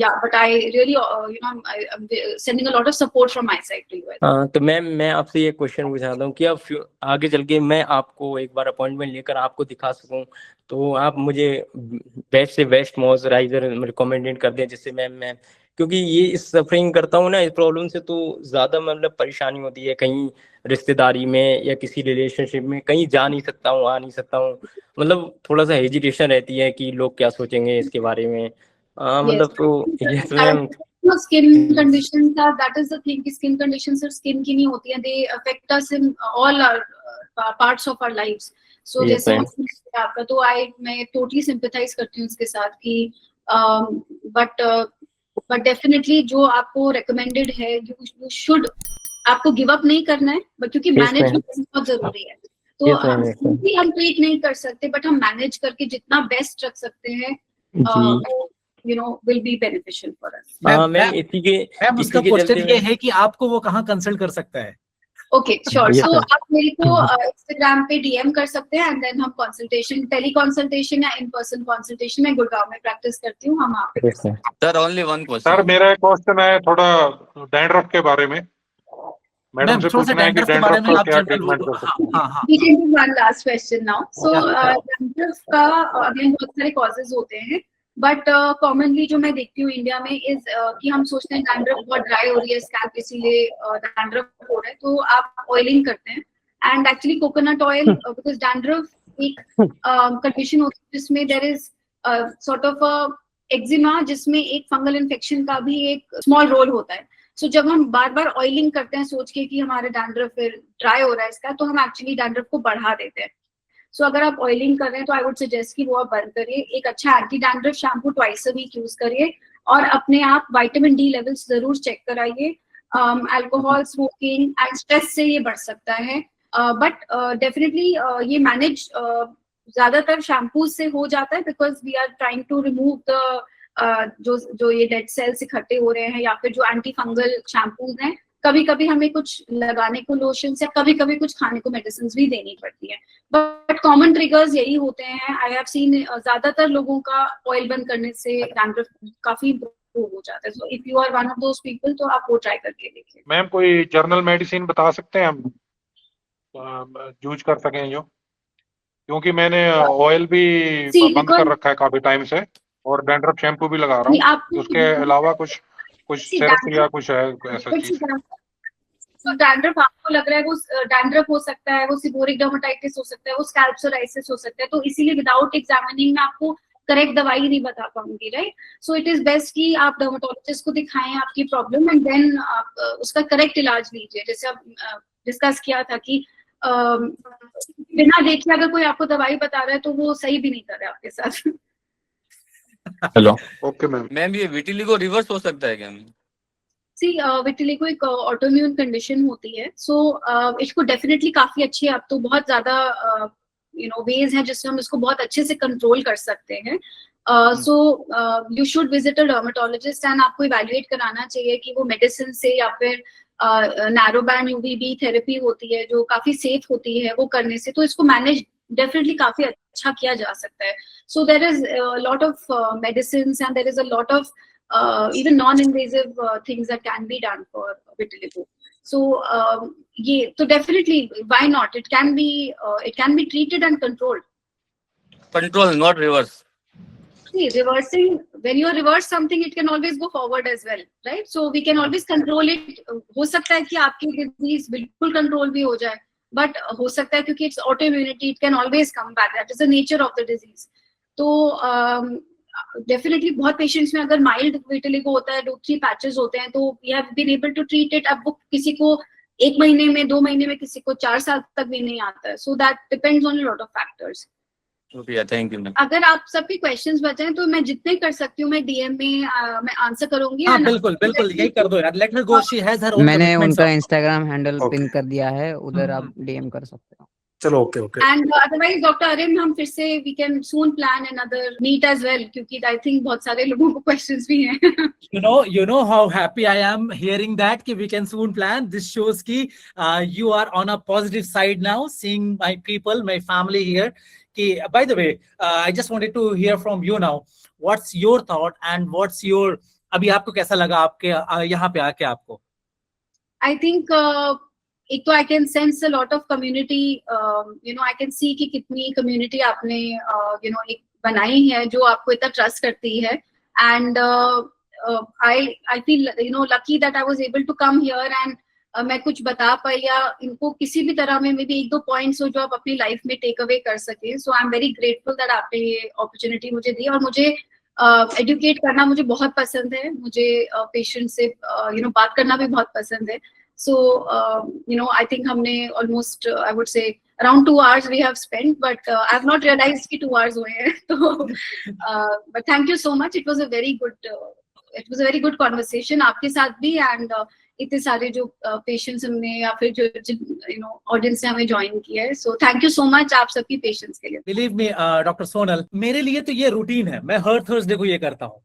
या but I really you know I am sending a lot of support from my side to you. हाँ, तो मैम मैं आपसे ये क्वेश्चन पूछना हूँ कि अब आगे चल के मैं आपको एक बार अपॉइंटमेंट लेकर आपको दिखा सकूं, तो आप मुझे बेस्ट से बेस्ट मॉइस्चराइजर रिकमेंडेड कर दें, जिससे मैं क्योंकि ये इस सफरिंग करता हूँ ना इस प्रॉब्लम से, तो ज़्यादा मतलब परेशानी होती है, कहीं रिश्तेदारी में या किसी रिलेशनशिप में कहीं जा नहीं सकता हूँ, आ नहीं सकता हूँ, मतलब थोड़ा सा हेजिटेशन रहती है कि लोग क्या सोचेंगे इसके बारे में, मतलब तो यस मैम। स्किन कंडीशन का दैट इज द थिंग कि स्किन कंडीशन सिर्फ स्किन की नहीं होती है, they affect us in all our parts of our lives. So जैसे आपका, तो मैं टोटली सिंपैथाइज करती हूँ उसके साथ कि बट डेफिनेटली जो आपको रिकमेंडेड है, यू शुड, आपको गिव अप नहीं करना है, क्योंकि मैनेजमेंट बहुत जरूरी है। तो हम ट्रीट नहीं कर सकते, बट हम मैनेज करके जितना बेस्ट रख सकते हैं you know will be beneficial for us. Ma'am इसी के उसका क्वेश्चन ये है कि आपको वो कहाँ कंसल्ट कर सकता है? ओके श्योर, सो आप मेरे को इंस्टाग्राम पे डीएम कर सकते हैं, एंड देन हम कंसल्टेशन, टेली कंसल्टेशन या इन पर्सन कंसल्टेशन, मैं गुड़गांव में प्रैक्टिस करती हूँ, हम आप sir only one question. Sir मेरा एक क्वेश्चन है थोड़ा डैंड्रफ के बारे में, मैडम से पूछना है कि डैंड्रफ का क्या ट्रीटमेंट कर सकते हैं? हाँ, we can do one last question now. So dandruff का अगेन बहुत सारे कॉजेज होते हैं, बट कॉमनली जो मैं देखती हूँ इंडिया में इज कि हम सोचते हैं डैंड्रफ बहुत ड्राई हो रही है स्कैल्प, इसीलिए डैंड्रफ हो रहा है, तो आप ऑयलिंग करते हैं, and actually coconut oil, because dandruff एक कंडीशन होती है जिसमें there is sort of eczema, जिसमें एक फंगल इन्फेक्शन का भी एक स्मॉल रोल होता है। सो जब हम बार बार ऑयलिंग करते हैं सोच के कि हमारा डैंड्रफ फिर ड्राई हो रहा है इसका, तो हम एक्चुअली डैंड्रफ को बढ़ा देते हैं। सो अगर आप ऑयलिंग कर रहे हैं तो आई वुड सजेस्ट कि वो आप बंद करिए, एक अच्छा anti dandruff shampoo twice a week use करिए, और अपने आप विटामिन डी लेवल्स जरूर चेक कराइए। अल्कोहल, स्मोकिंग एंड स्ट्रेस से ये बढ़ सकता है, बट डेफिनेटली ये मैनेज ज्यादातर शैम्पूज से हो जाता है, because we are trying to remove the जो ये डेड सेल्स इकट्ठे हो रहे हैं, या फिर जो एंटी फंगल शैम्पूज हैं, कभी कभी हमें कुछ लगाने को लोशंस या कभी कभी कुछ खाने को मेडिसिन भी देनी पड़ती है, बट कॉमन ट्रिगर्स यही होते हैं। आई हैव सीन ज्यादातर लोगों का ऑयल बंद करने से डैंड्रफ काफी इम्प्रूव हो जाता है। So if you are one of those people, तो आप वो ट्राई करके देखिए। मैम कोई जर्नल मेडिसिन बता सकते हैं हम यूज कर सकें जो, क्योंकि मैंने ऑयल भी बंद कर रखा है काफी टाइम से, और डैंड्रफ शैम्पू भी लगा रहा हूँ, उसके अलावा कुछ सिरप या कुछ है ऐसा चीज? तो डैंड्रफ आपको लग रहा है वो डैंड्रफ हो सकता है, वो सीबोरिक डर्मेटाइटिस हो सकता है, वो स्कैल्प सोराइसिस हो सकता है, तो इसीलिए विदाउट एग्जामिनिंग मैं आपको करेक्ट दवाई नहीं बता पाऊंगी, right? So it is best कि आप डर्मेटोलॉजिस्ट को दिखाएं आपकी प्रॉब्लम, एंड देन आप उसका करेक्ट इलाज लीजिए। जैसे आप डिस्कस किया था कि बिना देखे अगर कोई आपको दवाई बता रहा है तो वो सही भी नहीं कर रहा है आपके साथ। हेलो, ओके मैम ये विटिलिगो रिवर्स हो सकता है क्या? विटिलिगो एक ऑटोइम्यून कंडीशन होती है, सो इसको डेफिनेटली काफी अच्छी, अब तो बहुत ज्यादा वेज हैं जिससे हम इसको बहुत अच्छे से कंट्रोल कर सकते हैं। So you should visit a dermatologist, and आपको इवैल्यूएट कराना चाहिए कि वो मेडिसिन से या फिर नैरो बैंड यूवीबी थेरेपी होती है जो काफी सेफ होती है, वो करने से तो इसको मैनेज डेफिनेटली काफी अच्छा किया जा सकता है। So there is lot of medicines and there is a lot of even non-invasive things that can be done for vitiligo. So so definitely why not? It can be treated and controlled. Control, not reverse. see, reversing, when you reverse something, it can always go forward as well, right? So we can always control it. हो सकता है कि आपकी disease बिल्कुल control भी हो जाए, but हो सकता है क्योंकि it's autoimmunity, it can always come back. That is the nature of the disease. तो definitely बहुत patients में अगर mild vitiligo होता है, 2-3 patches होते हैं, तो we have been able to treat it. अब वो किसी को 1 महीने में, 2 महीने में, किसी को 4 साल तक भी नहीं आता है. So that depends on a lot of factors. Okay, thank you, ma'am. अगर आप सबके क्वेश्चंस बचे तो मैं जितने कर सकती हूँ मैं डीएम में मैं आंसर करूंगी. हाँ बिल्कुल बिल्कुल यही कर दो यार. Let her go, she has her own. मैंने उनका इंस्टाग्राम हैंडल पिन कर दिया है, उधर आप डीएम कर सकते हो. चलो okay okay. And otherwise doctor Aryan हम फिर से we can soon plan another meet as well, क्योंकि आई थिंक बहुत सारे लोगों को क्वेश्चंस भी हैं. You know how happy I am hearing that कि we can soon plan. This shows कि you are on a positive side now, seeing my people, my family here. By the way, I just wanted to hear from you now. What's your thought and what's your अभी आपको कैसा लगा आपके यहाँ पे आके आपको? I think एक तो I can sense a lot of community. I can see कि कितनी community आपने एक बनाई है जो आपको इतना trust करती है. And I feel lucky that I was able to come here and मैं कुछ बता पाई या इनको किसी भी तरह में भी 1-2 पॉइंट्स हो जो आप अपनी लाइफ में टेक अवे कर सके. So I am very grateful that आपने ये अपॉर्चुनिटी मुझे दी. और मुझे एडुकेट करना मुझे बहुत पसंद है. मुझे पेशेंट से बात करना भी बहुत पसंद है. सो आई थिंक हमने ऑलमोस्ट आई वुड से around 2 hours we have spent, but I have not realized कि 2 hours हुए हैं. तो but thank you so much. It was a very good conversation आपके साथ भी. And इतने सारे जो पेशेंट्स हमने या फिर जो ऑडियंस ने हमें ज्वाइन किया है. सो थैंक यू सो मच आप सबकी पेशेंट्स के लिए. बिलीव मी डॉक्टर सोनल, मेरे लिए तो ये रूटीन है. मैं हर थर्सडे को ये करता हूँ.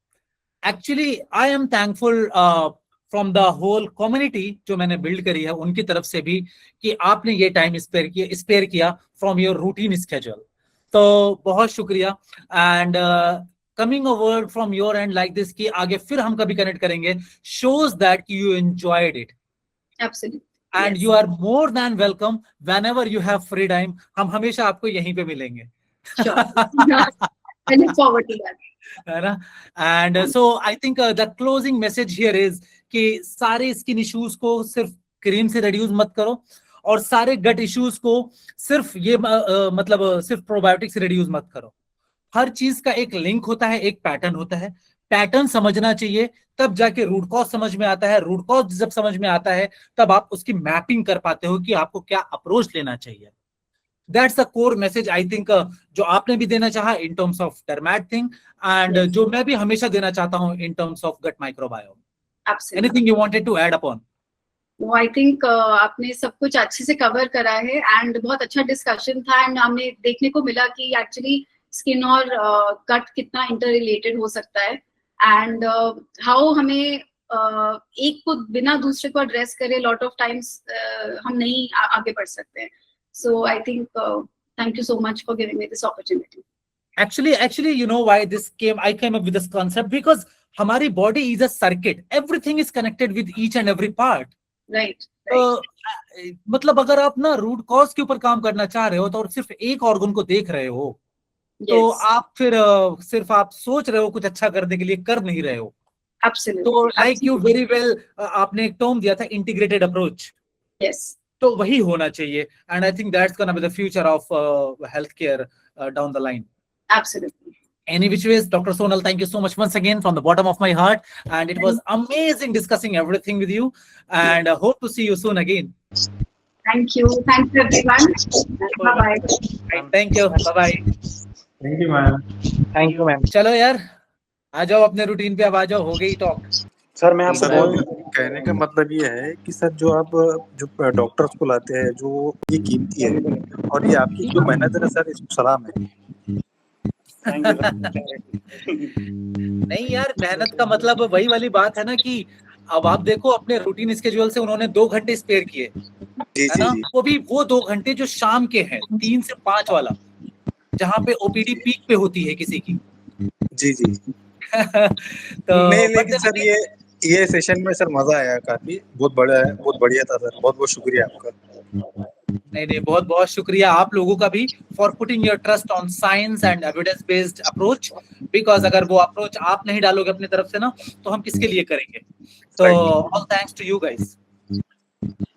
Actually I am thankful from the whole community जो मैंने बिल्ड करी है उनकी तरफ से भी कि आपने ये टाइम स्पेयर किया फ्रॉम योर रूटीन स्केड्यूल. तो बहुत शुक्रिया. And coming a word from your end like this कि आगे फिर हम कभी कनेक्ट करेंगे shows that you enjoyed it. Absolutely. And yes. You are more than welcome whenever you have free time. हम हमेशा आपको यहीं पे मिलेंगे. Sure. I look forward to that. है ना? And so I think the closing message here is कि सारे स्किन इश्यूज को सिर्फ क्रीम से रिड्यूस मत करो और सारे गट इश्यूज को सिर्फ ये मतलब सिर्फ प्रोबायोटिक से रिड्यूस मत करो. हर चीज का एक लिंक होता है, एक पैटर्न होता है. पैटर्न समझना चाहिए, तब जाके रूट कॉज समझ में आता है. रूट कॉज जब समझ में आता है तब आप उसकी मैपिंग कर पाते हो कि आपको क्या अप्रोच लेना चाहिए. That's the core message I think जो आपने भी देना चाहा in terms of dermat thing and जो मैं भी हमेशा देना चाहता हूं in terms of gut microbiome. Anything you wanted to add upon? No, I think आपने सब कुछ अच्छे से कवर करा है एंड बहुत अच्छा डिस्कशन था. एंड हमने देखने को मिला कि एक्चुअली स्किन और गट कितना इंटर रिलेटेड हो सकता है. एंड हाउ हमें एक को बिना दूसरे को एड्रेस करे लॉट ऑफ टाइम्स हम नहीं आगे बढ़ सकते हैं. So I think thank you so much for giving me this opportunity. Actually, you know why I came up with this concept because हमारी body is a circuit. Everything is connected with each and every part. Right. मतलब अगर आप ना root cause के ऊपर काम करना चाह रहे हो तो और सिर्फ एक ऑर्गन को देख रहे हो तो आप फिर सिर्फ आप सोच रहे हो कुछ अच्छा करने के लिए, कर नहीं रहे हो. Absolutely. तो लाइक यू वेरी वेल आपने एक टर्म दिया था इंटीग्रेटेड अप्रोच. Yes. तो वही होना चाहिए. And I think that's gonna be the future of health care down the line. Absolutely. Any which ways, Dr. Sonal, thank you so much once again from the bottom of my heart. And it was amazing discussing everything with you. And I hope to see you soon again. Thank you. Thank you, everyone. Bye-bye. Thank you. Bye-bye. Thank you, ma'am. Thank you ma'am. चलो यार, आ जाओ अपने routine पे. अब आ जाओ, हो गई talk. Sir मैं आपको कहने का मतलब ये है कि सर जो आप जो डॉक्टर्स को लाते हैं जो ये कीमती है और ये आपकी जो मेहनत है ना सर, इसको सलाम है. नहीं यार, मेहनत का मतलब वही वाली बात है ना कि अब आप देखो अपने रूटीन स्केड्यूल से उन्होंने 2 घंटे स्पेयर किए, है ना? वो भी वो 2 घंटे जो शाम के हैं, 3 से 5 वाला, जहाँ पे ओपीडी पीक पे होती है किसी की. जी जी. तो नहीं लेकिन सर ये सेशन में सर मजा आया काफी. बहुत बढ़िया था सर. बहुत बहुत शुक्रिया आपका. नहीं नहीं, बहुत बहुत शुक्रिया आप लोगों का भी for putting your trust on science and evidence based approach, because अगर वो अप्रोच आप नहीं डालोगे अपनी तरफ से ना, तो हम किसके लिए करेंगे। तो all thanks to you guys.